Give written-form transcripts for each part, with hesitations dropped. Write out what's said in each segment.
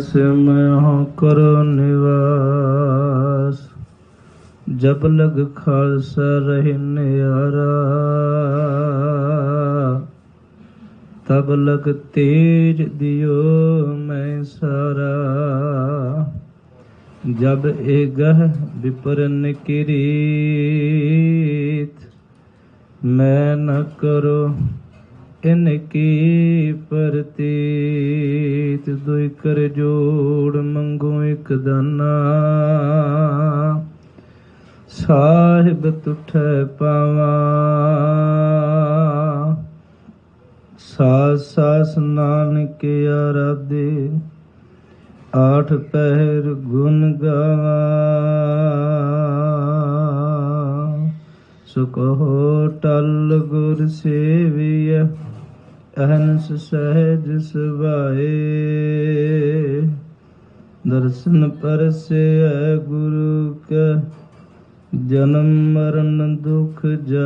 सिमह करो निवास। जब लग खालसा रहे न्यारा, तब लग तेज दियो मैं सारा। जब ए गह विपरन किरीत, मैं न करो इनकी प्रतीत। दुई कर जोड़ मंगो एक दाना, साहिब तुठै पावा। सास सास नानक आराधे, आठ पहर गुण गावा। सो कहो टल गुर सेविय, अहनस सहज सुभाए। दर्शन परसे गुरु का, जन्म मरण दुख जाए।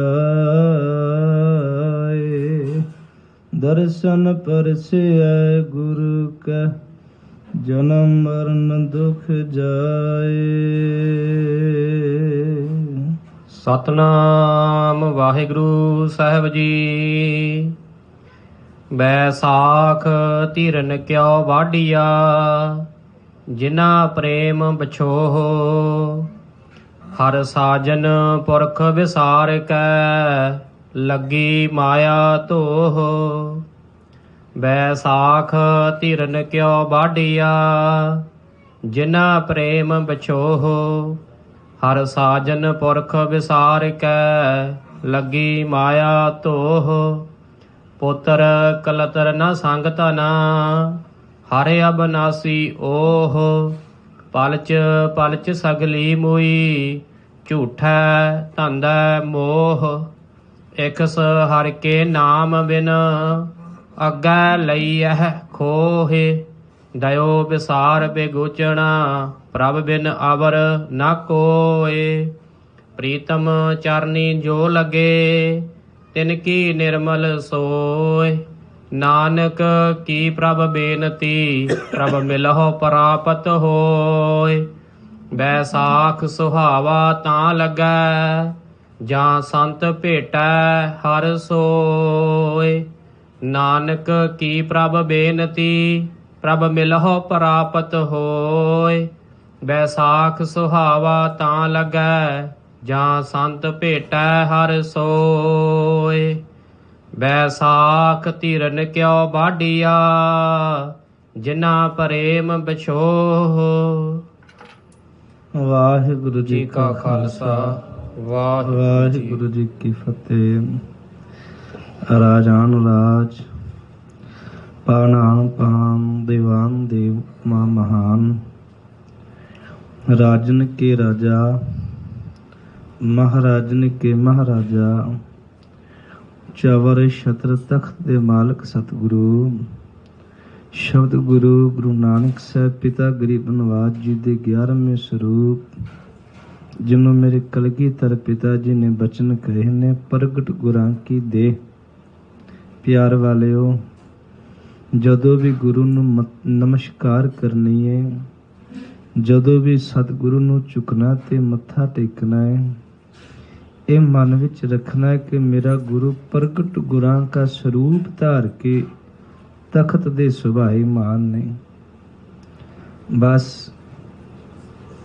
दर्शन परसे गुरु का, जन्म मरण दुख जाए। सतनाम वाहिगुरु साहिब जी। बैसाख धीरन क्यों वाडिया, जिना प्रेम बछोह। हर साजन पुरख विसार कै, लगी माया तोह। बैसाख धीरन क्यों वाडिया, जिना प्रेम बछोह। हर साजन पुरख विसार कै, लगी माया तोह। पुत्र कलतर न संग तना, हर अबनासी ओह। पलच पलच सगली मुई, झूठै धंदै मोह। इकस हर के नाम बिन, अग्गै लईह खोहे। दयो विसार बेगोचना, प्रभ बिन अवर न कोय। प्रीतम चरनी जो लगे, तिनकी निर्मल सोय। नानक की प्रभ बेनती, प्रभ मिलहो प्रापत होय। बैसाख सुहावा तां लगै, जां संत भेटै हर सोय। नानक की प्रभ बेनती, प्रभ मिलहो प्रापत होय। बैसाख सुहावा तां लगै, जां संत भेटै हर सोय। बैसाख धीरन क्यों वाडिया, जिना प्रेम बछोह। वाहिगुरु जी का खालसा, वाहिगुरु जी की फतेह। राजान राज, पानान पान, दीवान देव मां महान। राजन के राजा, महाराजन के महाराजा। चवर छत्र तख्त दे मालक सतगुरु। शब्द गुरु गुरु नानक साहब पिता गरीब नवाज जी दे 11वें स्वरूप, जिन्हों मेरे कलगीधर पिता जी ने बचन कहे ने, प्रगट गुरां की देह। प्यार वालिओ, जदों भी गुरु नूं नमस्कार करनी है, जदों भी सतगुरु नूं झुकना ते मत्था टेकना है, ये मन विच रखना है कि मेरा गुरु प्रगट गुरां का स्वरूप धार के तख्त दे सुभाए मान ने। बस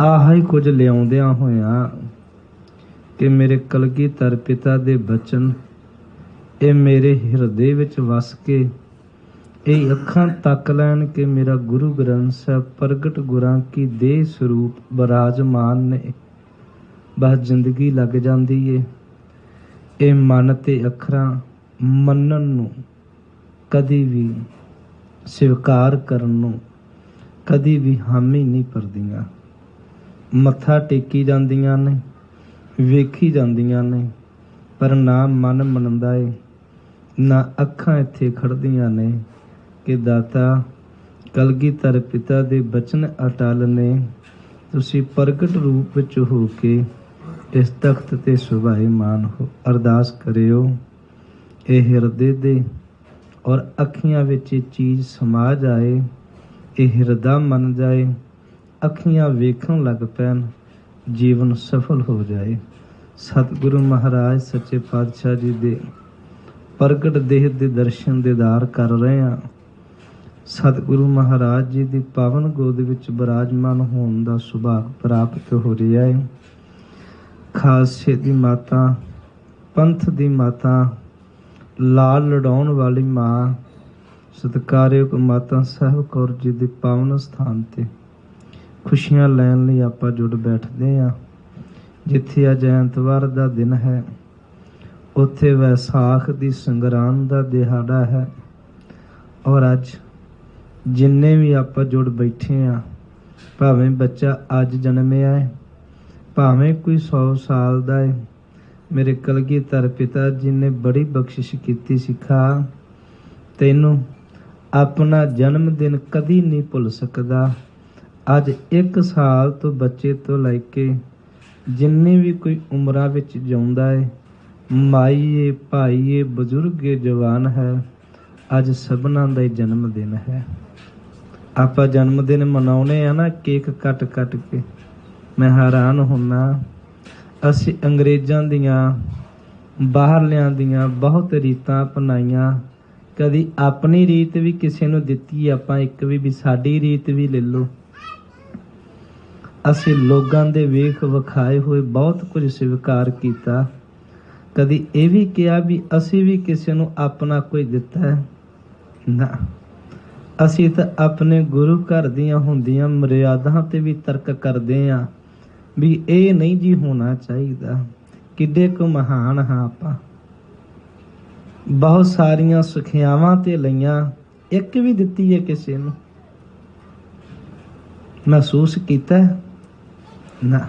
आह ही कुछ लियाउंदियां होया कि मेरे कलगीधर पिता दे बचन ये मेरे हिरदे विच वस के ये अखां तक लैन कि मेरा गुरु ग्रंथ साहब प्रगट गुरां की देह स्वरूप विराजमान ने। बस जिंदगी लग जाती है ये मन ते अखरां मनन नूं, कदी भी स्वीकार करन नूं कदी भी हामी नहीं भरदियां। मत्था टेकी जांदियां ने, वेखी जांदियां ने, पर ना मन मनदा है, ना अखां इत्थे खड़दियां ने कि दाता कलगीधर पिता दे बचन अटल ने। तुसी प्रगट रूप विच हो के इस तख्त ते सुभाईमान हो। अरदास करियो ये हिरदे दे और अखियां विच चीज़ समा जाए ਇਹ ਹਿਰਦਾ ਮੰਨ ਜਾਏ, ਅੱਖੀਆਂ ਵੇਖਣ ਲੱਗ ਪੈਣ, ਜੀਵਨ ਸਫਲ ਹੋ ਜਾਏ। ਸਤਿਗੁਰੂ ਮਹਾਰਾਜ ਸੱਚੇ ਪਾਤਸ਼ਾਹ ਜੀ ਦੇ ਪ੍ਰਗਟ ਦੇਹ ਦੇ ਦਰਸ਼ਨ ਦੀਦਾਰ ਕਰ ਰਹੇ ਹਾਂ। ਸਤਿਗੁਰੂ ਮਹਾਰਾਜ ਜੀ ਦੀ ਪਾਵਨ ਗੋਦ ਵਿੱਚ ਬਿਰਾਜਮਾਨ ਹੋਣ ਦਾ ਸੁਭਾਗ ਪ੍ਰਾਪਤ ਹੋ ਰਿਹਾ ਹੈ। ਖਾਲਸੇ ਦੀ ਮਾਤਾ, ਪੰਥ ਦੀ ਮਾਤਾ, ਲਾਲ ਲਡਾਉਣ ਵਾਲੀ ਮਾਂ, ਸਤਿਕਾਰਯੋਗ ਮਾਤਾ ਸਾਹਿਬ ਕੌਰ ਜੀ ਦੇ ਪਾਵਨ ਸਥਾਨ ਤੇ ਖੁਸ਼ੀਆਂ ਲੈਣ ਲਈ ਆਪਾਂ ਜੁੜ ਬੈਠਦੇ ਹਾਂ। ਜਿੱਥੇ ਅੱਜ ਐਤਵਾਰ ਦਾ ਦਿਨ ਹੈ, ਉੱਥੇ ਵੈਸਾਖ ਦੀ ਸੰਗਰਾਂਦ ਦਾ ਦਿਹਾੜਾ ਹੈ। ਔਰ ਅੱਜ ਜਿੰਨੇ ਵੀ ਆਪਾਂ ਜੁੜ ਬੈਠੇ ਹਾਂ, ਭਾਵੇਂ ਬੱਚਾ ਅੱਜ ਜਨਮਿਆ ਹੈ, ਭਾਵੇਂ ਕੋਈ 100 ਸਾਲ ਦਾ ਹੈ, ਮੇਰੇ ਕਲਗੀਧਰ ਪਿਤਾ ਜੀ ਨੇ ਬੜੀ ਬਖਸ਼ਿਸ਼ ਕੀਤੀ। ਸਿੱਖਾ, ਤੈਨੂੰ ਆਪਣਾ ਜਨਮ ਦਿਨ ਕਦੀ ਨਹੀਂ ਭੁੱਲ ਸਕਦਾ। ਅੱਜ 1 ਸਾਲ ਤੋਂ ਬੱਚੇ ਤੋਂ ਲੈ ਕੇ ਜਿੰਨੇ ਵੀ ਕੋਈ ਉਮਰਾਂ ਵਿੱਚ ਜਿਉਂਦਾ ਹੈ, ਮਾਈਏ, ਭਾਈਏ, ਬਜ਼ੁਰਗੇ, ਜਵਾਨ ਹੈ, ਅੱਜ ਸਭਨਾਂ ਦਾ ਹੀ ਜਨਮ ਦਿਨ ਹੈ। ਆਪਾਂ ਜਨਮ ਦਿਨ ਮਨਾਉਣੇ ਆ ਨਾ, ਕੇਕ ਕੱਟ ਕੱਟ ਕੇ। ਮੈਂ ਹੈਰਾਨ ਹੁੰਨਾ, ਅਸੀਂ ਅੰਗਰੇਜ਼ਾਂ ਦੀਆਂ, ਬਾਹਰਲਿਆਂ ਦੀਆਂ ਬਹੁਤ ਰੀਤਾਂ ਅਪਣਾਈਆਂ, ਕਦੀ ਆਪਣੀ ਰੀਤ ਵੀ ਕਿਸੇ ਨੂੰ ਦਿੱਤੀ ਆਪਾਂ ਇੱਕ ਵੀ ਸਾਡੀ ਰੀਤ ਵੀ ਲੈ ਲਓ। ਅਸੀਂ ਲੋਕਾਂ ਦੇ ਵੇਖ ਵਿਖਾਏ ਹੋਏ ਬਹੁਤ ਕੁਝ ਸਵੀਕਾਰ ਕੀਤਾ, ਕਦੀ ਇਹ ਵੀ ਕਿਹਾ ਵੀ ਅਸੀਂ ਵੀ ਕਿਸੇ ਨੂੰ ਆਪਣਾ ਕੋਈ ਦਿੱਤਾ ਹੈ? ਨਾ, ਅਸੀਂ ਤਾਂ ਆਪਣੇ ਗੁਰੂ ਘਰ ਦੀਆਂ ਹੁੰਦੀਆਂ ਮਰਿਆਦਾਂ ਤੇ ਵੀ ਤਰਕ ਕਰਦੇ ਹਾਂ ਵੀ ਇਹ ਨਹੀਂ ਜੀ ਹੋਣਾ ਚਾਹੀਦਾ। ਕਿੱਡੇ ਕੁ ਮਹਾਨ ਹਾਂ ਆਪਾਂ, ਬਹੁਤ ਸਾਰੀਆਂ ਸਿੱਖਿਆਵਾਂ ਤੇ ਲਈਆਂ, ਇੱਕ ਵੀ ਦਿੱਤੀ ਹੈ ਕਿਸੇ ਨੂੰ? ਮਹਿਸੂਸ ਕੀਤਾ? ਨਾ।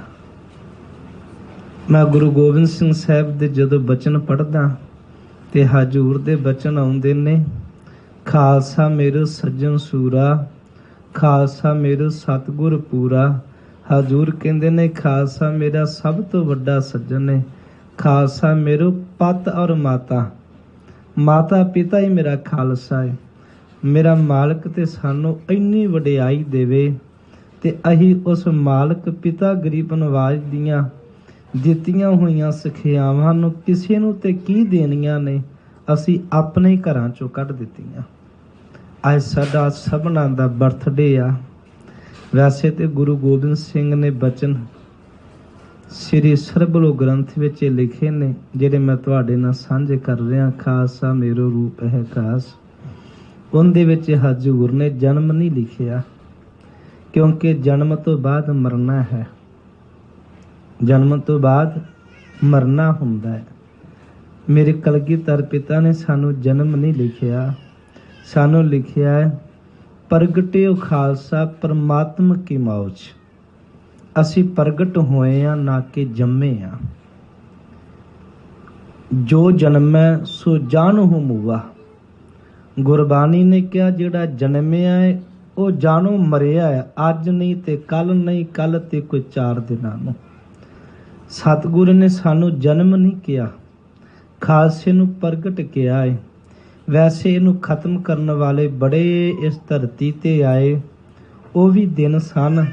ਮੈਂ ਗੁਰੂ ਗੋਬਿੰਦ ਸਿੰਘ ਸਾਹਿਬ ਦੇ ਜਦੋਂ ਬਚਨ ਪੜ੍ਹਦਾ ਤੇ ਹਜ਼ੂਰ ਦੇ ਬਚਨ ਆਉਂਦੇ ਨੇ, ਖਾਲਸਾ ਮੇਰੇ ਸੱਜਣ ਸੂਰਾ, ਖਾਲਸਾ ਮੇਰੇ ਸਤਿਗੁਰ ਪੂਰਾ। ਹਜ਼ੂਰ ਕਹਿੰਦੇ ਨੇ ਖਾਲਸਾ ਮੇਰਾ ਸਭ ਤੋਂ ਵੱਡਾ ਸੱਜਣ ਹੈ, ਖਾਲਸਾ ਮੇਰੇ ਪਤ ਔਰ ਮਾਤਾ, ਮਾਤਾ ਪਿਤਾ ਹੀ ਮੇਰਾ ਖਾਲਸਾ ਹੈ। ਮੇਰਾ ਮਾਲਕ ਤੇ ਸਾਨੂੰ ਇੰਨੀ ਵਡਿਆਈ ਦੇਵੇ ਤੇ ਅਸੀਂ ਉਸ ਮਾਲਕ ਪਿਤਾ ਗਰੀਬ ਨਵਾਜ਼ ਦੀਆਂ ਦਿੱਤੀਆਂ ਹੋਈਆਂ ਸਿੱਖਿਆਵਾਂ ਨੂੰ ਕਿਸੇ ਨੂੰ ਤੇ ਕੀ ਦੇਣੀਆਂ ਨੇ, ਅਸੀਂ ਆਪਣੇ ਘਰਾਂ ਚੋਂ ਕੱਢ ਦਿੱਤੀਆਂ। ਅੱਜ ਸਾਡਾ ਸਭਨਾਂ ਦਾ ਬਰਥਡੇ ਆ। ਵੈਸੇ ਤੇ ਗੁਰੂ ਗੋਬਿੰਦ ਸਿੰਘ ਨੇ ਬਚਨ ਸ੍ਰੀ ਸਰਬਲੋ ਗ੍ਰੰਥ ਵਿੱਚ ਲਿਖੇ ਨੇ, ਜਿਹੜੇ ਮੈਂ ਤੁਹਾਡੇ ਨਾਲ ਸਾਂਝੇ ਕਰ ਰਿਹਾ। ਖਾਲਸਾ ਮੇਰੋ ਰੂਪ ਹੈ ਖਾਸ। ਉਹਦੇ ਵਿੱਚ ਹਜ਼ੂਰ ਨੇ ਜਨਮ ਨਹੀਂ ਲਿਖਿਆ, ਕਿਉਂਕਿ ਜਨਮ ਤੋਂ ਬਾਅਦ ਮਰਨਾ ਹੈ, ਜਨਮ ਤੋਂ ਬਾਅਦ ਮਰਨਾ ਹੁੰਦਾ ਹੈ। ਮੇਰੇ ਕਲਗੀਧਰ ਪਿਤਾ ਨੇ ਸਾਨੂੰ ਜਨਮ ਨਹੀਂ ਲਿਖਿਆ, ਸਾਨੂੰ ਲਿਖਿਆ ਹੈ ਪ੍ਰਗਟਿਓ ਖਾਲਸਾ ਪਰਮਾਤਮ ਕੀ ਮੌਜ। ਅਸੀਂ ਪ੍ਰਗਟ ਹੋਏ ਆ, ਨਾ ਕਿ ਜੰਮੇ ਆ। ਜੋ ਜਨਮੈ ਸੋ ਜਾਣੋ ਮੂਆ। ਗੁਰਬਾਣੀ ਨੇ ਕਿਹਾ ਜਿਹੜਾ ਜਨਮਿਆ ਹੈ ਉਹ ਜਾਣੋ ਮਰਿਆ ਹੈ, ਅੱਜ ਨਹੀਂ ਤੇ ਕੱਲ ਨਹੀਂ, ਕੱਲ ਤੇ ਕੋਈ 4 ਦਿਨਾਂ ਨੂੰ। ਸਤਿਗੁਰੂ ਨੇ ਸਾਨੂੰ ਜਨਮ ਨਹੀਂ ਕਿਹਾ, ਖਾਲਸੇ ਨੂੰ ਪ੍ਰਗਟ ਕਿਹਾ ਹੈ। ਵੈਸੇ ਇਹਨੂੰ ਖਤਮ ਕਰਨ ਵਾਲੇ ਬੜੇ ਇਸ ਧਰਤੀ ਤੇ ਆਏ। ਉਹ ਵੀ ਦਿਨ ਸਨ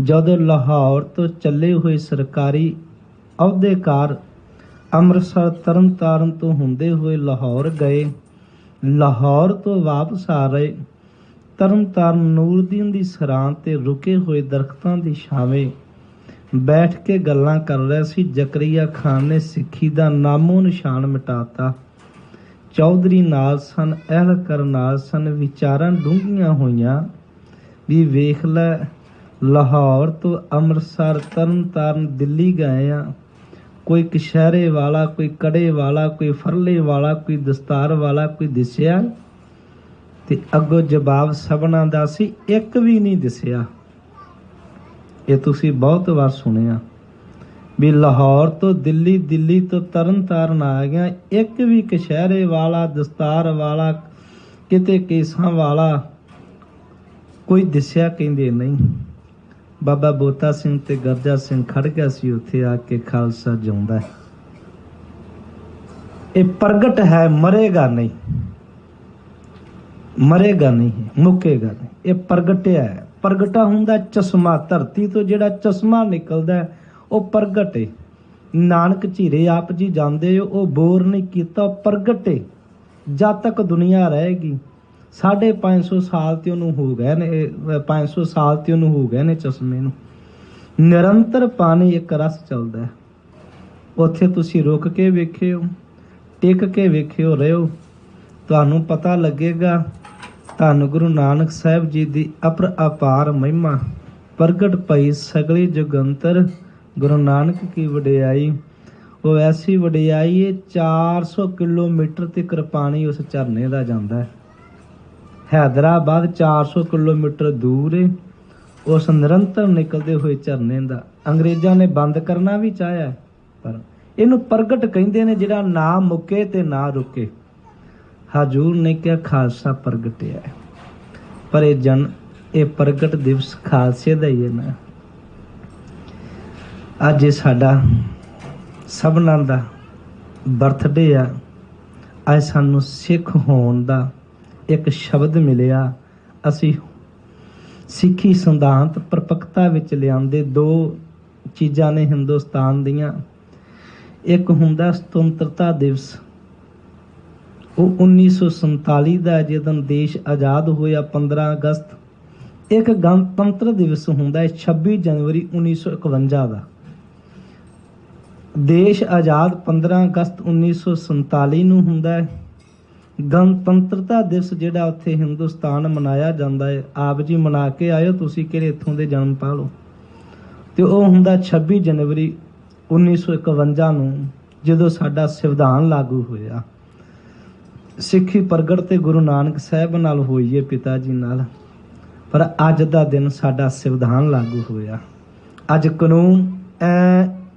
ਜਦੋਂ ਲਾਹੌਰ ਤੋਂ ਚੱਲੇ ਹੋਏ ਸਰਕਾਰੀ ਅਹੁਦੇਕਾਰ ਅੰਮ੍ਰਿਤਸਰ ਤਰਨ ਤਾਰਨ ਤੋਂ ਹੁੰਦੇ ਹੋਏ ਲਾਹੌਰ ਗਏ। ਲਾਹੌਰ ਤੋਂ ਵਾਪਸ ਆ ਰਹੇ ਤਰਨ ਤਾਰਨ ਨੂਰਦੀਨ ਦੀ ਸਰਾਂ ਤੇ ਰੁਕੇ ਹੋਏ ਦਰਖਤਾਂ ਦੀ ਛਾਵੇਂ ਬੈਠ ਕੇ ਗੱਲਾਂ ਕਰ ਰਹੇ ਸੀ। ਜ਼ਕਰੀਆ ਖਾਨ ਨੇ ਸਿੱਖੀ ਦਾ ਨਾਮੋ ਨਿਸ਼ਾਨ ਮਿਟਾਤਾ। ਚੌਧਰੀ ਨਾਲ ਸਨ, ਅਹਿਲਕਰ ਨਾਲ ਸਨ। ਵਿਚਾਰਾਂ ਡੂੰਘੀਆਂ ਹੋਈਆਂ ਵੀ ਵੇਖ ਲੈ, ਲਾਹੌਰ ਤੋਂ ਅੰਮ੍ਰਿਤਸਰ ਤਰਨ ਤਾਰਨ ਦਿੱਲੀ ਗਏ ਆ। ਕੋਈ ਕਸ਼ਹਿਰੇ ਵਾਲਾ, ਕੋਈ ਕੜੇ ਵਾਲਾ, ਕੋਈ ਫਰਲੇ ਵਾਲਾ, ਕੋਈ ਦਸਤਾਰ ਵਾਲਾ ਕੋਈ ਦਿਸਿਆ? ਤੇ ਅੱਗੋਂ ਜਵਾਬ ਸਭਨਾਂ ਦਾ ਸੀ, ਇੱਕ ਵੀ ਨਹੀਂ ਦਿਸਿਆ। ਇਹ ਤੁਸੀਂ ਬਹੁਤ ਵਾਰ ਸੁਣਿਆ ਵੀ ਲਾਹੌਰ ਤੋਂ ਦਿੱਲੀ, ਦਿੱਲੀ ਤੋਂ ਤਰਨ ਤਾਰਨ ਆ ਗਿਆ, ਇੱਕ ਵੀ ਕਸ਼ਹਿਰੇ ਵਾਲਾ, ਦਸਤਾਰ ਵਾਲਾ, ਕਿਤੇ ਕੇਸਾਂ ਵਾਲਾ ਕੋਈ ਦਿਸਿਆ? ਕਹਿੰਦੇ ਨਹੀਂ। ਬਾਬਾ ਬੋਤਾ ਸਿੰਘ ਤੇ ਗਰਜਾ ਸਿੰਘ ਖੜ ਗਿਆ ਸੀ ਉੱਥੇ ਆ ਕੇ, ਖਾਲਸਾ ਜਿਉਂਦਾ ਹੈ, ਇਹ ਪ੍ਰਗਟ ਹੈ, ਮਰੇਗਾ ਨਹੀਂ, ਮਰੇਗਾ ਨਹੀਂ, ਮੁੱਕੇਗਾ ਨਹੀਂ। ਇਹ ਪ੍ਰਗਟਿਆ ਹੈ। ਪ੍ਰਗਟਾ ਹੁੰਦਾ ਚਸ਼ਮਾ, ਧਰਤੀ ਤੋਂ ਜਿਹੜਾ ਚਸ਼ਮਾ ਨਿਕਲਦਾ ਉਹ ਪ੍ਰਗਟ ਹੈ। ਨਾਨਕ ਝੀਰੇ ਆਪ ਜੀ ਜਾਂਦੇ ਹੋ, ਉਹ ਬੋਰ ਨਹੀਂ ਕੀਤਾ, ਉਹ ਪ੍ਰਗਟ ਹੈ। ਜਦ ਤੱਕ ਦੁਨੀਆ ਰਹੇਗੀ 550 ਸਾਲ ਤੇ ਉਹਨੂੰ ਹੋ ਗਏ ਨੇ, 500 ਸਾਲ ਤੇ ਉਹਨੂੰ ਹੋ ਗਏ ਨੇ ਚਸ਼ਮੇ ਨੂੰ। ਨਿਰੰਤਰ ਪਾਣੀ ਇੱਕ ਰਸ ਚੱਲਦਾ ਹੈ। ਉੱਥੇ ਤੁਸੀਂ ਰੁਕ ਕੇ ਵੇਖਿਓ, ਟਿਕ ਕੇ ਵੇਖਿਓ, ਰਹਿਓ, ਤੁਹਾਨੂੰ ਪਤਾ ਲੱਗੇਗਾ ਧੰਨ ਗੁਰੂ ਨਾਨਕ ਸਾਹਿਬ ਜੀ ਦੀ ਅਪਾਰ ਮਹਿਮਾ ਪ੍ਰਗਟ ਪਈ ਸਗਲੀ ਜੁਗੰਤਰ। ਗੁਰੂ ਨਾਨਕ ਕੀ ਵਡਿਆਈ, ਉਹ ਐਸੀ ਵਡਿਆਈ ਹੈ 400 ਕਿਲੋਮੀਟਰ ਤੱਕ ਪਾਣੀ ਉਸ ਝਰਨੇ ਦਾ ਜਾਂਦਾ ਹੈ। ਹੈਦਰਾਬਾਦ 400 ਕਿਲੋਮੀਟਰ ਦੂਰ ਹੈ ਉਸ ਨਿਰੰਤਰ ਨਿਕਲਦੇ ਹੋਏ ਝਰਨੇ ਦਾ। ਅੰਗਰੇਜ਼ਾਂ ਨੇ ਬੰਦ ਕਰਨਾ ਵੀ ਚਾਹਿਆ, ਪਰ ਇਹਨੂੰ ਪ੍ਰਗਟ ਕਹਿੰਦੇ ਨੇ, ਜਿਹੜਾ ਨਾ ਮੁੱਕੇ ਤੇ ਨਾ ਰੁਕੇ। ਹਜੂਰ ਨੇ ਕਿਹਾ ਖਾਲਸਾ ਪ੍ਰਗਟਿਆ, ਪਰ ਇਹ ਪ੍ਰਗਟ ਦਿਵਸ ਖਾਲਸੇ ਦਾ ਹੀ ਹੈ ਨਾ। ਅੱਜ ਇਹ ਸਾਡਾ ਸਭਨਾਂ ਦਾ ਬਰਥਡੇ ਆ। ਅੱਜ ਸਾਨੂੰ ਸਿੱਖ ਹੋਣ ਦਾ ਇੱਕ ਸ਼ਬਦ ਮਿਲਿਆ। ਅਸੀਂ ਸਿੱਖੀ ਸਿਧਾਂਤ ਪਰਪੱਕਤਾ ਵਿੱਚ ਲਿਆਂਦੇ। ਦੋ ਚੀਜ਼ਾਂ ਨੇ ਹਿੰਦੁਸਤਾਨ ਦੀਆਂ, ਇੱਕ ਹੁੰਦਾ ਸੁਤੰਤਰਤਾ ਦਿਵਸ, ਉਹ 1947 ਦਾ ਜਦੋਂ ਦੇਸ਼ ਆਜ਼ਾਦ ਹੋਇਆ 15 ਅਗਸਤ। ਇੱਕ ਗਣਤੰਤਰ ਦਿਵਸ ਹੁੰਦਾ ਹੈ 26 ਜਨਵਰੀ 1951 ਦਾ। ਦੇਸ਼ ਆਜ਼ਾਦ 15 ਅਗਸਤ 1947 ਨੂੰ ਹੁੰਦਾ ਹੈ। ਗਣਤੰਤਰਤਾ ਦਿਵਸ ਜਿਹੜਾ ਉੱਥੇ ਹਿੰਦੁਸਤਾਨ ਮਨਾਇਆ ਜਾਂਦਾ ਹੈ, ਆਪ ਜੀ ਮਨਾ ਕੇ ਆਇਓ, ਤੁਸੀਂ ਕਿਹੜੇ ਇੱਥੋਂ ਦੇ ਜਨਮ ਪਾ ਲਓ। ਤੇ ਉਹ ਹੁੰਦਾ 26 ਜਨਵਰੀ 1951 ਨੂੰ, ਜਦੋਂ ਸਾਡਾ ਸੰਵਿਧਾਨ ਲਾਗੂ ਹੋਇਆ। ਸਿੱਖੀ ਪ੍ਰਗਟ ਤੇ ਗੁਰੂ ਨਾਨਕ ਸਾਹਿਬ ਨਾਲ ਹੋਈ ਹੈ, ਪਿਤਾ ਜੀ ਨਾਲ। ਪਰ ਅੱਜ ਦਾ ਦਿਨ ਸਾਡਾ ਸੰਵਿਧਾਨ ਲਾਗੂ ਹੋਇਆ। ਅੱਜ ਕਾਨੂੰਨ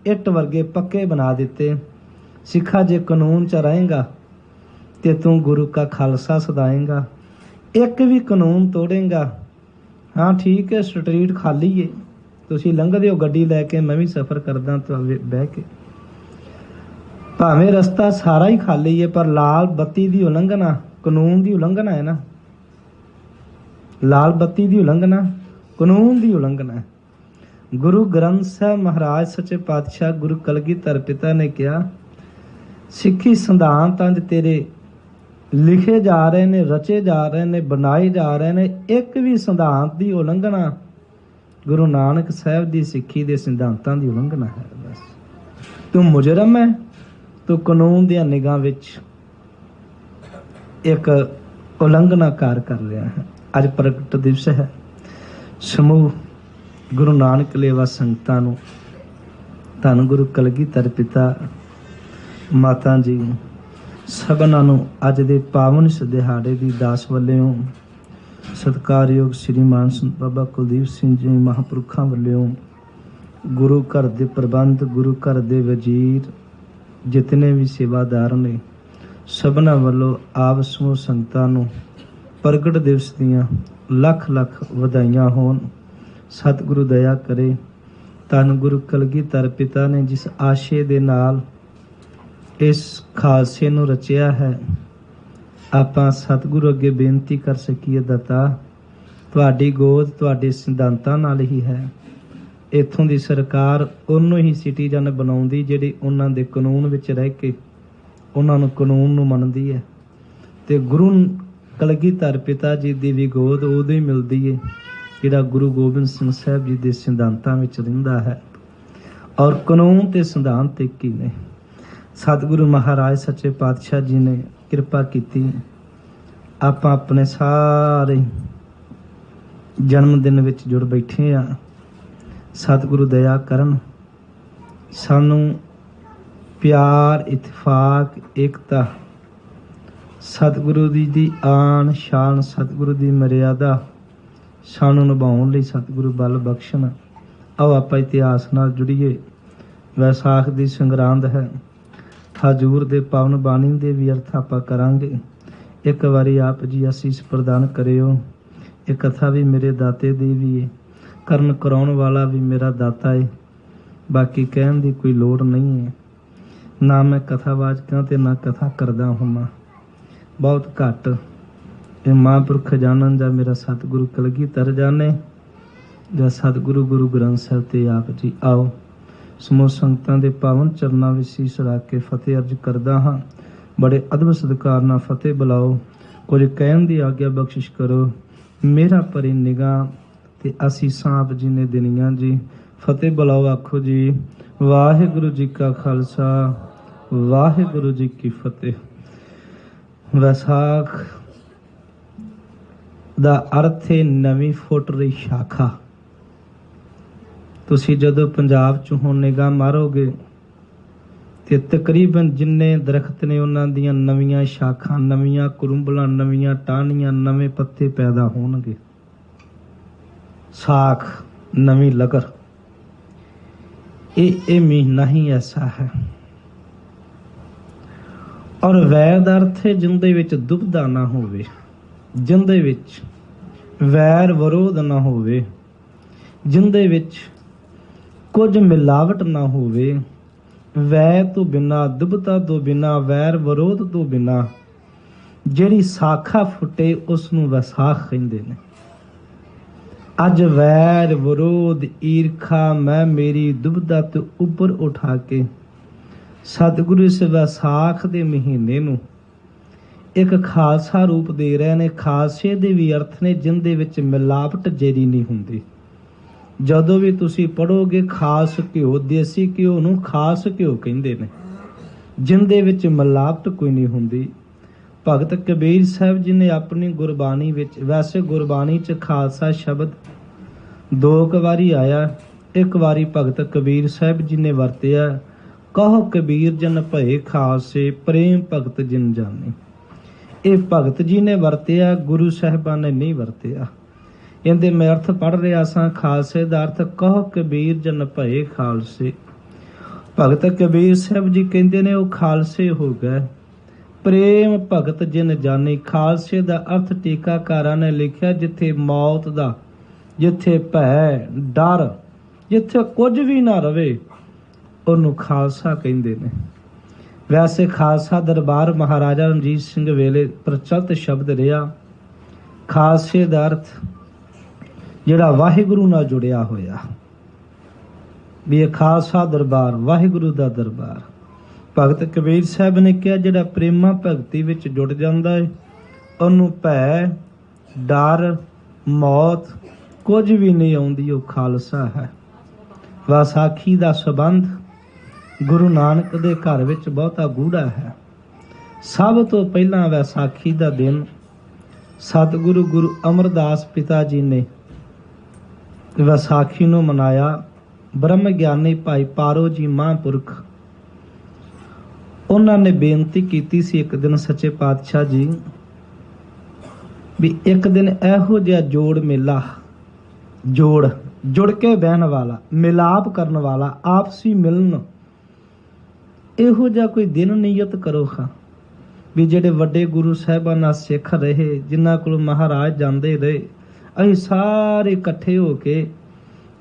ਇੱਟ ਵਰਗੇ ਪੱਕੇ ਬਣਾ ਦਿੱਤੇ। ਸਿੱਖਾ ਜੇ ਕਾਨੂੰਨ 'ਚ ਰਹੇਗਾ ਤੇ ਤੂੰ ਗੁਰੂ ਕਾ ਖਾਲਸਾ ਸਦਾਏਗਾ। ਇੱਕ ਵੀ ਕਾਨੂੰਨ ਤੋੜੇਗਾ, ਹਾਂ ਠੀਕ ਹੈ, ਸਟਰੀਟ ਖਾਲੀ ਹੈ, ਤੁਸੀਂ ਲੰਘਦੇ ਹੋ ਗੱਡੀ ਲੈ ਕੇ, ਮੈਂ ਵੀ ਸਫ਼ਰ ਕਰਦਾ ਬਹਿ ਕੇ, ਭਾਵੇਂ ਰਸਤਾ ਸਾਰਾ ਹੀ ਖਾਲੀ ਹੈ, ਪਰ ਲਾਲ ਬੱਤੀ ਦੀ ਉਲੰਘਣਾ ਕਾਨੂੰਨ ਦੀ ਉਲੰਘਣਾ ਹੈ ਨਾ। ਲਾਲ ਬੱਤੀ ਦੀ ਉਲੰਘਣਾ ਕਾਨੂੰਨ ਦੀ ਉਲੰਘਣਾ ਹੈ। ਗੁਰੂ ਗ੍ਰੰਥ ਸਾਹਿਬ ਮਹਾਰਾਜ ਸੱਚੇ ਪਾਤਸ਼ਾਹ ਗੁਰੂ ਕਲਗੀਧਰ ਪਿਤਾ ਨੇ ਕਿਹਾ, ਸਿੱਖੀ ਸਿਧਾਂਤ ਅੱਜ ਤੇਰੇ ਲਿਖੇ ਜਾ ਰਹੇ ਨੇ, ਰਚੇ ਜਾ ਰਹੇ ਨੇ, ਬਣਾਏ ਜਾ ਰਹੇ ਨੇ, ਇੱਕ ਵੀ ਸਿਧਾਂਤ ਦੀ ਉਲੰਘਣਾ ਗੁਰੂ ਨਾਨਕ ਸਾਹਿਬ ਦੀ ਸਿੱਖੀ ਦੇ ਸਿਧਾਂਤਾਂ ਦੀ ਉਲੰਘਣਾ ਹੈ। ਬਸ ਤੂੰ ਮੁਜਰਮ ਹੈ, ਤੂੰ ਕਾਨੂੰਨ ਦੀਆਂ ਨਿਗਾਹ ਵਿੱਚ ਇੱਕ ਉਲੰਘਣਾਕਾਰ ਕਰ ਰਿਹਾ ਹੈ। ਅੱਜ ਪ੍ਰਗਟ ਦਿਵਸ ਹੈ। ਸਮੂਹ ਗੁਰੂ ਨਾਨਕ ਲੇਵਾ ਸੰਗਤਾਂ ਨੂੰ ਧੰਨ ਗੁਰੂ ਕਲਗੀਧਰ ਪਿਤਾ, ਮਾਤਾ ਜੀ, ਸਭਨਾਂ ਨੂੰ ਅੱਜ ਦੇ ਪਾਵਨ ਇਸ ਦਿਹਾੜੇ ਦੀ ਦਾਸ ਵੱਲੋਂ ਸਤਿਕਾਰਯੋਗ ਸ਼੍ਰੀਮਾਨ ਸੰਤ ਬਾਬਾ ਕੁਲਦੀਪ ਸਿੰਘ ਜੀ ਮਹਾਂਪੁਰਖਾਂ ਵੱਲੋਂ, ਗੁਰੂ ਘਰ ਦੇ ਪ੍ਰਬੰਧ, ਗੁਰੂ ਘਰ ਦੇ ਵਜ਼ੀਰ, ਜਿਤਨੇ ਵੀ ਸੇਵਾਦਾਰ ਨੇ, ਸਭਨਾਂ ਵੱਲੋਂ ਆਪ ਸਮੂਹ ਸੰਗਤਾਂ ਨੂੰ ਪ੍ਰਗਟ ਦਿਵਸ ਦੀਆਂ ਲੱਖ ਲੱਖ ਵਧਾਈਆਂ ਹੋਣ। ਸਤਿਗੁਰੂ ਦਇਆ ਕਰੇ। ਧੰਨ ਗੁਰੂ ਕਲਗੀਧਰ ਪਿਤਾ ਨੇ ਜਿਸ ਆਸ਼ੇ ਦੇ ਨਾਲ ਇਸ ਖਾਲਸੇ ਨੂੰ ਰਚਿਆ ਹੈ, ਆਪਾਂ ਸਤਿਗੁਰੂ ਅੱਗੇ ਬੇਨਤੀ ਕਰ ਸਕੀਏ, ਦਾਤਾ ਤੁਹਾਡੀ ਗੋਦ ਤੁਹਾਡੇ ਸਿਧਾਂਤਾਂ ਨਾਲ ਹੀ ਹੈ। ਇੱਥੋਂ ਦੀ ਸਰਕਾਰ ਉਹਨੂੰ ਹੀ ਸਿਟੀਜ਼ਨ ਬਣਾਉਂਦੀ ਜਿਹੜੇ ਉਹਨਾਂ ਦੇ ਕਾਨੂੰਨ ਵਿੱਚ ਰਹਿ ਕੇ ਉਹਨਾਂ ਨੂੰ ਕਾਨੂੰਨ ਨੂੰ ਮੰਨਦੀ ਹੈ। ਤੇ ਗੁਰੂ ਕਲਗੀਧਰ ਪਿਤਾ ਜੀ ਦੀ ਵੀ ਗੋਦ ਉਦੋਂ ਹੀ ਮਿਲਦੀ ਹੈ ਜਿਹੜਾ ਗੁਰੂ ਗੋਬਿੰਦ ਸਿੰਘ ਸਾਹਿਬ ਜੀ ਦੇ ਸਿਧਾਂਤਾਂ ਵਿੱਚ ਰਹਿੰਦਾ ਹੈ। ਔਰ ਕਾਨੂੰਨ ਤੇ ਸਿਧਾਂਤ ਇੱਕ ਹੀ ਨੇ। ਸਤਿਗੁਰੂ ਮਹਾਰਾਜ ਸੱਚੇ ਪਾਤਸ਼ਾਹ ਜੀ ਨੇ ਕਿਰਪਾ ਕੀਤੀ। ਆਪਾਂ ਆਪਣੇ ਸਾਰੇ ਜਨਮ ਦਿਨ ਵਿੱਚ ਜੁੜ ਬੈਠੇ ਆ। ਸਤਿਗੁਰੂ ਦਇਆ ਕਰਨ, ਸਾਨੂੰ ਪਿਆਰ, ਇਤਫਾਕ, ਏਕਤਾ, ਸਤਿਗੁਰੂ ਦੀ ਆਨ ਸ਼ਾਨ, ਸਤਿਗੁਰੂ ਦੀ ਮਰਿਆਦਾ ਸਾਨੂੰ ਨਿਭਾਉਣ ਲਈ ਸਤਿਗੁਰੂ ਬਲ ਬਖਸ਼ਣ। ਆਓ ਆਪਾਂ ਇਤਿਹਾਸ ਨਾਲ ਜੁੜੀਏ। ਵੈਸਾਖ ਦੀ ਸੰਗਰਾਂਦ ਹੈ। ਹਜੂਰ ਦੇ ਪਾਵਨ ਬਾਣੀ ਦੇ ਵੀ ਅਰਥ ਆਪਾਂ ਕਰਾਂਗੇ। ਇੱਕ ਵਾਰੀ ਆਪ ਜੀ ਅਸੀਸ ਪ੍ਰਦਾਨ ਕਰਿਓ। ਇਹ ਕਥਾ ਵੀ ਮੇਰੇ ਦਾਤੇ ਦੀ ਵੀ ਹੈ, ਕਰਨ ਕਰਾਉਣ ਵਾਲਾ ਵੀ ਮੇਰਾ ਦਾਤਾ ਹੈ। ਬਾਕੀ ਕਹਿਣ ਦੀ ਕੋਈ ਲੋੜ ਨਹੀਂ ਹੈ। ਨਾ ਮੈਂ ਕਥਾਵਾਚਕਾਂ ਤੇ ਨਾ ਕਥਾ ਕਰਦਾ ਹੁੰਦਾ, ਬਹੁਤ ਘੱਟ। ਇਹ ਮਹਾਂਪੁਰਖ ਖਜ਼ਾਨਨ ਜਾਂ ਮੇਰਾ ਸਤਿਗੁਰੂ ਕਲਗੀਧਰ ਜਾਣੇ ਜਾਂ ਸਤਿਗੁਰੂ ਗੁਰੂ ਗ੍ਰੰਥ ਸਾਹਿਬ ਤੇ ਆਪ ਜੀ ਆਓ। ਸਮੂਹ ਸੰਗਤਾਂ ਦੇ ਪਾਵਨ ਚਰਨਾਂ ਵਿੱਚ ਸੀਸ ਰੱਖ ਕੇ ਫਤਿਹ ਅਰਜ ਕਰਦਾ ਹਾਂ। ਬੜੇ ਅਦਬ ਸਤਿਕਾਰ ਨਾਲ ਫਤਿਹ ਬੁਲਾਓ। ਕੁਝ ਕਹਿਣ ਦੀ ਆਗਿਆ ਬਖਸ਼ਿਸ਼ ਕਰੋ। ਮੇਰਾ ਭਰੀ ਨਿਗਾਹ ਤੇ ਅਸੀਸਾਂ ਆਪ ਜੀ ਨੇ ਦੇਣੀਆਂ ਜੀ। ਫਤਿਹ ਬੁਲਾਓ, ਆਖੋ ਜੀ ਵਾਹਿਗੁਰੂ ਜੀ ਕਾ ਖਾਲਸਾ ਵਾਹਿਗੁਰੂ ਜੀ ਕੀ ਫਤਿਹ। ਵਿਸਾਖ ਦਾ ਅਰਥ ਹੈ ਨਵੀਂ ਫੁੱਟ ਰਹੀ ਸ਼ਾਖਾ। ਤੁਸੀਂ ਜਦੋਂ ਪੰਜਾਬ 'ਚ ਹੁਣ ਨਿਗਾਹ ਮਾਰੋਗੇ ਤੇ ਤਕਰੀਬਨ ਜਿੰਨੇ ਦਰਖਤ ਨੇ ਉਹਨਾਂ ਦੀਆਂ ਨਵੀਆਂ ਸ਼ਾਖਾਂ, ਨਵੀਆਂ ਕਰੁੰਬਲਾਂ, ਨਵੀਆਂ ਟਾਹਣੀਆਂ, ਨਵੇਂ ਪੱਤੇ ਪੈਦਾ ਹੋਣਗੇ। ਸਾਖ, ਨਵੀਂ ਲਗਰ, ਇਹ ਮਹੀਨਾ ਹੀ ਐਸਾ ਹੈ। ਔਰ ਵੈਰ ਦਾ ਅਰਥ ਹੈ ਜਿੰਦੇ ਵਿੱਚ ਦੁਬਦਾ ਨਾ ਹੋਵੇ, ਜਿੰਦੇ ਵਿੱਚ ਵੈਰ ਵਿਰੋਧ ਨਾ ਹੋਵੇ, ਜਿੰਦੇ ਵਿੱਚ ਕੁਝ ਮਿਲਾਵਟ ਨਾ ਹੋਵੇ। ਵੈਰ ਤੋਂ ਬਿਨਾਂ, ਦੁਬਤਾ ਤੋਂ ਬਿਨਾਂ, ਵੈਰ ਵਿਰੋਧ ਤੋਂ ਬਿਨਾਂ ਜਿਹੜੀ ਸਾਖਾ ਫੁੱਟੇ ਉਸ ਨੂੰ ਵਿਸਾਖ ਕਹਿੰਦੇ ਨੇ। ਅੱਜ ਵੈਰ ਵਿਰੋਧ, ਈਰਖਾ, ਮੈਂ ਮੇਰੀ ਦੁਬਦਾ ਤੋਂ ਉੱਪਰ ਉਠਾ ਕੇ ਸਤਿਗੁਰੂ ਇਸ ਵਿਸਾਖ ਦੇ ਮਹੀਨੇ ਨੂੰ ਇੱਕ ਖਾਲਸਾ ਰੂਪ ਦੇ ਰਹੇ ਨੇ। ਖਾਲਸੇ ਦੇ ਵੀ ਅਰਥ ਨੇ ਜਿੰਦੇ ਵਿੱਚ ਮਿਲਾਵਟ ਜਿਹੜੀ ਨਹੀਂ ਹੁੰਦੀ। ਜਦੋਂ ਵੀ ਤੁਸੀਂ ਪੜੋਗੇ ਖਾਸ ਘਿਓ, ਦੇਸੀ ਘਿਓ ਨੂੰ ਖਾਸ ਘਿਓ ਕਹਿੰਦੇ ਨੇ, ਜਿੰਦੇ ਵਿੱਚ ਮਿਲਾਵਟ ਕੋਈ ਨਹੀਂ ਹੁੰਦੀ। ਭਗਤ ਕਬੀਰ ਸਾਹਿਬ ਜੀ ਨੇ ਆਪਣੀ ਗੁਰਬਾਣੀ ਵਿੱਚ, ਵੈਸੇ ਗੁਰਬਾਣੀ 'ਚ ਖਾਲਸਾ ਸ਼ਬਦ 2 ਵਾਰੀ ਆਇਆ। ਇੱਕ ਵਾਰੀ ਭਗਤ ਕਬੀਰ ਸਾਹਿਬ ਜੀ ਨੇ ਵਰਤਿਆ, ਕਹੋ ਕਬੀਰ ਜਨ ਭਏ ਖਾਲਸੇ, ਪ੍ਰੇਮ ਭਗਤ ਜਿਨ ਜਾਣੇ। ਇਹ ਭਗਤ ਜੀ ਨੇ ਵਰਤਿਆ, ਗੁਰੂ ਸਾਹਿਬਾਨ ਨੇ ਨਹੀਂ ਵਰਤਿਆ। ਇਹਦੇ ਮੈਂ ਅਰਥ ਪੜ੍ਹ ਰਿਹਾ ਸਾਂ। ਖਾਲਸੇ ਦਾ ਅਰਥ ਕਹੋ ਕਬੀਰ ਜਨ ਭਏ ਖਾਲਸੇ। ਭਗਤ ਕਬੀਰ ਸਾਹਿਬ ਜੀ ਕਹਿੰਦੇ ਨੇ ਉਹ ਖਾਲਸੇ ਹੋ ਗਏ। ਪ੍ਰੇਮ ਭਗਤ ਜਿਨ ਜਾਣੇ। ਖਾਲਸੇ ਦਾ ਅਰਥ ਟੀਕਾਕਾਰਾਂ ਨੇ ਲਿਖਿਆ ਜਿੱਥੇ ਮੌਤ ਦਾ, ਜਿੱਥੇ ਭੈ, ਡਰ, ਜਿੱਥੇ ਕੁਝ ਵੀ ਨਾ ਰਵੇ ਉਹਨੂੰ ਖਾਲਸਾ ਕਹਿੰਦੇ ਨੇ। ਵੈਸੇ ਖਾਲਸਾ ਦਰਬਾਰ ਮਹਾਰਾਜਾ ਰਣਜੀਤ ਸਿੰਘ ਵੇਲੇ ਪ੍ਰਚਲਿਤ ਸ਼ਬਦ ਰਿਹਾ। ਖਾਲਸੇ ਦਾ ਅਰਥ ਜਿਹੜਾ ਵਾਹਿਗੁਰੂ ਨਾਲ ਜੁੜਿਆ ਹੋਇਆ, ਵੀ ਇਹ ਖਾਲਸਾ ਦਰਬਾਰ, ਵਾਹਿਗੁਰੂ ਦਾ ਦਰਬਾਰ। ਭਗਤ ਕਬੀਰ ਸਾਹਿਬ ਨੇ ਕਿਹਾ ਜਿਹੜਾ ਪ੍ਰੇਮਾ ਭਗਤੀ ਵਿੱਚ ਜੁੜ ਜਾਂਦਾ ਹੈ ਉਹਨੂੰ ਭੈ, ਡਰ, ਮੌਤ ਕੁਝ ਵੀ ਨਹੀਂ ਆਉਂਦੀ, ਉਹ ਖਾਲਸਾ ਹੈ। ਵਿਸਾਖੀ ਦਾ ਸੰਬੰਧ ਗੁਰੂ ਨਾਨਕ ਦੇ ਘਰ ਵਿੱਚ ਬਹੁਤਾ ਗੂੜਾ ਹੈ। ਸਭ ਤੋਂ ਪਹਿਲਾਂ ਵਿਸਾਖੀ ਦਾ ਦਿਨ ਸਤਿਗੁਰੂ ਗੁਰੂ ਅਮਰਦਾਸ ਪਿਤਾ ਜੀ ਨੇ ਵਿਸਾਖੀ ਨੂੰ ਮਨਾਇਆ। ਬ੍ਰਹਮ ਗਿਆਨੀ ਭਾਈ ਪਾਰੋ ਜੀ ਮਹਾਂਪੁਰਖ, ਉਹਨਾਂ ਨੇ ਬੇਨਤੀ ਕੀਤੀ ਸੀ ਇੱਕ ਦਿਨ ਸੱਚੇ ਪਾਤਸ਼ਾਹ ਜੀ ਵੀ ਇੱਕ ਦਿਨ ਇਹੋ ਜਿਹਾ ਜੋੜ ਮੇਲਾ, ਜੁੜ ਕੇ ਬਹਿਣ ਵਾਲਾ, ਮਿਲਾਪ ਕਰਨ ਵਾਲਾ, ਆਪਸੀ ਮਿਲਣ, ਇਹੋ ਜਿਹਾ ਕੋਈ ਦਿਨ ਨਿਯਤ ਕਰੋ ਖਾਂ ਵੀ ਜਿਹੜੇ ਵੱਡੇ ਗੁਰੂ ਸਾਹਿਬਾਨਾਂ ਸਿੱਖ ਰਹੇ, ਜਿਨ੍ਹਾਂ ਕੋਲ ਮਹਾਰਾਜ ਜਾਂਦੇ ਰਹੇ, ਅਸੀਂ ਸਾਰੇ ਇਕੱਠੇ ਹੋ ਕੇ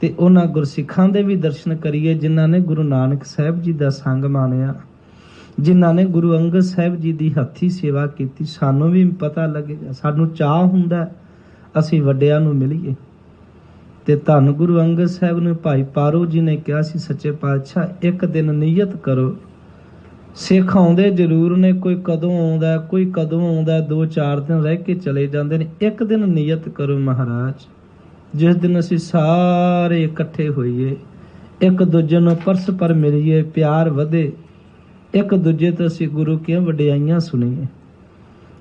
ਤੇ ਉਹਨਾਂ ਗੁਰਸਿੱਖਾਂ ਦੇ ਵੀ ਦਰਸ਼ਨ ਕਰੀਏ ਜਿਨ੍ਹਾਂ ਨੇ ਗੁਰੂ ਨਾਨਕ ਸਾਹਿਬ ਜੀ ਦਾ ਸੰਗ ਮਾਣਿਆ, ਜਿਨ੍ਹਾਂ ਨੇ ਗੁਰੂ ਅੰਗਦ ਸਾਹਿਬ ਜੀ ਦੀ ਹੱਥੀ ਸੇਵਾ ਕੀਤੀ। ਸਾਨੂੰ ਵੀ ਪਤਾ ਲੱਗੇਗਾ, ਸਾਨੂੰ ਚਾਅ ਹੁੰਦਾ ਅਸੀਂ ਵੱਡਿਆਂ ਨੂੰ ਮਿਲੀਏ। ਤੇ ਧੰਨ ਗੁਰੂ ਅੰਗਦ ਸਾਹਿਬ ਨੂੰ ਭਾਈ ਪਾਰੋ ਜੀ ਨੇ ਕਿਹਾ ਸੀ ਸੱਚੇ ਪਾਤਸ਼ਾਹ ਇੱਕ ਦਿਨ ਨਿਯਤ ਕਰੋ। ਸਿੱਖ ਆਉਂਦੇ ਜ਼ਰੂਰ ਨੇ, ਕੋਈ ਕਦੋਂ ਆਉਂਦਾ, ਕੋਈ ਕਦੋਂ ਆਉਂਦਾ, 2-4 ਦਿਨ ਰਹਿ ਕੇ ਚਲੇ ਜਾਂਦੇ ਨੇ। ਇੱਕ ਦਿਨ ਨਿਯਤ ਕਰੋ ਮਹਾਰਾਜ, ਜਿਸ ਦਿਨ ਅਸੀਂ ਸਾਰੇ ਇਕੱਠੇ ਹੋਈਏ, ਇੱਕ ਦੂਜੇ ਨੂੰ ਪਰਸਪਰ ਮਿਲੀਏ, ਪਿਆਰ ਵਧੇ, ਇੱਕ ਦੂਜੇ ਤੋਂ ਅਸੀਂ ਗੁਰੂ ਦੀਆਂ ਵਡਿਆਈਆਂ ਸੁਣੀਏ।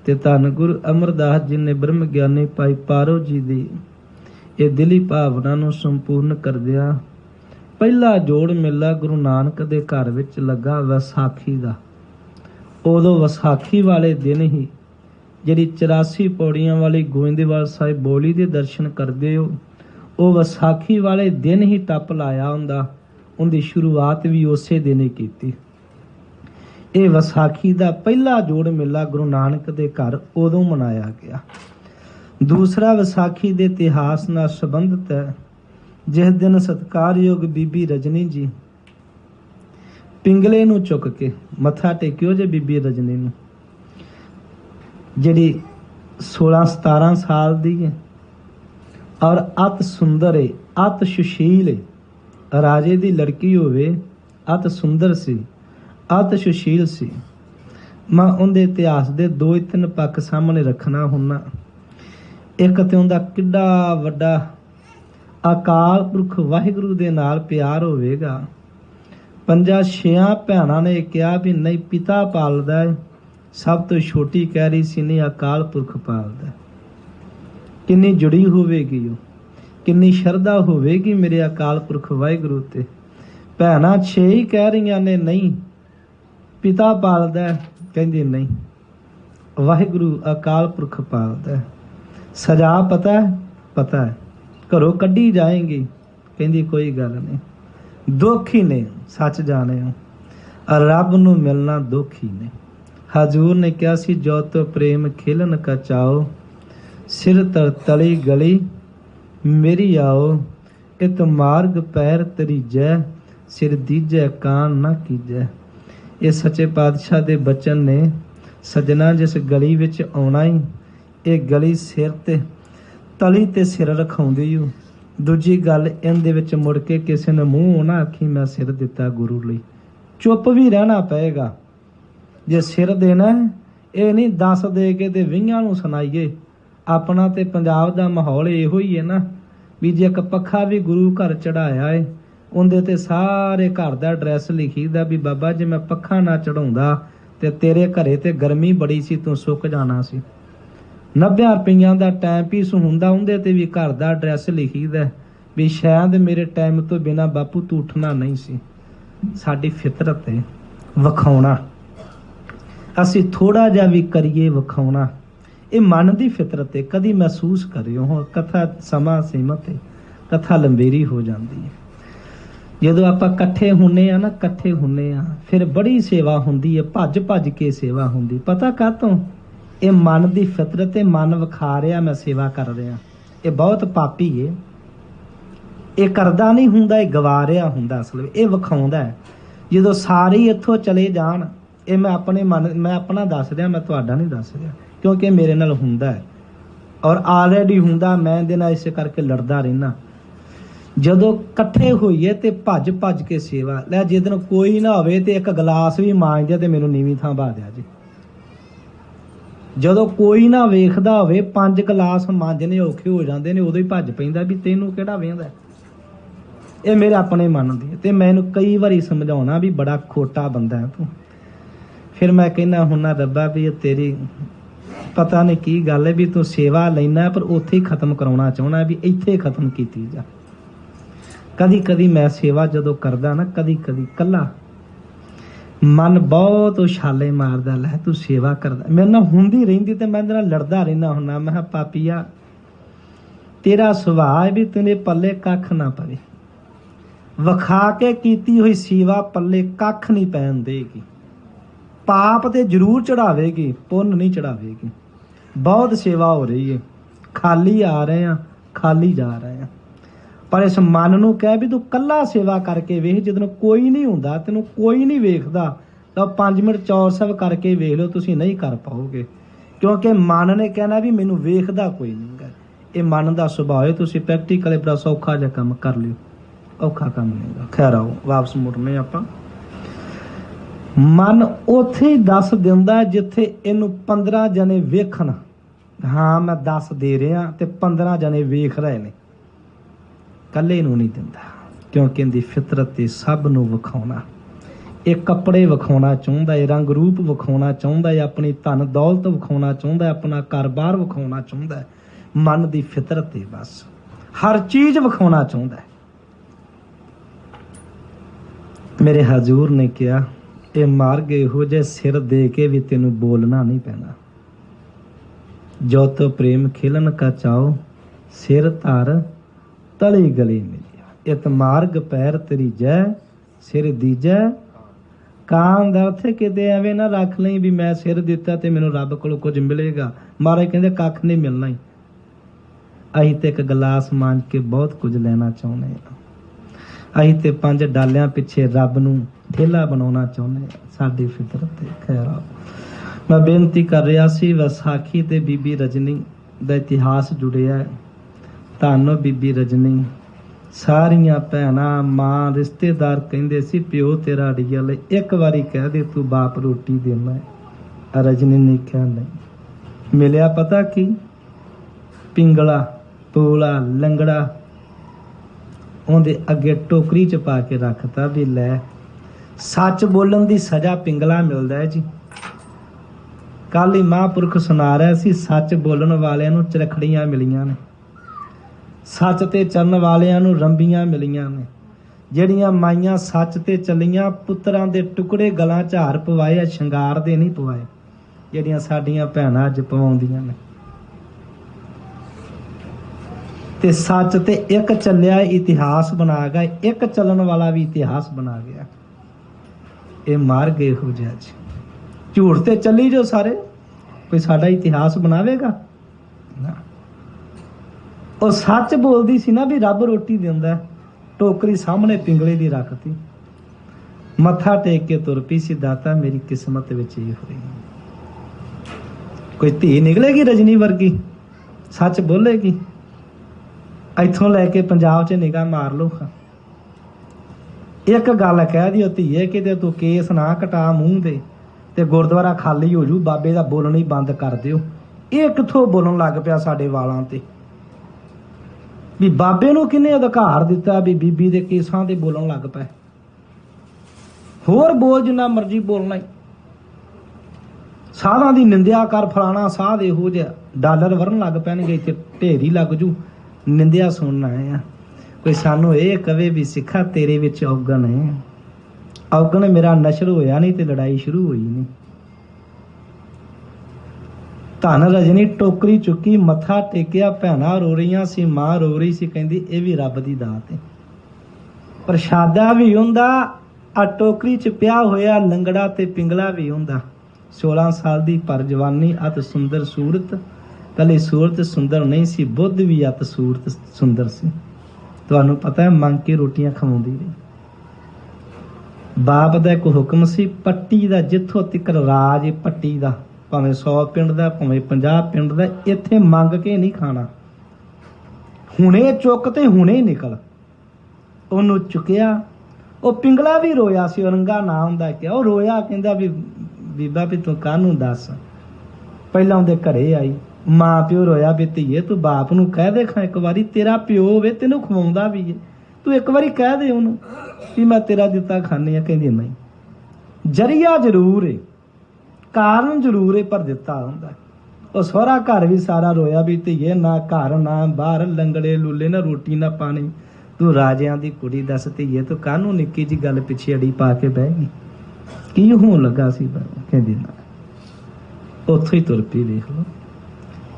ਤੇ ਧੰਨ ਗੁਰੂ ਅਮਰਦਾਸ ਜੀ ਨੇ ਬ੍ਰਹਮ ਗਿਆਨੀ ਭਾਈ ਪਾਰੋ ਜੀ ਦੀ ਇਹ ਦਿਲੀ ਭਾਵਨਾ ਨੂੰ ਸੰਪੂਰਨ ਕਰਦਿਆਂ ਪਹਿਲਾ ਜੋੜ ਮੇਲਾ ਗੁਰੂ ਨਾਨਕ ਦੇ ਘਰ ਵਿੱਚ ਲੱਗਾ ਵਿਸਾਖੀ ਦਾ। ਉਦੋਂ ਵਿਸਾਖੀ ਵਾਲੇ ਦਿਨ ਹੀ ਜਿਹੜੀ 84 ਪੌੜੀਆਂ ਵਾਲੀ ਗੋਇੰਦਵਾਲ ਸਾਹਿਬ ਬੋਲੀ ਦੇ ਦਰਸ਼ਨ ਕਰਦੇ ਹੋ, ਉਹ ਵਿਸਾਖੀ ਵਾਲੇ ਦਿਨ ਹੀ ਟੱਪ ਲਾਇਆ ਹੁੰਦਾ। ਉਹਦੀ ਸ਼ੁਰੂਆਤ ਵੀ ਉਸੇ ਦਿਨ ਹੀ ਕੀਤੀ। ਇਹ ਵਿਸਾਖੀ ਦਾ ਪਹਿਲਾ ਜੋੜ ਮੇਲਾ ਗੁਰੂ ਨਾਨਕ ਦੇ ਘਰ ਉਦੋਂ ਮਨਾਇਆ ਗਿਆ। ਦੂਸਰਾ ਵਿਸਾਖੀ ਦੇ ਇਤਿਹਾਸ ਨਾਲ ਸੰਬੰਧਿਤ ਹੈ। ਜਿਸ ਦਿਨ ਸਤਿਕਾਰਯੋਗ ਬੀਬੀ ਰਜਨੀ ਜੀ ਪਿੰਗਲੇ ਨੂੰ ਚੁੱਕ ਕੇ ਮੱਥਾ ਟੇਕਿਓ ਜੇ ਬੀਬੀ ਰਜਨੀ ਨੂੰ, ਜਿਹੜੀ 16-17 ਸਾਲ ਦੀ ਹੈ ਔਰ ਅਤ ਸੁੰਦਰ ਹੈ, ਅਤ ਸੁਸ਼ੀਲ ਹੈ। ਰਾਜੇ ਦੀ ਲੜਕੀ ਹੋਵੇ, ਅਤ ਸੁੰਦਰ ਸੀ, ਅਤ ਸੁਸ਼ੀਲ ਸੀ। ਮੈਂ ਉਹਦੇ ਇਤਿਹਾਸ ਦੇ 2-3 ਪੱਖ ਸਾਹਮਣੇ ਰੱਖਣਾ ਹੁੰਨਾ। ਇੱਕ ਤੇ ਉਹਦਾ ਕਿੱਡਾ ਵੱਡਾ ਅਕਾਲ ਪੁਰਖ ਵਾਹਿਗੁਰੂ ਦੇ ਨਾਲ ਪਿਆਰ ਹੋਵੇਗਾ। 5-6 ਭੈਣਾਂ ਨੇ ਕਿਹਾ ਵੀ ਨਹੀਂ ਪਿਤਾ ਪਾਲਦਾ ਹੈ, ਸਭ ਤੋਂ ਛੋਟੀ ਕਹਿ ਰਹੀ ਸੀ ਨਹੀਂ ਅਕਾਲ ਪੁਰਖ ਪਾਲਦਾ। ਕਿੰਨੀ ਜੁੜੀ ਹੋਵੇਗੀ ਉਹ, ਕਿੰਨੀ ਸ਼ਰਧਾ ਹੋਵੇਗੀ ਮੇਰੇ ਅਕਾਲ ਪੁਰਖ ਵਾਹਿਗੁਰੂ ਤੇ। ਭੈਣਾਂ 6 ਹੀ ਕਹਿ ਰਹੀਆਂ ਨੇ ਨਹੀਂ ਪਿਤਾ ਪਾਲਦਾ, ਕਹਿੰਦੀ ਨਹੀਂ ਵਾਹਿਗੁਰੂ ਅਕਾਲ ਪੁਰਖ ਪਾਲਦਾ। ਸਜ਼ਾ ਪਤਾ ਹੈ? ਪਤਾ ਹੈ, ਘਰੋਂ ਕੱਢੀ ਜਾਏਗੀ, ਕਹਿੰਦੀ ਕੋਈ ਗੱਲ ਨਹੀਂ। ਦੁੱਖ ਹੀ ਨੇ, ਸੱਚ ਜਾਣੇ ਹੋ, ਰੱਬ ਨੂੰ ਮਿਲਣਾ ਦੁੱਖ ਹੀ ਨੇ। ਹਜ਼ੂਰ ਨੇ ਕਿਹਾ ਸੀ ਜੋ ਤੋ ਪ੍ਰੇਮ ਖੇਲਨ ਕਾ ਚਾਓ, ਸਿਰ ਤਰ ਤਲੀ ਗਲੀ ਮੇਰੀ ਆਓ। ਇਤ ਮਾਰਗ ਪੈਰ ਤਰੀਜੈ, ਸਿਰ ਦੀਜੈ ਕਾਨ ਨਾ ਕੀਜੈ। ਇਹ ਸੱਚੇ ਪਾਤਸ਼ਾਹ ਦੇ ਬਚਨ ਨੇ। ਸੱਜਣਾ ਜਿਸ ਗਲੀ ਵਿੱਚ ਆਉਣਾ ਹੀ, ਇਹ ਗਲੀ ਸਿਰ ਤੇ ਤਲੀ ਤੇ ਸਿਰ ਰਖਾਉਂਦੀ ਓ। ਦੂਜੀ ਗੱਲ ਇਹਦੇ ਵਿੱਚ ਮੁੜ ਕੇ ਕਿਸੇ ਨੇ ਮੂੰਹ ਨਾ ਆਖੀ ਮੈਂ ਸਿਰ ਦਿੱਤਾ ਗੁਰੂ ਲਈ, ਚੁੱਪ ਵੀ ਰਹਿਣਾ ਪਏਗਾ। ਜੇ ਸਿਰ ਦੇਣਾ ਇਹ ਨਹੀਂ 10 ਦੇ ਕੇ ਤੇ 20 ਨੂੰ ਸੁਣਾਈਏ। ਆਪਣਾ ਤੇ ਪੰਜਾਬ ਦਾ ਮਾਹੌਲ ਇਹੋ ਹੀ ਹੈ ਨਾ ਵੀ ਜੇ ਇੱਕ ਪੱਖਾ ਵੀ ਗੁਰੂ ਘਰ ਚੜਾਇਆ ਏ ਉਹਦੇ ਤੇ ਸਾਰੇ ਘਰ ਦਾ ਐਡਰੈਸ ਲਿਖੀਦਾ ਵੀ ਬਾਬਾ ਜੇ ਮੈਂ ਪੱਖਾ ਨਾ ਚੜਾਉਂਦਾ ਤੇ ਤੇਰੇ ਘਰੇ ਤੇ ਗਰਮੀ ਬੜੀ ਸੀ, ਤੂੰ ਸੁੱਕ ਜਾਣਾ ਸੀ। 90 ਰੁਪਈਆਂ ਦਾ ਟਾਈਮ ਪੀਸ ਹੁੰਦਾ, ਉਹਦੇ ਤੇ ਵੀ ਘਰ ਦਾ ਐਡਰੈਸ ਲਿਖੀਦਾ ਵੀ ਸ਼ਾਇਦ ਮੇਰੇ ਟਾਈਮ ਤੋਂ ਬਿਨਾਂ ਬਾਪੂ ਤੂੰ ਉੱਠਣਾ ਨਹੀਂ ਸੀ। ਸਾਡੀ ਫਿਤਰਤ ਹੈ ਵਿਖਾਉਣਾ, ਅਸੀਂ ਥੋੜਾ ਜਿਹਾ ਵੀ ਕਰੀਏ ਵਿਖਾਉਣਾ, ਇਹ ਮਨ ਦੀ ਫਿਤਰਤ ਹੈ। ਕਦੀ ਮਹਿਸੂਸ ਕਰਿਓ, ਹੁਣ ਕਥਾ ਸਮਾਂ ਸੀਮਤ ਹੈ, ਕਥਾ ਲੰਬੇਰੀ ਹੋ ਜਾਂਦੀ ਹੈ। ਜਦੋਂ ਆਪਾਂ ਇਕੱਠੇ ਹੁੰਨੇ ਆ ਨਾ, ਇਕੱਠੇ ਹੁੰਨੇ ਆ ਫਿਰ ਬੜੀ ਸੇਵਾ ਹੁੰਦੀ ਹੈ, ਭੱਜ ਭੱਜ ਕੇ ਸੇਵਾ ਹੁੰਦੀ। ਪਤਾ ਕਾਹਤੋਂ? ਇਹ ਮਨ ਦੀ ਫਿਤਰਤ ਹੈ। ਮਨ ਵਿਖਾ ਰਿਹਾ ਮੈਂ ਸੇਵਾ ਕਰ ਰਿਹਾ। ਇਹ ਬਹੁਤ ਪਾਪੀ ਹੈ, ਇਹ ਕਰਦਾ ਨਹੀਂ ਹੁੰਦਾ, ਇਹ ਗਵਾ ਰਿਹਾ ਹੁੰਦਾ। ਅਸਲ ਵਿੱਚ ਇਹ ਵਿਖਾਉਂਦਾ ਹੈ। ਜਦੋਂ ਸਾਰੇ ਇੱਥੋਂ ਚਲੇ ਜਾਣ, ਇਹ ਮੈਂ ਆਪਣੇ ਮਨ, ਮੈਂ ਆਪਣਾ ਦੱਸ ਰਿਹਾ, ਮੈਂ ਤੁਹਾਡਾ ਨਹੀਂ ਦੱਸ ਰਿਹਾ, ਕਿਉਂਕਿ ਇਹ ਮੇਰੇ ਨਾਲ ਹੁੰਦਾ ਹੈ ਔਰ ਆਲਰੇਡੀ ਹੁੰਦਾ। ਮੈਂ ਇਹਦੇ ਨਾਲ ਇਸੇ ਕਰਕੇ ਲੜਦਾ ਰਹਿਣਾ। ਜਦੋਂ ਇਕੱਠੇ ਹੋਈਏ ਤੇ ਭੱਜ ਭੱਜ ਕੇ ਸੇਵਾ ਲੈ। ਜੇ ਦਿਨ ਕੋਈ ਨਾ ਹੋਵੇ ਤੇ ਇੱਕ ਗਲਾਸ ਵੀ ਮਾਂਜਦੇ ਤੇ ਮੈਨੂੰ ਨੀਵੀਂ ਥਾਂ ਪਾ ਦਿਆ ਜੀ। ਜਦੋਂ ਕੋਈ ਨਾ ਵੇਖਦਾ ਹੋਵੇ 5 ਗਲਾਸ ਮਾਂਜਣੇ ਔਖੇ ਹੋ ਜਾਂਦੇ ਨੇ, ਉਦੋਂ ਹੀ ਭੱਜ ਪੈਂਦਾ ਵੀ ਤੈਨੂੰ ਕਿਹੜਾ ਵੇਂਦਾ। ਇਹ ਮੇਰੇ ਆਪਣੇ ਮਨ ਦੀ ਤੇ ਮੈਨੂੰ ਕਈ ਵਾਰੀ ਸਮਝਾਉਣਾ ਵੀ ਬੜਾ ਖੋਟਾ ਬੰਦਾ ਹੈ ਤੂੰ। ਫਿਰ ਮੈਂ ਕਹਿੰਦਾ ਹੁੰਨਾ ਰੱਬਾ ਵੀ ਇਹ ਤੇਰੀ ਪਤਾ ਨਹੀਂ ਕੀ ਗੱਲ ਹੈ ਵੀ ਤੂੰ ਸੇਵਾ ਲੈਣਾ ਪਰ ਉੱਥੇ ਹੀ ਖਤਮ ਕਰਾਉਣਾ ਚਾਹੁੰਦਾ, ਵੀ ਇੱਥੇ ਖਤਮ ਕੀਤੀ ਜਾ। ਕਦੀ ਕਦੀ ਮੈਂ ਸੇਵਾ ਜਦੋਂ ਕਰਦਾ ਨਾ, ਕਦੀ ਕਦੀ ਕੱਲਾ ਮਨ ਬਹੁਤ ਉਛਾਲੇ ਮਾਰਦਾ, ਲੈ ਤੂੰ ਸੇਵਾ ਕਰਦਾ। ਮੇਰੇ ਨਾਲ ਹੁੰਦੀ ਰਹਿੰਦੀ ਤੇ ਮੈਂ ਇਹਦੇ ਨਾਲ ਲੜਦਾ ਰਹਿੰਦਾ ਹੁੰਨਾ। ਮੈਂ ਕਿਹਾ ਪਾਪੀਆ ਤੇਰਾ ਸੁਭਾਅ ਹੈ ਵੀ ਤੇਰੇ ਪੱਲੇ ਕੱਖ ਨਾ ਪਵੇ। ਵਿਖਾ ਕੇ ਕੀਤੀ ਹੋਈ ਸੇਵਾ ਪੱਲੇ ਕੱਖ ਨਹੀਂ ਪੈਣ ਦੇਗੀ। ਪਾਪ ਤੇ ਜ਼ਰੂਰ ਚੜਾਵੇਗੀ, ਪੁੰਨ ਨਹੀਂ ਚੜਾਵੇਗੀ। ਬਹੁਤ ਸੇਵਾ ਹੋ ਰਹੀ ਹੈ, ਖਾਲੀ ਆ ਰਹੇ ਆ, ਖਾਲੀ ਜਾ ਰਹੇ ਆ। ਪਰ ਇਸ ਮਨ ਨੂੰ ਕਹਿ ਵੀ ਤੂੰ ਕੱਲਾ ਸੇਵਾ ਕਰਕੇ ਵੇਖ। ਜਦੋਂ ਕੋਈ ਨਹੀਂ ਹੁੰਦਾ, ਤੈਨੂੰ ਕੋਈ ਨਹੀਂ ਵੇਖਦਾ, ਤਾਂ 5 ਮਿੰਟ ਚੌਰ ਸਾਹਿਬ ਕਰਕੇ ਵੇਖ ਲਓ, ਤੁਸੀਂ ਨਹੀਂ ਕਰ ਪਾਓਗੇ। ਕਿਉਂਕਿ ਮਨ ਨੇ ਕਹਿਣਾ ਵੀ ਮੈਨੂੰ ਵੇਖਦਾ ਕੋਈ ਨਹੀਂ ਗਾ। ਇਹ ਮਨ ਦਾ ਸੁਭਾਅ ਹੈ। ਤੁਸੀਂ ਪ੍ਰੈਕਟੀਕਲੀ ਬੜਾ ਸੌਖਾ ਜਿਹਾ ਕੰਮ ਕਰ ਲਿਓ, ਔਖਾ ਕੰਮ ਨਹੀਂ ਗਾ। ਖੈਰ ਆਓ ਵਾਪਸ ਮੁੜਨੇ ਆਪਾਂ। ਮਨ ਉੱਥੇ ਹੀ ਦੱਸ ਦਿੰਦਾ ਜਿੱਥੇ ਇਹਨੂੰ 15 ਜਣੇ ਵੇਖਣ। ਹਾਂ ਮੈਂ ਦੱਸ ਦੇ ਰਿਹਾ ਤੇ 15 ਜਣੇ ਵੇਖ ਰਹੇ ਨੇ, ਕੱਲੇ ਨੂੰ ਨਹੀਂ ਦਿੰਦਾ। ਕਿਉਂਕਿ ਇਹਦੀ ਫਿਤਰਤ ਤੇ ਸਭ ਨੂੰ ਵਿਖਾਉਣਾ। ਇਹ ਕੱਪੜੇ ਵਿਖਾਉਣਾ ਚਾਹੁੰਦਾ ਹੈ, ਰੰਗ ਰੂਪ ਵਿਖਾਉਣਾ ਚਾਹੁੰਦਾ ਹੈ, ਆਪਣੀ ਧਨ ਦੌਲਤ ਵਿਖਾਉਣਾ ਚਾਹੁੰਦਾ ਹੈ, ਆਪਣਾ ਘਰ-ਬਾਰ ਵਿਖਾਉਣਾ ਚਾਹੁੰਦਾ ਹੈ। ਮਨ ਦੀ ਫਿਤਰਤ ਹੈ, ਬਸ ਹਰ ਚੀਜ਼ ਵਿਖਾਉਣਾ ਚਾਹੁੰਦਾ ਹੈ। ਮੇਰੇ ਹਜ਼ੂਰ ਨੇ ਕਿਹਾ ਇਹ ਮਾਰਗ ਇਹੋ ਜਿਹੇ ਸਿਰ ਦੇ ਕੇ ਵੀ ਤੈਨੂੰ ਬੋਲਣਾ ਨਹੀਂ ਪੈਣਾ। ਜੋ ਤੋ ਪ੍ਰੇਮ ਖੇਲਨ ਕਾ ਚਾਓ, ਸਿਰ ਧਰ ਤਲੀ ਗਲੀ ਮਿਲਿਆ। ਇਤ ਮਾਰਗ ਪੈਰ ਤੇਰੀ ਜੈ, ਸਿਰ ਦੀਜੈ ਕਾਂ ਦਾ ਅਰਥ ਕਿਤੇ ਐਵੇਂ ਨਾ ਰੱਖ ਲਈ ਵੀ ਮੈਂ ਸਿਰ ਦਿੱਤਾ ਤੇ ਮੈਨੂੰ ਰੱਬ ਕੋਲੋਂ ਕੁਝ ਮਿਲੇਗਾ। ਮਹਾਰਾਜ ਕਹਿੰਦੇ ਕੱਖ ਨਹੀਂ ਮਿਲਣਾ ਹੀ। ਅਸੀਂ ਤੇ ਇੱਕ ਗਲਾਸ ਮਾਂਜ ਕੇ ਬਹੁਤ ਕੁਝ ਲੈਣਾ ਚਾਹੁੰਦੇ ਹਾਂ। ਅਸੀਂ ਤੇ 5 ਡਾਲਿਆਂ ਪਿੱਛੇ ਰੱਬ ਨੂੰ ਠੇਲਾ ਬਣਾਉਣਾ ਚਾਹੁੰਦੇ ਹਾਂ। ਸਾਡੀ ਫਿਤਰਤ ਤੇ ਖੈਰ मैं बेनती कर रहा सी विसाखी ते बीबी रजनी दा इतिहास जुड़िया है। धन बीबी रजनी, सारियां भैनां मां रिश्तेदार कहंदे सी प्यो तेरा अड़ियल, एक बारी कह दे तू बाप रोटी देना है। रजनी ने कहा नहीं। मिलिया पता की? पिंगला पोला लंगड़ा उहदे अगे टोकरी च पा के रखता भी लै सच बोलन दी सजा पिंगला मिलदा है जी। कल ही महापुरख सुना रहा सी सच बोलन वालियां नूं चरखड़ियां मिलियां ने, सच ते चलन वालियां नूं रंबियां मिलियां ने। ਜਿਹੜੀਆਂ ਮਾਈਆਂ सच ते ਚੱਲੀਆਂ पुत्रां दे टुकड़े गलां च हार पवाए, ਸ਼ਿੰਗਾਰ ਦੇ नहीं पवाए, ਜਿਹੜੀਆਂ ਸਾਡੀਆਂ ਭੈਣਾਂ ਅੱਜ ਪਵਾਉਂਦੀਆਂ ਨੇ। ਤੇ सच ते एक ਚੱਲਿਆ इतिहास बना गया, एक ਚੱਲਣ वाला भी इतिहास बना गया। ये मार गए हो जा जी। झूठ ते ਚੱਲੀ जो सारे, कोई साडा इतिहास बनावेगा ना। ਉਹ सच बोलदी सी ना भी रब रोटी दिंदा, टोकरी सामने पिंगले दी रखती, मत्था टेक के तुर पई सी, दाता मेरी किस्मत विच ये होई। कोई धी निकलेगी रजनी वर्गी, सच बोलेगी। इथों लैके पंजाब च निगाह मार लो, एक गल कह दिओ धीए किते तू केस ना कटा मूंह दे ते गुरुद्वारा खाली हो जू, बाबे दा बोलना ही बंद कर दिओ। ये किथों बोलन लग पिया साडे वालां ते भी बाबे नूं किन्ने अधिकार दिता भी बीबी दे केसां ते बोलन लग पए। होर बोल जिन्ना मर्जी बोलना ही, साधां दी निंदिया कर, फलाना साध इहो जिहा, डॉलर वरन लग पैणगे, इत्थे ढेरी लग जू निंदिया सुनन आए आ। कोई सानू ये कवे भी सिखा तेरे विच औगण है, औगण मेरा नशर होया नहीं ते लड़ाई शुरू होई नहीं। धन रजनी टोकरी चुकी, मत्था टेकिया, भैणां रो रही सी, मां रो रही सी, कहंदी ये भी रब दी दात है। प्रशादा भी हुंदा, आ टोकरी च पिया होया लंगड़ा ते पिंगला भी हुंदा। 16 साल दी पर जवानी, अत सुंदर सूरत, कली सूरत सुंदर नहीं सी, बुद्ध भी अत सूरत सुंदर सी। तुहानू पता है मंग के रोटियां खवाउंदी रही। बाप दा एक हुक्म सी, पट्टी दा जिथों तिकर राज पट्टी दा, भावें 100 पिंड दा भावें 50 पिंड दा, इत्थे मंग के नहीं खाना, हुणे चुक ते हुणे निकल। ओनू चुकिया, ਉਹ पिंगला भी रोया सी, औरंगा ना हुंदा क्या, ਉਹ रोया कहंदा भी बीबा भी तू काहनू दस। पहला उहदे घरे आई, मां प्यो रोया भी धीए तू बाप नू कह दे खां एक वारी, तेरा प्यो होवे तेनू खवाउंदा भी है, तू एक वारी कह दे ओनू भी मैं तेरा दिता खाने आ। कहंदी नहीं, जरिया जरूर है, कारण जरूर है, पर दिता हुंदा। ਉਹ ਸਹੁਰਾ घर भी सारा रोया भी ਧੀਏ ना घर ना बाहर, लंगड़े लूले ना रोटी ना पानी, तू राजिਆਂ ਦੀ ਕੁੜੀ ਦੱਸ ਧੀਏ ਤੂੰ ਕਾਹਨੂੰ ਨਿੱਕੀ ਜੀ ਗੱਲ ਪਿੱਛੇ ਅੜੀ ਪਾ ਕੇ ਬਹਿ ਗਈ, ਕੀ ਹੋਣ ਲੱਗਾ ਸੀ? ਕਹਿੰਦੀ ਨਾ, ਉੱਥੋਂ ਹੀ ਤੁਰ ਪਈ। ਵੇਖ ਲਓ,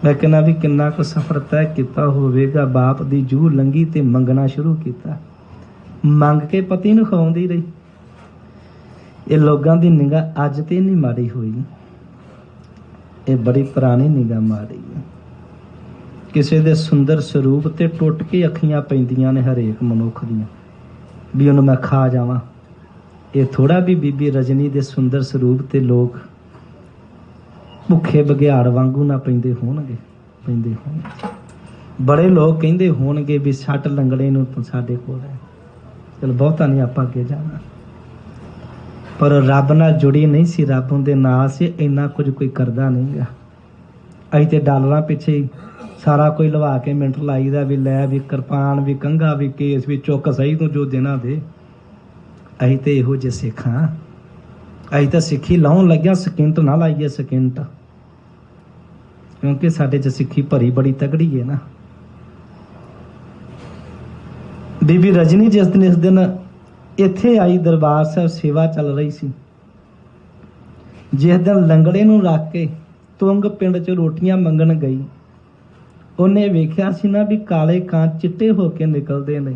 ਮੈਂ ਕਹਿੰਦਾ ਵੀ ਕਿੰਨਾ ਕੁ ਸਫ਼ਰ ਤੈਅ ਕੀਤਾ ਹੋਵੇਗਾ। ਬਾਪ ਦੀ ਜੂਹ ਲੰਗੀ ਤੇ ਮੰਗਣਾ ਸ਼ੁਰੂ ਕੀਤਾ, ਮੰਗ ਕੇ ਪਤੀ ਨੂੰ ਖਵਾਉਂਦੀ ਰਹੀ। ਇਹ ਲੋਕਾਂ ਦੀ ਨਿਗਾਹ ਅੱਜ ਤੇ ਨਹੀਂ ਮਾੜੀ ਹੋਈ, ਇਹ ਬੜੀ ਪੁਰਾਣੀ ਨਿਗਾਹ ਮਾੜੀ ਹੈ। ਕਿਸੇ ਦੇ ਸੁੰਦਰ ਸਰੂਪ ਤੇ ਟੁੱਟ ਕੇ ਅੱਖੀਆਂ ਪੈਂਦੀਆਂ ਨੇ ਹਰੇਕ ਮਨੁੱਖ ਦੀਆਂ, ਵੀ ਉਹਨੂੰ ਮੈਂ ਖਾ ਜਾਵਾਂ। ਇਹ ਥੋੜਾ ਵੀ ਬੀਬੀ ਰਜਨੀ ਦੇ ਸੁੰਦਰ ਸਰੂਪ ਤੇ ਲੋਕ ਭੁੱਖੇ ਬਘਿਆੜ ਵਾਂਗੂ ਨਾ ਪੈਂਦੇ ਹੋਣਗੇ, ਪੈਂਦੇ ਹੋਣਗੇ। ਬੜੇ ਲੋਕ ਕਹਿੰਦੇ ਹੋਣਗੇ ਵੀ ਛੱਟ ਲੰਗੜੇ ਨੂੰ ਤੂੰ ਸਾਡੇ ਕੋਲ ਹੈ। ਚਲ ਬਹੁਤਾ ਨਹੀਂ ਆਪਾਂ ਅੱਗੇ ਜਾਣਾ, ਪਰ ਰੱਬ ਨਾਲ ਜੁੜੀ ਨਹੀਂ ਸੀ, ਰੱਬ ਉਹਦੇ ਨਾਲ ਸੀ। ਇੰਨਾ ਕੁਝ ਕੋਈ ਕਰਦਾ ਨਹੀਂ ਗਾ। ਅਸੀਂ ਤੇ ਡਾਲਰਾਂ ਪਿੱਛੇ ਹੀ ਸਾਰਾ ਕੋਈ ਲਵਾ ਕੇ ਮਿੰਟ ਲਾਈਦਾ ਵੀ ਲੈ ਵੀ ਕਿਰਪਾਨ ਵੀ ਕੰਘਾ ਵੀ ਕੇਸ ਵੀ ਚੁੱਕ ਸਹੀ ਤੂੰ ਜੋ ਦੇਣਾ ਦੇ। ਅਸੀਂ ਤੇ ਇਹੋ ਜਿਹੇ ਸਿੱਖ ਹਾਂ। ਅਸੀਂ ਤਾਂ ਸਿੱਖੀ ਲਾਉਣ ਲੱਗਿਆ, ਸਕਿੰਟ ਨਾ ਲਾਈਏ ਸਕਿੰਟ, ਕਿਉਂਕਿ ਸਾਡੇ 'ਚ ਸਿੱਖੀ ਭਰੀ ਬੜੀ ਤਗੜੀ ਹੈ ਨਾ। ਬੀਬੀ ਰਜਨੀ ਜਿਸ ਦਿਨ ਇੱਥੇ ਆਈ, ਦਰਬਾਰ ਸਾਹਿਬ ਸੇਵਾ ਚੱਲ ਰਹੀ ਸੀ, ਜਿਸ ਦਿਨ ਲੰਗੜੇ ਨੂੰ ਰੱਖ ਕੇ ਤੁੰਗ ਪਿੰਡ 'ਚ ਰੋਟੀਆਂ ਮੰਗਣ ਗਈ, ਉਹਨੇ ਵੇਖਿਆ ਸੀ ਨਾ ਵੀ ਕਾਲੇ ਕਾਂ ਚਿੱਟੇ ਹੋ ਕੇ ਨਿਕਲਦੇ ਨੇ।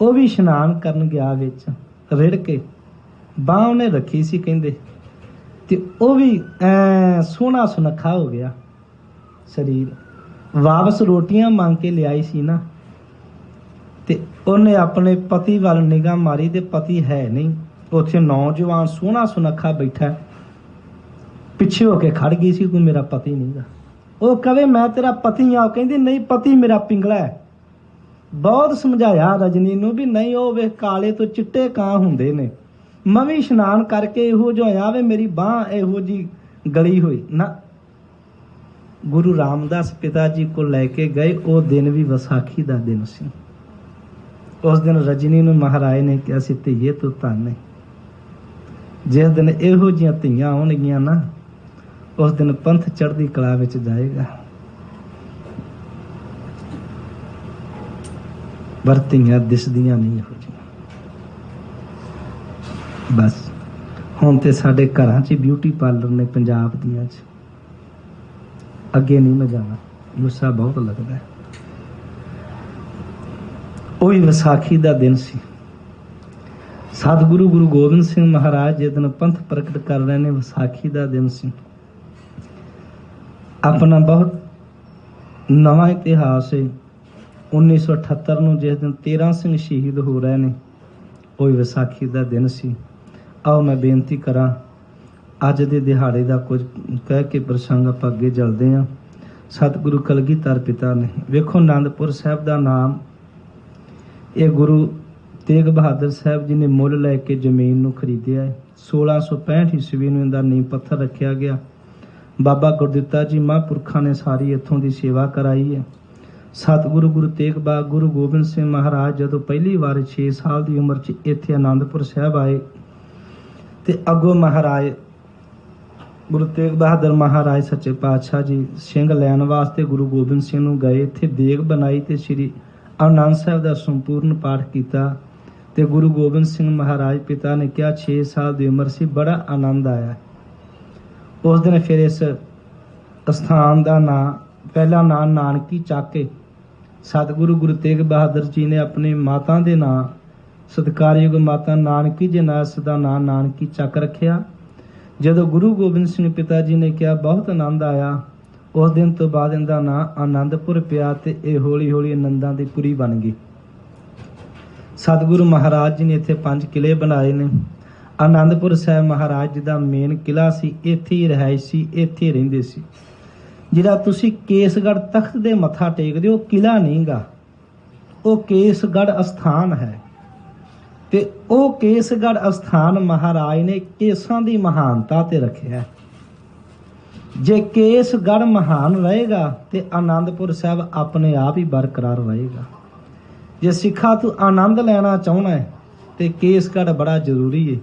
ਉਹ ਵੀ ਇਸ਼ਨਾਨ ਕਰਨ ਗਿਆ ਵਿੱਚ ਰਿੜ ਕੇ, ਬਾਂਹ ਉਹਨੇ ਰੱਖੀ ਸੀ ਕਹਿੰਦੇ, ਤੇ ਉਹ ਵੀ ਸੋਹਣਾ ਸੁਨੱਖਾ ਹੋ ਗਿਆ ਸਰੀਰ। ਵਾਪਸ ਰੋਟੀਆਂ ਮੰਗ ਕੇ ਲਿਆਈ ਸੀ ਨਾ, ਤੇ ਉਹਨੇ ਆਪਣੇ ਪਤੀ ਵੱਲ ਨਿਗਾਹ ਮਾਰੀ ਤੇ ਪਤੀ ਹੈ ਨਹੀਂ ਉੱਥੇ, ਨੌਜਵਾਨ ਸੋਹਣਾ ਸੁਨੱਖਾ ਬੈਠਾ। ਪਿੱਛੇ ਹੋ ਕੇ ਖੜ ਗਈ ਸੀ, ਕੋਈ ਮੇਰਾ ਪਤੀ ਨਹੀਂਗਾ। ਉਹ ਕਵੇ ਮੈਂ ਤੇਰਾ ਪਤੀ ਆ, ਉਹ ਕਹਿੰਦੀ ਨਹੀਂ, ਪਤੀ ਮੇਰਾ ਪਿੰਗਲਾ ਹੈ। ਬਹੁਤ ਸਮਝਾਇਆ ਰਜਨੀ ਨੂੰ ਵੀ ਨਹੀਂ, ਉਹ ਵੇ ਕਾਲੇ ਤੋਂ ਚਿੱਟੇ ਕਾਂ ਹੁੰਦੇ ਨੇ, ਮੈਂ ਵੀ ਇਸ਼ਨਾਨ ਕਰਕੇ ਇਹੋ ਜਿਹਾ ਹੋਇਆ ਵੇ, ਮੇਰੀ ਬਾਂਹ ਇਹੋ ਜੀ ਗਲੀ ਹੋਈ ਨਾ। ਗੁਰੂ ਰਾਮਦਾਸ ਪਿਤਾ ਜੀ ਕੋਲ ਲੈ ਕੇ ਗਏ। ਉਹ ਦਿਨ ਵੀ ਵਿਸਾਖੀ ਦਾ ਦਿਨ ਸੀ। ਉਸ ਦਿਨ ਰਜਨੀ ਨੂੰ ਮਹਾਰਾਜ ਨੇ ਕਿਹਾ ਸੀ, ਧੀਏ ਤੂੰ ਧੰਨ ਹੈ, ਜਿਸ ਦਿਨ ਇਹੋ ਜਿਹੀਆਂ ਧੀਆਂ ਆਉਣਗੀਆਂ ਨਾ, ਉਸ ਦਿਨ ਪੰਥ ਚੜ੍ਹਦੀ ਕਲਾ ਵਿੱਚ ਜਾਏਗਾ। ਵਰਤੀਆਂ ਦਿਸਦੀਆਂ ਨਹੀਂ ਇਹੋ ਜਿਹੀਆਂ। ਬਸ ਹੁਣ ਤੇ ਸਾਡੇ ਘਰਾਂ 'ਚ ਬਿਊਟੀ ਪਾਰਲਰ ਨੇ ਪੰਜਾਬ ਦੀਆਂ 'ਚ। ਅੱਗੇ ਨਹੀਂ ਮੈਂ ਜਾਣਾ, ਗੁੱਸਾ ਬਹੁਤ ਲੱਗਦਾ ਹੈ। ਉਹ ਵੀ ਵਿਸਾਖੀ ਦਾ ਦਿਨ ਸੀ। ਸਤਿਗੁਰੂ ਗੁਰੂ ਗੋਬਿੰਦ ਸਿੰਘ ਮਹਾਰਾਜ ਜਿਸ ਦਿਨ ਪੰਥ ਪ੍ਰਗਟ ਕਰ ਰਹੇ ਨੇ, ਵਿਸਾਖੀ ਦਾ ਦਿਨ ਸੀ। ਆਪਣਾ ਬਹੁਤ ਨਵਾਂ ਇਤਿਹਾਸ ਹੈ। 1978 ਨੂੰ ਜਿਸ ਦਿਨ 13 ਸਿੰਘ ਸ਼ਹੀਦ ਹੋ ਰਹੇ ਨੇ, ਉਹ ਵਿਸਾਖੀ ਦਾ ਦਿਨ ਸੀ। ਆਓ ਮੈਂ ਬੇਨਤੀ ਕਰਾਂ, ਅੱਜ ਦੇ ਦਿਹਾੜੇ ਦਾ ਕੁਝ ਕਹਿ ਕੇ ਪ੍ਰਸੰਗ ਆਪਾਂ ਅੱਗੇ ਚੱਲਦੇ ਹਾਂ। ਸਤਿਗੁਰੂ ਕਲਗੀਧਰ ਪਿਤਾ ਨੇ, ਵੇਖੋ ਆਨੰਦਪੁਰ ਸਾਹਿਬ ਦਾ ਨਾਮ ਇਹ ਗੁਰੂ ਤੇਗ ਬਹਾਦਰ ਸਾਹਿਬ ਜੀ ਨੇ ਮੁੱਲ ਲੈ ਕੇ ਜ਼ਮੀਨ ਨੂੰ ਖਰੀਦਿਆ ਹੈ। 1665 ਈਸਵੀ ਨੂੰ ਇਹਦਾ ਨੀਂਹ ਪੱਥਰ ਰੱਖਿਆ ਗਿਆ। ਬਾਬਾ ਗੁਰਦਿੱਤਾ ਜੀ ਮਹਾਂਪੁਰਖਾਂ ਨੇ ਸਾਰੀ ਇੱਥੋਂ ਦੀ ਸੇਵਾ ਕਰਾਈ ਹੈ। ਸਤਿਗੁਰੂ ਗੁਰੂ ਤੇਗ ਬਹਾਦਰ ਗੁਰੂ ਗੋਬਿੰਦ ਸਿੰਘ ਮਹਾਰਾਜ ਜਦੋਂ ਪਹਿਲੀ ਵਾਰ 6 ਸਾਲ ਦੀ ਉਮਰ 'ਚ ਇੱਥੇ ਆਨੰਦਪੁਰ ਸਾਹਿਬ ਆਏ, ਤੇ ਅੱਗੋਂ ਮਹਾਰਾਜ ਗੁਰੂ ਤੇਗ ਬਹਾਦਰ ਮਹਾਰਾਜ ਸੱਚੇ ਪਾਤਸ਼ਾਹ ਜੀ ਸਿੰਘ ਲੈਣ ਵਾਸਤੇ ਗੁਰੂ ਗੋਬਿੰਦ ਸਿੰਘ ਨੂੰ ਗਏ। ਇੱਥੇ ਦੇਗ ਬਣਾਈ ਤੇ ਸ੍ਰੀ ਆਨੰਦ ਸਾਹਿਬ ਦਾ ਸੰਪੂਰਨ ਪਾਠ ਕੀਤਾ। ਤੇ ਗੁਰੂ ਗੋਬਿੰਦ ਸਿੰਘ ਮਹਾਰਾਜ ਪਿਤਾ ਨੇ ਕਿਹਾ 6 ਸਾਲ ਦੀ ਉਮਰ ਸੀ, ਬੜਾ ਆਨੰਦ ਆਇਆ। ਉਸ ਦਿਨ ਫਿਰ ਇਸ ਸਥਾਨ ਦਾ ਨਾਂ, ਪਹਿਲਾ ਨਾਂ ਨਾਨਕੀ ਚੱਕ ਕੇ ਸਤਿਗੁਰੂ ਗੁਰੂ ਤੇਗ ਬਹਾਦਰ ਜੀ ਨੇ ਆਪਣੀ ਮਾਤਾ ਦੇ ਨਾਂ, ਸਤਿਕਾਰਯੋਗ ਮਾਤਾ ਨਾਨਕੀ ਜੀ ਨਾਲ ਇਸ ਦਾ ਨਾਂ ਨਾਨਕੀ ਚੱਕ ਰੱਖਿਆ। ਜਦੋਂ ਗੁਰੂ ਗੋਬਿੰਦ ਸਿੰਘ ਪਿਤਾ ਜੀ ਨੇ ਕਿਹਾ ਬਹੁਤ ਆਨੰਦ ਆਇਆ, ਉਸ ਦਿਨ ਤੋਂ ਬਾਅਦ ਇਹਦਾ ਨਾਂ ਆਨੰਦਪੁਰ ਪਿਆ ਤੇ ਇਹ ਹੌਲੀ ਹੌਲੀ ਆਨੰਦਾਂ ਦੀ ਪੁਰੀ ਬਣ ਗਈ। ਸਤਿਗੁਰੂ ਮਹਾਰਾਜ ਜੀ ਨੇ ਇੱਥੇ 5 ਕਿਲੇ ਬਣਾਏ ਨੇ। ਆਨੰਦਪੁਰ ਸਾਹਿਬ ਮਹਾਰਾਜ ਜੀ ਦਾ ਮੇਨ ਕਿਲਾ ਸੀ, ਇੱਥੇ ਹੀ ਰਿਹਾਇਸ਼ ਸੀ, ਇੱਥੇ ਹੀ ਰਹਿੰਦੇ ਸੀ। ਜਿਹੜਾ ਤੁਸੀਂ ਕੇਸਗੜ੍ਹ ਤਖਤ ਦੇ ਮੱਥਾ ਟੇਕਦੇ ਹੋ, ਕਿਲਾ ਨਹੀਂਗਾ, ਉਹ ਕੇਸਗੜ੍ਹ ਅਸਥਾਨ ਹੈ। ਤੇ ਉਹ ਕੇਸਗੜ੍ਹ ਅਸਥਾਨ ਮਹਾਰਾਜ ਨੇ ਕੇਸਾਂ ਦੀ ਮਹਾਨਤਾ ਤੇ ਰੱਖਿਆ। ਜੇ ਕੇਸਗੜ੍ਹ ਮਹਾਨ ਰਹੇਗਾ ਤੇ ਆਨੰਦਪੁਰ ਸਾਹਿਬ ਆਪਣੇ ਆਪ ਹੀ ਬਰਕਰਾਰ ਰਹੇਗਾ। ਜੇ ਸਿੱਖਾ ਤੂੰ ਆਨੰਦ ਲੈਣਾ ਚਾਹੁੰਦਾ ਹੈ ਤੇ ਕੇਸਗੜ੍ਹ ਬੜਾ ਜ਼ਰੂਰੀ ਹੈ।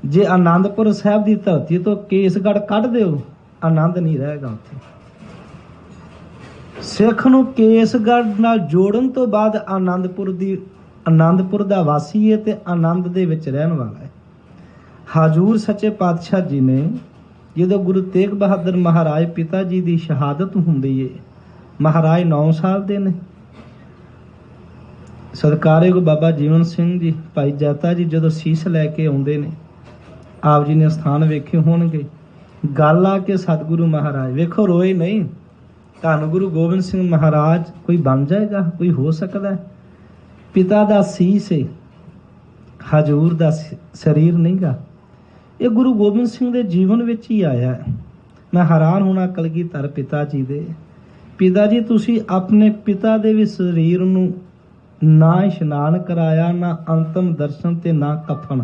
ਜੇ ਆਨੰਦਪੁਰ ਸਾਹਿਬ ਦੀ ਧਰਤੀ ਤੋਂ ਕੇਸਗੜ੍ਹ ਕੱਢ ਦਿਓ, ਆਨੰਦ ਨਹੀਂ ਰਹੇਗਾ ਉੱਥੇ। ਸਿੱਖ ਨੂੰ ਕੇਸਗੜ੍ਹ ਨਾਲ ਜੋੜਨ ਤੋਂ ਬਾਅਦ ਆਨੰਦਪੁਰ ਦਾ ਵਾਸੀ ਹੈ ਤੇ ਆਨੰਦ ਦੇ ਵਿੱਚ ਰਹਿਣ ਵਾਲਾ ਹੈ। ਹਜ਼ੂਰ ਸੱਚੇ ਪਾਤਸ਼ਾਹ ਜੀ ਨੇ ਜਦੋਂ ਗੁਰੂ ਤੇਗ ਬਹਾਦਰ ਮਹਾਰਾਜ ਪਿਤਾ ਜੀ ਦੀ ਸ਼ਹਾਦਤ ਹੁੰਦੀ ਹੈ, ਮਹਾਰਾਜ 9 ਸਾਲ ਦੇ ਨੇ। ਸਤਿਕਾਰਯੋਗ ਬਾਬਾ ਜੀਵਨ ਸਿੰਘ ਜੀ, ਭਾਈ ਜਾਤਾ ਜੀ ਜਦੋਂ ਸੀਸ ਲੈ ਕੇ ਆਉਂਦੇ ਨੇ, ਆਪ ਜੀ ਨੇ ਸਥਾਨ ਵੇਖੇ ਹੋਣਗੇ। ਗੱਲ ਆ ਕੇ ਸਤਿਗੁਰੂ ਮਹਾਰਾਜ ਵੇਖੋ ਰੋਏ ਨਹੀਂ। ਧੰਨ ਗੁਰੂ ਗੋਬਿੰਦ ਸਿੰਘ ਮਹਾਰਾਜ ਕੋਈ ਬਣ ਜਾਏਗਾ, ਕੋਈ ਹੋ ਸਕਦਾ? ਪਿਤਾ ਦਾ ਸੀਸ ਹੈ, ਹਜ਼ੂਰ ਦਾ ਸਰੀਰ ਨਹੀਂਗਾ। ਇਹ ਗੁਰੂ ਗੋਬਿੰਦ ਸਿੰਘ ਦੇ ਜੀਵਨ ਵਿੱਚ ਹੀ ਆਇਆ। ਮੈਂ ਹੈਰਾਨ ਹੋਣਾ ਕਲਗੀਧਰ ਪਿਤਾ ਜੀ ਦੇ। ਪਿਤਾ ਜੀ ਤੁਸੀਂ ਆਪਣੇ ਪਿਤਾ ਦੇ ਵੀ ਸਰੀਰ ਨੂੰ ਨਾ ਇਸ਼ਨਾਨ ਕਰਾਇਆ, ਨਾ ਅੰਤਮ ਦਰਸ਼ਨ ਤੇ ਨਾ ਕਫਨ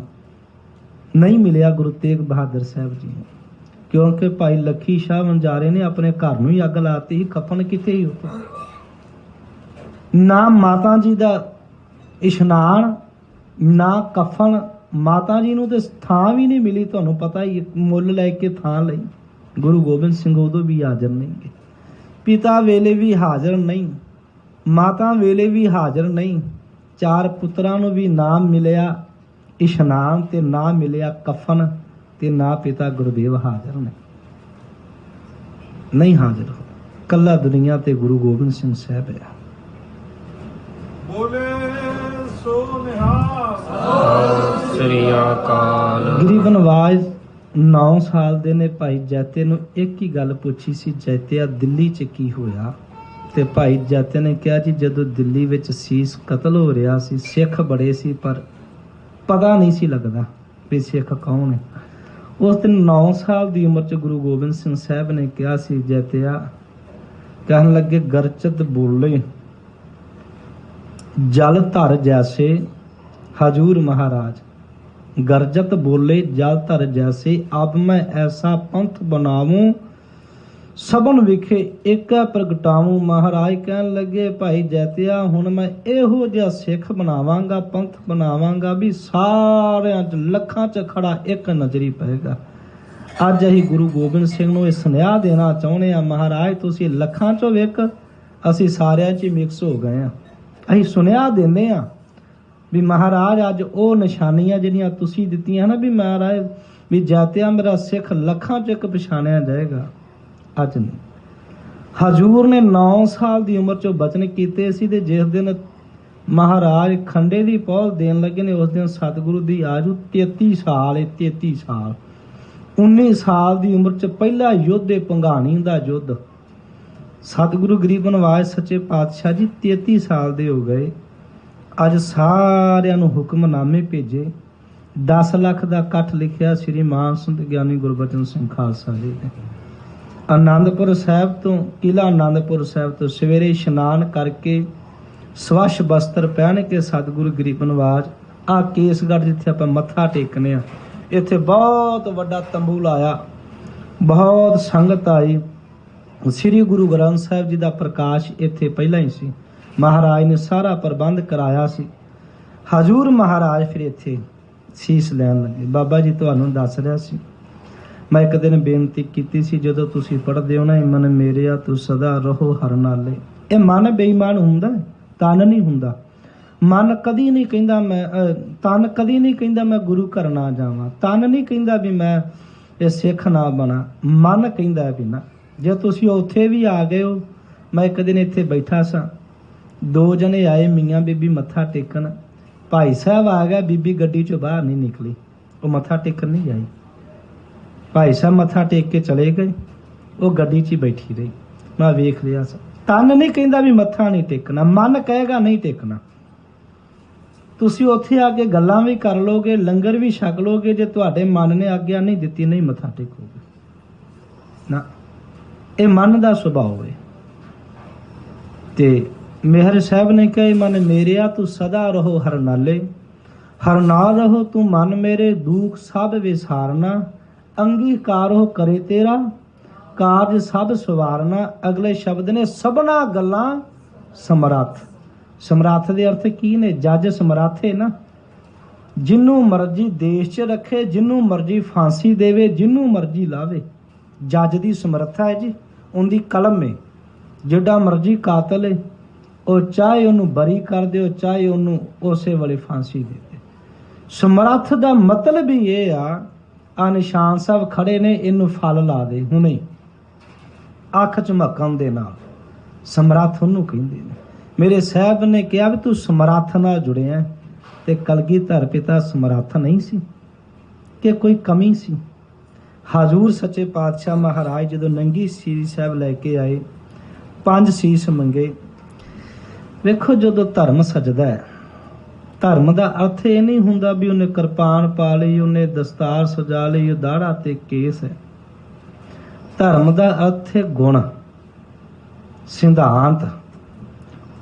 ਨਹੀਂ ਮਿਲਿਆ ਗੁਰੂ ਤੇਗ ਬਹਾਦਰ ਸਾਹਿਬ ਜੀ ਨੂੰ। ਕਿਉਂਕਿ ਭਾਈ ਲੱਖੀ ਸ਼ਾਹ ਵਣਜਾਰੇ ਨੇ ਆਪਣੇ ਘਰ ਨੂੰ ਹੀ ਅੱਗ ਲਾਤੀ ਸੀ, ਕਫਨ ਕਿੱਥੇ ਹੀ ਉੱਥੇ। ਨਾ ਮਾਤਾ ਜੀ ਦਾ ਇਸ਼ਨਾਨ, ਨਾ ਕਫਨ। ਮਾਤਾ ਜੀ ਨੂੰ ਤੇ ਥਾਂ ਵੀ ਨਹੀਂ ਮਿਲੀ, ਤੁਹਾਨੂੰ ਪਤਾ ਹੀ, ਮੁੱਲ ਲੈ ਕੇ ਥਾਂ ਲਈ। ਗੁਰੂ ਗੋਬਿੰਦ ਸਿੰਘ ਉਦੋਂ ਵੀ ਹਾਜ਼ਰ ਨਹੀਂ ਗੇ, ਪਿਤਾ ਵੇਲੇ ਵੀ ਹਾਜ਼ਰ ਨਹੀਂ, ਮਾਤਾ ਵੇਲੇ ਵੀ ਹਾਜ਼ਰ ਨਹੀਂ। 4 ਪੁੱਤਰਾਂ ਨੂੰ ਵੀ ਨਾ ਮਿਲਿਆ ਇਸ਼ਨਾਨ ਤੇ ਨਾ ਮਿਲਿਆ ਕਫਨ ਤੇ ਨਾ ਪਿਤਾ ਗੁਰਦੇਵ ਹਾਜ਼ਰ ਨੇ, ਨਹੀਂ ਹਾਜ਼ਰ। ਕੱਲਾ ਦੁਨੀਆ ਤੇ ਗੁਰੂ ਗੋਬਿੰਦ ਸਿੰਘ ਸਾਹਿਬ ਹੈ। ਬੋਲੇ ਸੋ ਨਿਹਾਲ। ਸ੍ਰੀ ਅਕਾਲ। ਗਰੀਬ ਨਵਾਜ਼ 9 ਸਾਲ ਦੇ ਨੇ। ਭਾਈ ਜੈਤੇ ਨੂੰ ਇੱਕ ਹੀ ਗੱਲ ਪੁੱਛੀ ਸੀ, ਜੈਤਿਆ ਦਿੱਲੀ 'ਚ ਕੀ ਹੋਇਆ? ਤੇ ਭਾਈ ਜੈਤੇ ਨੇ ਕਿਹਾ ਜੀ ਜਦੋਂ ਦਿੱਲੀ ਵਿੱਚ ਸੀਸ ਕਤਲ ਹੋ ਰਿਹਾ ਸੀ, ਸਿੱਖ ਬੜੇ ਸੀ ਪਰ ਪਤਾ ਨਹੀਂ ਸੀ ਲੱਗਦਾ ਵੀ ਸਿੱਖ ਕੌਣ ਹੈ। ਉਸ ਦਿਨ 9 ਸਾਲ ਦੀ ਉਮਰ 'ਚ ਗੁਰੂ ਗੋਬਿੰਦ ਸਿੰਘ ਸਾਹਿਬ ਨੇ ਕਿਹਾ ਸੀ, ਜੈਤਿਆ, ਕਹਿਣ ਲੱਗੇ, ਗਰਚਤ ਬੋਲੇ ਜਲ ਧਰ ਜੈਸੇ ਹਜੂਰ ਮਹਾਰਾਜ, ਗਰਜਤ बोले जल धर जैसे, अब मैं ऐसा पंथ बनाऊं सबन विखे एक प्रगटाऊं। महाराज कहन लगे, भाई जैतिया, हुण मैं इहो जिहा सिख बनावांगा, पंथ बनावांगा भी सारियां च लखां च खड़ा एक नजरी पएगा। अज असीं गुरु गोबिंद सिंह नूं इह सुनेहा देना चाहुंदे आ, महाराज तुसीं लखां चों विक, असीं सारियां च मिक्स हो गए आ। असीं सुनेहा दिंदे आ भी महाराज अज ਉਹ ਨਿਸ਼ਾਨੀਆਂ ਜਿਹੜੀਆਂ ਤੁਸੀਂ ਦਿੱਤੀਆਂ ਨਾ ਵੀ महाराज भी जातिया मेरा सिख ਲੱਖਾਂ ਚ ਇੱਕ ਪਛਾਣਿਆ ਜਾਏਗਾ, ਅੱਜ ਨਹੀਂ। ਹਜੂਰ ਨੇ 9 ਸਾਲ ਦੀ ਉਮਰ ਚੋਂ ਬਚਨ ਕੀਤੇ ਸੀ ਤੇ ਜਿਸ ਦਿਨ ਮਹਾਰਾਜ ਖੰਡੇ ਦੀ ਪਹੁਲ ਦੇਣ ਲੱਗੇ ਨੇ ਉਸ ਦਿਨ ਸਤਿਗੁਰੂ ਦੀ ਆਯੂ 33 ਸਾਲ 33 ਸਾਲ 19 ਸਾਲ ਦੀ ਉਮਰ ਚ ਪਹਿਲਾ ਯੁੱਧ ਭੰਗਾਣੀ ਦਾ ਯੁੱਧ। ਸਤਿਗੁਰੂ ਗਰੀਬ ਨਵਾਜ ਸੱਚੇ ਪਾਤਸ਼ਾਹ ਜੀ 33 ਸਾਲ ਦੇ ਹੋ ਗਏ। ਅੱਜ ਸਾਰਿਆਂ ਨੂੰ ਹੁਕਮਨਾਮੇ ਭੇਜੇ, 10 ਲੱਖ ਦਾ ਇਕੱਠ ਲਿਖਿਆ ਸ੍ਰੀ ਮਾਨ ਸੰਤ ਗਿਆਨੀ ਗੁਰਬਚਨ ਸਿੰਘ ਖਾਲਸਾ ਜੀ ਨੇ। ਆਨੰਦਪੁਰ ਸਾਹਿਬ ਤੋਂ, ਕਿਲ੍ਹਾ ਆਨੰਦਪੁਰ ਸਾਹਿਬ ਤੋਂ ਸਵੇਰੇ ਇਸ਼ਨਾਨ ਕਰਕੇ ਸਵੱਛ ਬਸਤਰ ਪਹਿਨ ਕੇ ਸਤਿਗੁਰੂ ਗਰੀਬ ਨਵਾਜ ਆ ਕੇਸਗੜ੍ਹ ਜਿੱਥੇ ਆਪਾਂ ਮੱਥਾ ਟੇਕਨੇ ਆ, ਇੱਥੇ ਬਹੁਤ ਵੱਡਾ ਤੰਬੂ ਲਾਇਆ, ਬਹੁਤ ਸੰਗਤ ਆਈ। ਸ੍ਰੀ ਗੁਰੂ ਗ੍ਰੰਥ ਸਾਹਿਬ ਜੀ ਦਾ ਪ੍ਰਕਾਸ਼ ਇੱਥੇ ਪਹਿਲਾਂ ਹੀ ਸੀ, महाराज ने सारा प्रबंध कराया सी। हजूर महाराज फिर इत्थे सीस लैन लगे। बाबा जी तुहानूं दस रहा सी, मैं एक दिन बेनती कीती सी, जदों तुसीं पढ़दे हो ना, मन मेरेया तू सदा रहो हर नाले। ये मन बेईमान हुंदा, तन नहीं हुंदा। मन कदी नहीं कहंदा मैं तन कदी नहीं कहंदा मैं गुरु घर ना जावां, तन नहीं कहंदा भी मैं ये सिख ना बना। मन कहंदा भी ना, जे तुसीं उत्थे भी आ गए हो। मैं एक दिन इत्थे बैठा सा, 2 जने आए मियाँ बीबी मत्था टेकन, भाई साहब आ गया, बीबी गड्डी चो बाहर नहीं निकली, वो मत्था टेकन नहीं आई। भाई साहब मत्था टेक के चले गए, वो गड्डी च ही बैठी रही। मैं वेख लिया सा, तन नहीं कहता भी मत्था नहीं टेकना, मन कहेगा नहीं टेकना। तुसीं उत्थे आके गल्लां भी कर लोगे, लंगर भी छक लोगे, जे तुहाडे मन ने आग्या नहीं दित्ती नहीं मत्था टेकोगे ना। ये मन का सुभाव है। ते मेहर साहब ने कहे, मन मेरेया तू सदा रहो हर नाले, हर नाल रहो तू मन मेरे, दुख सब विसारना, अंगीकार हो करे तेरा, कारज सब सवारना। अगले शब्द ने सबना गल्लां समर्थ। समर्थ दे अर्थ की ने? जज समर्थ है ना, जिन्नू मर्जी देश च रखे, जिन्नू मर्जी फांसी देवे, जिन्नू मर्जी लावे, जज दी समर्था है जी, उनकी कलम है। जिड्डा मर्जी कातल है, ਉਹ ਚਾਹੇ ਉਹਨੂੰ ਬਰੀ ਕਰ ਦਿਓ, ਚਾਹੇ ਉਹਨੂੰ ਉਸੇ ਵੇਲੇ ਫਾਂਸੀ ਦੇ ਦੇ। ਸਮਰੱਥ ਦਾ ਮਤਲਬ ਹੀ ਇਹ ਆ ਨਿਸ਼ਾਨ ਸਾਹਿਬ ਖੜੇ ਨੇ, ਇਹਨੂੰ ਫਲ ਲਾ ਦੇ ਹੁਣੇ, ਅੱਖ ਝਮਕਣ ਦੇ ਨਾਲ। ਸਮਰੱਥ ਉਹਨੂੰ ਕਹਿੰਦੇ ਨੇ। ਮੇਰੇ ਸਾਹਿਬ ਨੇ ਕਿਹਾ ਵੀ ਤੂੰ ਸਮਰੱਥ ਨਾਲ ਜੁੜਿਆ, ਤੇ ਕਲਗੀਧਰ ਪਿਤਾ ਸਮਰੱਥ ਨਹੀਂ ਸੀ ਕਿ ਕੋਈ ਕਮੀ ਸੀ। ਹਜ਼ੂਰ ਸੱਚੇ ਪਾਤਸ਼ਾਹ ਮਹਾਰਾਜ ਜਦੋਂ ਨੰਗੀ ਸੀਸ ਸਾਹਿਬ ਲੈ ਕੇ ਆਏ, 5 ਸੀਸ ਮੰਗੇ। ਵੇਖੋ, ਜਦੋਂ ਧਰਮ ਸਜਦਾ ਹੈ, ਧਰਮ ਦਾ ਅਰਥ ਇਹ ਨਹੀਂ ਹੁੰਦਾ ਵੀ ਉਹਨੇ ਕਿਰਪਾਨ ਪਾ ਲਈ, ਉਹਨੇ ਦਸਤਾਰ ਸਜਾ ਲਈ, ਉਹ ਦਾੜਾ ਤੇ ਕੇਸ ਹੈ। ਧਰਮ ਦਾ ਅਰਥ ਹੈ ਗੁਣ, ਸਿਧਾਂਤ।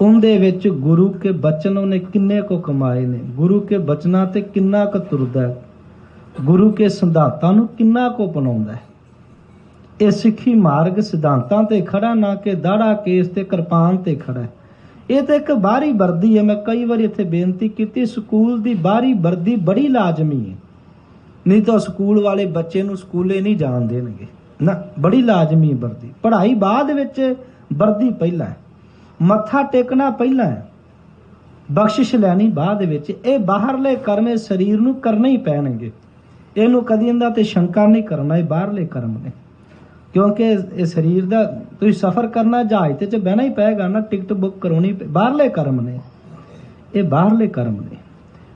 ਉਹਦੇ ਵਿੱਚ ਗੁਰੂ ਕੇ ਬਚਨ ਉਹਨੇ ਕਿੰਨੇ ਕੋ ਕਮਾਏ ਨੇ, ਗੁਰੂ ਕੇ ਬਚਨਾਂ ਤੇ ਕਿੰਨਾ ਕੁ ਤੁਰਦਾ, ਗੁਰੂ ਕੇ ਸਿਧਾਂਤਾਂ ਨੂੰ ਕਿੰਨਾ ਕੋ ਅਪਣਾਉਂਦਾ ਹੈ। ਇਹ ਸਿੱਖੀ ਮਾਰਗ ਸਿਧਾਂਤਾਂ ਤੇ ਖੜਾ, ਨਾ ਕਿ ਦਾੜਾ ਕੇਸ ਤੇ ਕਿਰਪਾਨ ਤੇ ਖੜਾ ਹੈ। ਇਹ ਤਾਂ ਇੱਕ ਬਾਹਰੀ ਵਰਦੀ ਹੈ। ਮੈਂ ਕਈ ਵਾਰੀ ਇੱਥੇ ਬੇਨਤੀ ਕੀਤੀ, ਸਕੂਲ ਦੀ ਬਾਹਰੀ ਵਰਦੀ ਬੜੀ ਲਾਜ਼ਮੀ ਹੈ, ਨਹੀਂ ਤਾਂ ਸਕੂਲ ਵਾਲੇ ਬੱਚੇ ਨੂੰ ਸਕੂਲੇ ਨਹੀਂ ਜਾਣ ਦੇਣਗੇ ਨਾ। ਬੜੀ ਲਾਜ਼ਮੀ ਵਰਦੀ, ਪੜ੍ਹਾਈ ਬਾਅਦ ਵਿੱਚ, ਵਰਦੀ ਪਹਿਲਾਂ ਹੈ। ਮੱਥਾ ਟੇਕਣਾ ਪਹਿਲਾਂ ਹੈ, ਬਖਸ਼ਿਸ਼ ਲੈਣੀ ਬਾਅਦ ਵਿੱਚ। ਇਹ ਬਾਹਰਲੇ ਕਰਮ ਸਰੀਰ ਨੂੰ ਕਰਨੇ ਹੀ ਪੈਣਗੇ, ਇਹਨੂੰ ਕਦੀ ਇਹਦਾ ਤੇ ਸ਼ੰਕਾ ਨਹੀਂ ਕਰਨਾ। ਇਹ ਬਾਹਰਲੇ ਕਰਮ ਨੇ, ਕਿਉਂਕਿ ਇਹ ਸਰੀਰ ਦਾ ਤੁਸੀਂ ਸਫ਼ਰ ਕਰਨਾ, ਜਹਾਜ਼ ਤੇ ਚ ਬਹਿਣਾ ਹੀ ਪਏਗਾ ਨਾ, ਟਿਕਟ ਬੁੱਕ ਕਰਾਉਣੀ। ਬਾਹਰਲੇ ਕਰਮ ਨੇ, ਇਹ ਬਾਹਰਲੇ ਕਰਮ ਨੇ।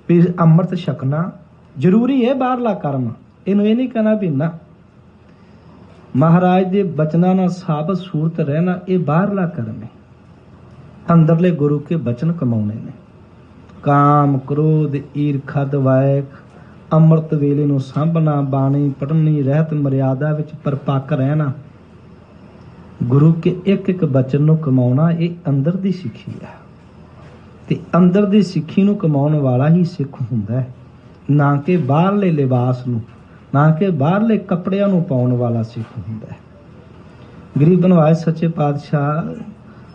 ਵੀ ਅੰਮ੍ਰਿਤ ਛਕਣਾ ਜ਼ਰੂਰੀ ਹੈ, ਬਾਹਰਲਾ ਕਰਮ। ਇਹਨੂੰ ਇਹ ਨਹੀਂ ਕਹਿਣਾ ਵੀ ਨਾ। ਮਹਾਰਾਜ ਦੇ ਬਚਨਾਂ ਨਾਲ ਸਾਬਤ ਸੂਰਤ ਰਹਿਣਾ, ਇਹ ਬਾਹਰਲਾ ਕਰਮ ਹੈ। ਅੰਦਰਲੇ ਗੁਰੂ ਕੇ ਬਚਨ ਕਮਾਉਣੇ ਨੇ। ਕਾਮ, ਕ੍ਰੋਧ, ਈਰਖਾ, ਦਵਾਇਕ, ਅੰਮ੍ਰਿਤ ਵੇਲੇ ਨੂੰ ਸਾਂਭਣਾ, ਬਾਣੀ ਪੜ੍ਹਨੀ, ਰਹਿਤ ਮਰਿਆਦਾ ਵਿੱਚ ਪਰਪੱਕ ਰਹਿਣਾ, ਗੁਰੂ ਕੇ ਇੱਕ ਇੱਕ ਬਚਨ ਨੂੰ ਕਮਾਉਣਾ, ਇਹ ਅੰਦਰ ਦੀ ਸਿੱਖੀ ਹੈ। ਤੇ ਅੰਦਰ ਦੀ ਸਿੱਖੀ ਨੂੰ ਕਮਾਉਣ ਵਾਲਾ ਹੀ ਸਿੱਖ ਹੁੰਦਾ ਹੈ, ਨਾ ਕਿ ਬਾਹਰਲੇ ਲਿਬਾਸ ਨੂੰ, ਨਾ ਕਿ ਬਾਹਰਲੇ ਕੱਪੜਿਆਂ ਨੂੰ ਪਾਉਣ ਵਾਲਾ ਸਿੱਖ ਹੁੰਦਾ ਹੈ। ਗਰੀਬ ਨਿਵਾਜ ਸੱਚੇ ਪਾਤਸ਼ਾਹ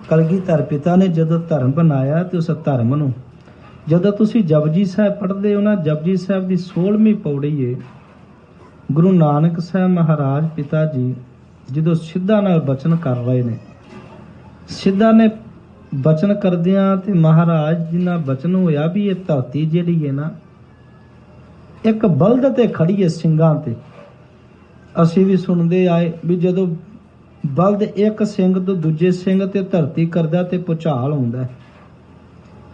ਕਲਗੀਧਰ ਪਿਤਾ ਨੇ ਜਦੋਂ ਧਰਮ ਬਣਾਇਆ ਤੇ ਉਸ ਧਰਮ ਨੂੰ, ਜਦੋਂ ਤੁਸੀਂ ਜਪਜੀ ਸਾਹਿਬ ਪੜ੍ਹਦੇ ਹੋ ਨਾ, ਜਪਜੀ ਸਾਹਿਬ ਦੀ 16ਵੀਂ ਪੌੜੀ ਹੈ, ਗੁਰੂ ਨਾਨਕ ਸਾਹਿਬ ਮਹਾਰਾਜ ਪਿਤਾ ਜੀ ਜਦੋਂ ਸਿੱਧਾ ਨਾਲ ਬਚਨ ਕਰ ਰਹੇ ਨੇ, ਸਿੱਧਾ ਨੇ ਬਚਨ ਕਰਦਿਆਂ ਤੇ ਮਹਾਰਾਜ ਜੀ ਨਾਲ ਬਚਨ ਹੋਇਆ ਵੀ ਇਹ ਧਰਤੀ ਜਿਹੜੀ ਹੈ ਨਾ, ਇੱਕ ਬਲਦ ਤੇ ਖੜੀ ਹੈ ਸਿੰਘਾਂ ਤੇ। ਅਸੀਂ ਵੀ ਸੁਣਦੇ ਆਏ ਵੀ ਜਦੋਂ ਬਲਦ ਇੱਕ ਸਿੰਘ ਤੋਂ ਦੂਜੇ ਸਿੰਘ ਤੇ ਧਰਤੀ ਕਰਦਾ ਤੇ ਭੁਚਾਲ ਆਉਂਦਾ ਹੈ।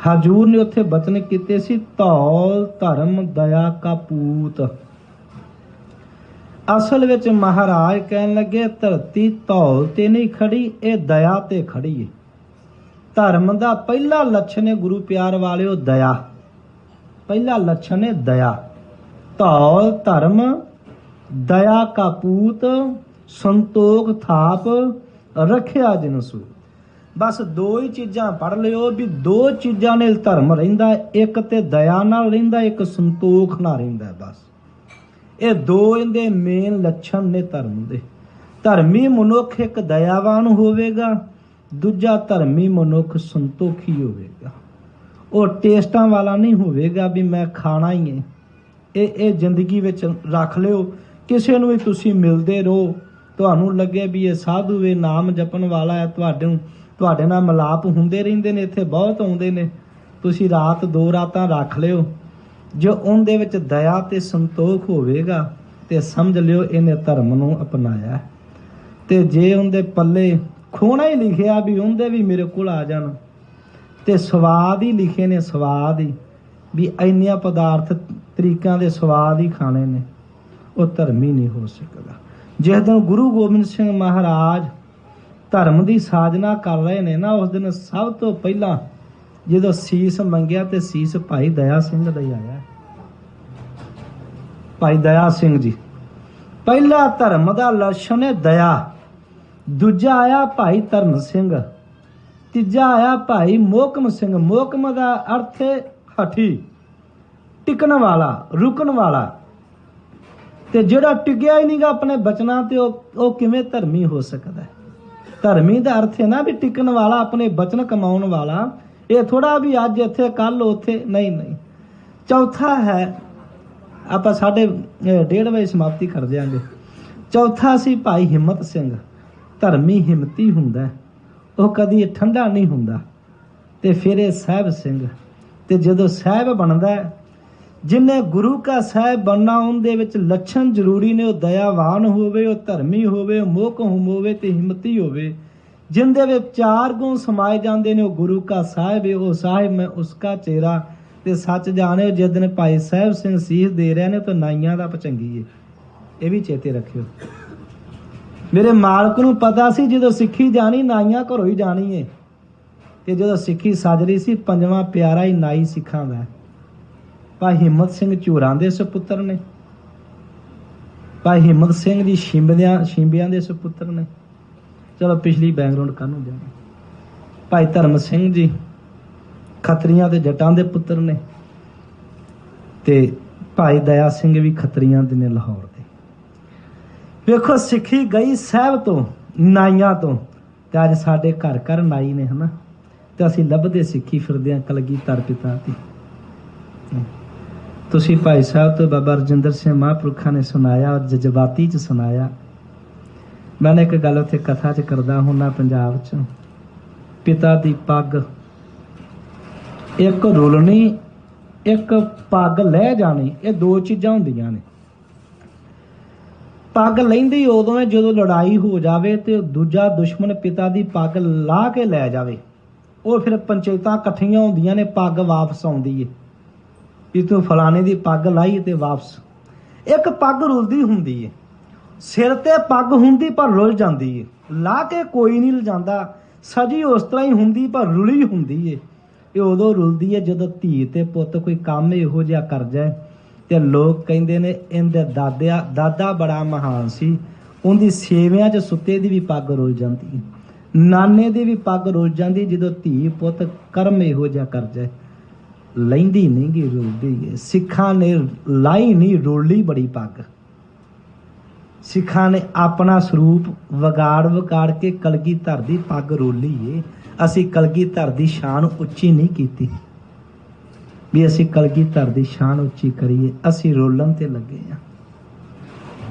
ਹਜੂਰ ਨੇ ਉੱਥੇ ਬਚਨ ਕੀਤੇ ਸੀ, ਧੌਲ ਧਰਮ ਦਇਆ ਕਾ ਪੂਤ। ਅਸਲ ਵਿੱਚ ਮਹਾਰਾਜ ਕਹਿਣ ਲੱਗੇ ਧਰਤੀ ਧੌਲ ਤੇ ਨਹੀਂ ਖੜੀ, ਇਹ ਦਇਆ ਤੇ ਖੜੀ ਹੈ। ਧਰਮ ਦਾ ਪਹਿਲਾ ਲੱਛਣ ਹੈ ਗੁਰੂ ਪਿਆਰ ਵਾਲਿਓ ਦਇਆ, ਪਹਿਲਾ ਲੱਛਣ ਹੈ ਦਇਆ। ਧੌਲ ਧਰਮ ਦਇਆ ਕਾ ਪੂਤ, ਸੰਤੋਖ ਥਾਪ ਰੱਖਿਆ ਜਿਨ ਸੂਤ। ਬਸ ਦੋ ਹੀ ਚੀਜ਼ਾਂ ਪੜ੍ਹ ਲਿਓ ਵੀ ਦੋ ਚੀਜ਼ਾਂ ਨੇ ਧਰਮ ਰਹਿੰਦਾ, ਇੱਕ ਤੇ ਦਇਆ ਨਾਲ ਰਹਿੰਦਾ, ਇੱਕ ਸੰਤੋਖ ਨਾਲ ਰਹਿੰਦਾ। ਬਸ ਇਹ ਦੋ ਇਹਦੇ ਮੇਨ ਲੱਛਣ ਨੇ ਧਰਮ ਦੇ। ਧਰਮੀ ਮਨੁੱਖ ਇੱਕ ਦਇਆਵਾਨ ਹੋਵੇਗਾ, ਦੂਜਾ ਧਰਮੀ ਮਨੁੱਖ ਸੰਤੋਖੀ ਹੋਵੇਗਾ। ਉਹ ਟੇਸਟਾਂ ਵਾਲਾ ਨਹੀਂ ਹੋਵੇਗਾ ਵੀ ਮੈਂ ਖਾਣਾ ਹੀ ਹੈ। ਇਹ ਜ਼ਿੰਦਗੀ ਵਿੱਚ ਰੱਖ ਲਿਓ। ਕਿਸੇ ਨੂੰ ਵੀ ਤੁਸੀਂ ਮਿਲਦੇ ਰਹੋ, ਤੁਹਾਨੂੰ ਲੱਗੇ ਵੀ ਇਹ ਸਾਧੂ ਵੇ, ਨਾਮ ਜਪਣ ਵਾਲਾ ਹੈ, ਤੁਹਾਡੇ ਨਾਲ ਮਿਲਾਪ ਹੁੰਦੇ ਰਹਿੰਦੇ ਨੇ, ਇੱਥੇ ਬਹੁਤ ਆਉਂਦੇ ਨੇ, ਤੁਸੀਂ ਰਾਤ ਦੋ ਰਾਤਾਂ ਰੱਖ ਲਿਓ। ਜੋ ਉਹਦੇ ਵਿੱਚ ਦਇਆ ਤੇ ਸੰਤੋਖ ਹੋਵੇਗਾ ਤੇ ਸਮਝ ਲਿਓ ਇਹਨੇ ਧਰਮ ਨੂੰ ਅਪਣਾਇਆ। ਤੇ ਜੇ ਉਹਦੇ ਪੱਲੇ ਖੋਣਾ ਹੀ ਲਿਖਿਆ ਵੀ ਉਹਦੇ ਵੀ ਮੇਰੇ ਕੋਲ ਆ ਜਾਣ, ਤੇ ਸਵਾਦ ਹੀ ਲਿਖੇ ਨੇ, ਸਵਾਦ ਹੀ ਵੀ ਇੰਨੀਆਂ ਪਦਾਰਥ ਤਰੀਕਿਆਂ ਦੇ ਸਵਾਦ ਹੀ ਖਾਣੇ ਨੇ, ਉਹ ਧਰਮੀ ਨਹੀਂ ਹੋ ਸਕਦਾ। ਜਿਸ ਦਿਨ ਗੁਰੂ ਗੋਬਿੰਦ ਸਿੰਘ ਮਹਾਰਾਜ ਧਰਮ ਦੀ ਸਾਜਨਾ ਕਰ ਰਹੇ ਨੇ ਨਾ, ਉਸ ਦਿਨ ਸਭ ਤੋਂ ਪਹਿਲਾਂ ਜਦੋਂ ਸੀਸ ਮੰਗਿਆ ਤੇ ਸੀਸ ਭਾਈ ਦਇਆ ਸਿੰਘ ਦਾ ਹੀ ਆਇਆ। ਭਾਈ ਦਇਆ ਸਿੰਘ ਜੀ, ਪਹਿਲਾ ਧਰਮ ਦਾ ਲੱਛਣ ਹੈ ਦਇਆ। ਦੂਜਾ ਆਇਆ ਭਾਈ ਧਰਮ ਸਿੰਘ, ਤੀਜਾ ਆਇਆ ਭਾਈ ਮੋਹਕਮ ਸਿੰਘ। ਮੋਹਕਮ ਦਾ ਅਰਥ ਹੈ ਹਠੀ, ਟਿਕਣ ਵਾਲਾ, ਰੁਕਣ ਵਾਲਾ। ਤੇ ਜਿਹੜਾ ਟਿਕਿਆ ਹੀ ਨਹੀਂਗਾ ਆਪਣੇ ਬਚਨਾਂ ਤੇ, ਉਹ ਕਿਵੇਂ ਧਰਮੀ ਹੋ ਸਕਦਾ ਹੈ? ਧਰਮੀ ਦਾ ਅਰਥ ਹੈ ਨਾ ਵੀ ਟਿਕਣ ਵਾਲਾ, ਆਪਣੇ ਬਚਨ ਕਮਾਉਣ ਵਾਲਾ। ਇਹ ਥੋੜਾ ਵੀ ਅੱਜ ਇੱਥੇ ਕੱਲ ਉੱਥੇ, ਨਹੀਂ ਨਹੀਂ। ਚੌਥਾ ਹੈ, ਆਪਾਂ 1:30 ਵਜੇ ਸਮਾਪਤੀ ਕਰ ਦਿਆਂਗੇ। ਚੌਥਾ ਸੀ ਭਾਈ ਹਿੰਮਤ ਸਿੰਘ। ਧਰਮੀ ਹਿੰਮਤੀ ਹੁੰਦਾ, ਉਹ ਕਦੀ ਠੰਡਾ ਨਹੀਂ ਹੁੰਦਾ। ਤੇ ਫਿਰ ਇਹ ਸਾਹਿਬ ਸਿੰਘ। ਤੇ ਜਦੋਂ ਸਾਹਿਬ ਬਣਦਾ, ਜਿਨੇ ਗੁਰੂ ਕਾ ਸਾਹਿਬ ਬਣਨਾ, ਉਹਦੇ ਵਿੱਚ ਲੱਛਣ ਜ਼ਰੂਰੀ ਨੇ। ਉਹ ਦਇਆਵਾਨ ਹੋਵੇ, ਉਹ ਧਰਮੀ ਹੋਵੇ, ਉਹ ਮੋਹਕਮ ਹੋਵੇ ਤੇ ਹਿੰਮਤੀ ਹੋਵੇ। ਜਿੰਦੇ ਵਿੱਚ ਚਾਰ ਗੁਣ ਸਮਾਏ ਜਾਂਦੇ ਨੇ, ਉਹ ਗੁਰੂ ਕਾ ਸਾਹਿਬ ਹੈ। ਉਹ ਸਾਹਿਬ ਮੈਂ ਉਸਕਾ ਚਿਹਰਾ। ਤੇ ਸੱਚ ਜਾਣਿਓ, ਜਿਸ ਦਿਨ ਭਾਈ ਸਾਹਿਬ ਸਿੰਘ ਸੀਸ ਦੇ ਰਹੇ ਨੇ ਤਾਂ ਨਾਈਆਂ ਦਾ ਪਚੰਗੀ ਹੈ। ਇਹ ਵੀ ਚੇਤੇ ਰੱਖਿਓ। ਮੇਰੇ ਮਾਲਕ ਨੂੰ ਪਤਾ ਸੀ ਜਦੋਂ ਸਿੱਖੀ ਜਾਣੀ, ਨਾਈਆਂ ਘਰੋਂ ਹੀ ਜਾਣੀ ਹੈ। ਤੇ ਜਦੋਂ ਸਿੱਖੀ ਸੱਜ ਰਹੀ ਸੀ, ਪੰਜਵਾਂ ਪਿਆਰਾ ਹੀ ਨਾਈ ਸਿੱਖਾਂ ਦਾ। ਭਾਈ ਹਿੰਮਤ ਸਿੰਘ ਝੂਰਾਂ ਦੇ ਸੁਪੁੱਤਰ ਨੇ। ਭਾਈ ਹਿੰਮਤ ਸਿੰਘ ਜੀ ਸ਼ਿੰਬਿਆਂ ਦੇ ਸੁਪੁੱਤਰ ਨੇ। ਚਲੋ ਪਿਛਲੀ ਬੈਕਗਰਾਉਂਡ ਕਾਹਨੂੰ ਜਾਣਾ। ਭਾਈ ਧਰਮ ਸਿੰਘ ਜੀ ਖੱਤਰੀਆਂ ਤੇ ਜੱਟਾਂ ਦੇ ਪੁੱਤਰ ਨੇ। ਤੇ ਭਾਈ ਦਇਆ ਸਿੰਘ ਵੀ ਖੱਤਰੀਆਂ ਦੇ ਨੇ, ਲਾਹੌਰ ਦੇ। ਵੇਖੋ ਸਿੱਖੀ ਗਈ ਸਾਹਿਬ ਤੋਂ, ਨਾਈਆਂ ਤੋਂ, ਤੇ ਅੱਜ ਸਾਡੇ ਘਰ ਘਰ ਨਾਈ ਨੇ, ਹਨਾ। ਤੇ ਅਸੀਂ ਲੱਭਦੇ ਸਿੱਖੀ ਫਿਰਦੇ ਹਾਂ ਕਲਗੀਧਰ ਪਿਤਾ ਦੀ। ਤੁਸੀਂ ਭਾਈ ਸਾਹਿਬ ਤੋਂ ਬਾਬਾ ਰਜਿੰਦਰ ਸਿੰਘ ਮਹਾਂਪੁਰਖਾਂ ਨੇ ਸੁਣਾਇਆ, ਔਰ ਜਜ਼ਬਾਤੀ ਚ ਸੁਣਾਇਆ। ਮੈਂ ਇੱਕ ਗੱਲ ਉੱਥੇ ਕਥਾ ਚ ਕਰਦਾ ਹੁੰਦਾ ਪੰਜਾਬ ਚ। ਪਿਤਾ ਦੀ ਪੱਗ ਇੱਕ ਰੁਲਣੀ, ਇੱਕ ਪੱਗ ਲੈ ਜਾਣੀ, ਇਹ ਦੋ ਚੀਜ਼ਾਂ ਹੁੰਦੀਆਂ ਨੇ। ਪੱਗ ਲੈਂਦੀ ਉਦੋਂ ਹੈ ਜਦੋਂ ਲੜਾਈ ਹੋ ਜਾਵੇ ਤੇ ਦੂਜਾ ਦੁਸ਼ਮਣ ਪਿਤਾ ਦੀ ਪੱਗ ਲਾ ਕੇ ਲੈ ਜਾਵੇ। ਉਹ ਫਿਰ ਪੰਚਾਇਤਾਂ ਇਕੱਠੀਆਂ ਹੁੰਦੀਆਂ ਨੇ, ਪੱਗ ਵਾਪਸ ਆਉਂਦੀ ਹੈ ਵੀ ਤੂੰ ਫਲਾਣੇ ਦੀ ਪੱਗ ਲਾਈ ਤੇ ਵਾਪਸ। ਇੱਕ ਪੱਗ ਰੁਲਦੀ ਹੁੰਦੀ ਹੈ, ਸਿਰ ਤੇ ਪੱਗ ਹੁੰਦੀ ਪਰ ਰੁਲ ਜਾਂਦੀ ਹੈ। ਲਾ ਕੇ ਕੋਈ ਨਹੀਂ ਲਿਜਾਂਦਾ, ਸਜੀ ਉਸ ਤਰ੍ਹਾਂ ਹੀ ਹੁੰਦੀ ਪਰ ਰੁਲੀ ਹੁੰਦੀ ਹੈ। ਇਹ ਉਦੋਂ ਰੁਲਦੀ ਹੈ ਜਦੋਂ ਧੀ ਤੇ ਪੁੱਤ ਕੋਈ ਕੰਮ ਇਹੋ ਜਿਹਾ ਕਰ ਜਾਏ ਤੇ ਲੋਕ ਕਹਿੰਦੇ ਨੇ ਇਹਦੇ ਦਾਦਾ ਬੜਾ ਮਹਾਨ ਸੀ, ਉਹਦੀ ਸੇਵਿਆਂ 'ਚ ਸੁੱਤੇ ਦੀ ਵੀ ਪੱਗ ਰੁਲ ਜਾਂਦੀ, ਨਾਨੇ ਦੀ ਵੀ ਪੱਗ ਰੁਲ ਜਾਂਦੀ। ਜਦੋਂ ਧੀ ਪੁੱਤ ਕਰਮ ਇਹੋ ਜਿਹਾ ਕਰ ਜਾਏ, ਲੈਂਦੀ ਨਹੀਂ ਗੀ, ਰੁਲਦੀ ਹੈ। ਸਿੱਖਾਂ ਨੇ ਲਾਈ ਨਹੀਂ, ਰੋਲੀ ਬੜੀ ਪੱਗ। ਸਿੱਖਾਂ ਨੇ ਆਪਣਾ ਸਰੂਪ ਵਿਗਾੜ ਕੇ ਕਲਗੀਧਰ ਦੀ ਪੱਗ ਰੋਲੀ ਏ। ਅਸੀਂ ਕਲਗੀਧਰ ਦੀ ਸ਼ਾਨ ਉੱਚੀ ਨਹੀਂ ਕੀਤੀ ਵੀ ਅਸੀਂ ਕਲਗੀਧਰ ਦੀ ਸ਼ਾਨ ਉੱਚੀ ਕਰੀਏ, ਅਸੀਂ ਰੋਲਣ ਤੇ ਲੱਗੇ ਆ।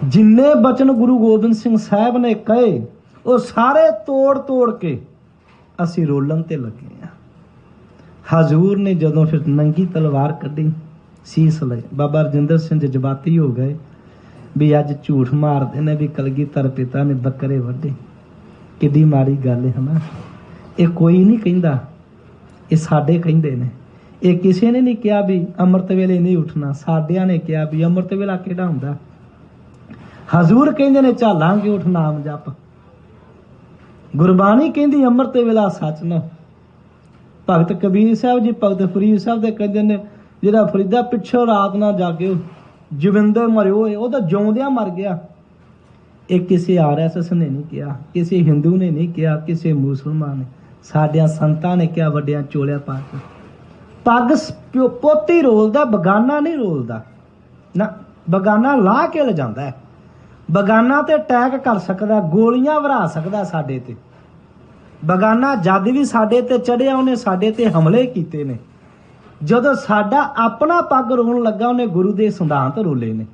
ਜਿੰਨੇ ਬਚਨ ਗੁਰੂ ਗੋਬਿੰਦ ਸਿੰਘ ਸਾਹਿਬ ਨੇ ਕਹੇ ਉਹ ਸਾਰੇ ਤੋੜ ਕੇ ਅਸੀਂ ਰੋਲਣ ਤੇ ਲੱਗੇ ਆ। ਹਜ਼ੂਰ ਨੇ ਜਦੋਂ ਫਿਰ ਨੰਗੀ ਤਲਵਾਰ ਕੱਢੀ, ਸੀਸ ਲਈ, ਬਾਬਾ ਰਜਿੰਦਰ ਸਿੰਘ ਜਜ਼ਬਾਤੀ ਹੋ ਗਏ ਵੀ ਅੱਜ ਝੂਠ ਮਾਰਦੇ ਨੇ ਵੀ ਕਲਗੀਧਰ ਪਿਤਾ ਨੇ ਬੱਕਰੇ ਵੱਢੇ। ਕਿੱਡੀ ਮਾੜੀ ਗੱਲ ਹੈ ਨਾ। ਇਹ ਕੋਈ ਨਹੀਂ ਕਹਿੰਦਾ, ਇਹ ਸਾਡੇ ਕਹਿੰਦੇ ਨੇ। ਇਹ ਕਿਸੇ ਨੇ ਨਹੀਂ ਕਿਹਾ ਵੀ ਅੰਮ੍ਰਿਤ ਵੇਲੇ ਨਹੀਂ ਉੱਠਣਾ, ਸਾਡਿਆਂ ਨੇ ਕਿਹਾ ਵੀ ਅੰਮ੍ਰਿਤ ਵੇਲਾ ਕਿਹੜਾ ਹੁੰਦਾ। ਹਜ਼ੂਰ ਕਹਿੰਦੇ ਨੇ ਝਾਲਾਂਗੇ ਉੱਠ ਨਾਮ ਜਪ। ਗੁਰਬਾਣੀ ਕਹਿੰਦੀ ਅੰਮ੍ਰਿਤ ਵੇਲਾ ਸੱਚ ਨਾ। ਭਗਤ ਕਬੀਰ ਸਾਹਿਬ ਜੀ, ਭਗਤ ਫਰੀਦ ਸਾਹਿਬ ਦੇ ਕਹਿੰਦੇ ਨੇ ਜਿਹੜਾ ਫਰੀਦਾ ਪਿੱਛੋਂ ਰਾਤ ਨਾ ਜਾਗਿਓ, ਜਵਿੰਦਰ ਮਰਿਓ, ਉਹ ਤਾਂ ਜਿਉਂਦਿਆਂ ਮਰ ਗਿਆ। ਇਹ ਕਿਸੇ RSS ਨੇ ਨਹੀਂ ਕਿਹਾ, ਕਿਸੇ ਹਿੰਦੂ ਨੇ ਨਹੀਂ ਕਿਹਾ, ਕਿਸੇ ਮੁਸਲਮਾਨ ਨੇ, ਸਾਡਿਆਂ ਸੰਤਾਂ ਨੇ ਕਿਹਾ, ਵੱਡਿਆਂ ਚੋਲਿਆ ਪਾ ਕੇ। ਪੱਗ ਪੋਤੀ ਰੋਲਦਾ, ਬਗਾਨਾ ਨਹੀਂ ਰੋਲਦਾ ਨਾ। ਬਗਾਨਾ ਲਾਹ ਕੇ ਲਿਜਾਂਦਾ ਹੈ। ਬਗਾਨਾ ਤੇ ਅਟੈਕ ਕਰ ਸਕਦਾ, ਗੋਲੀਆਂ ਵਰਾ ਸਕਦਾ ਸਾਡੇ ਤੇ। ਬਗਾਨਾ ਜਦ ਵੀ ਸਾਡੇ ਤੇ ਚੜਿਆ, ਉਹਨੇ ਸਾਡੇ ਤੇ ਹਮਲੇ ਕੀਤੇ ਨੇ। ਜਦੋਂ ਸਾਡਾ ਆਪਣਾ ਪੱਗ ਰੋਣ ਲੱਗਾ, ਉਹਨੇ ਗੁਰੂ ਦੇ ਸਿਧਾਂਤ ਰੋਲੇ ਨੇ।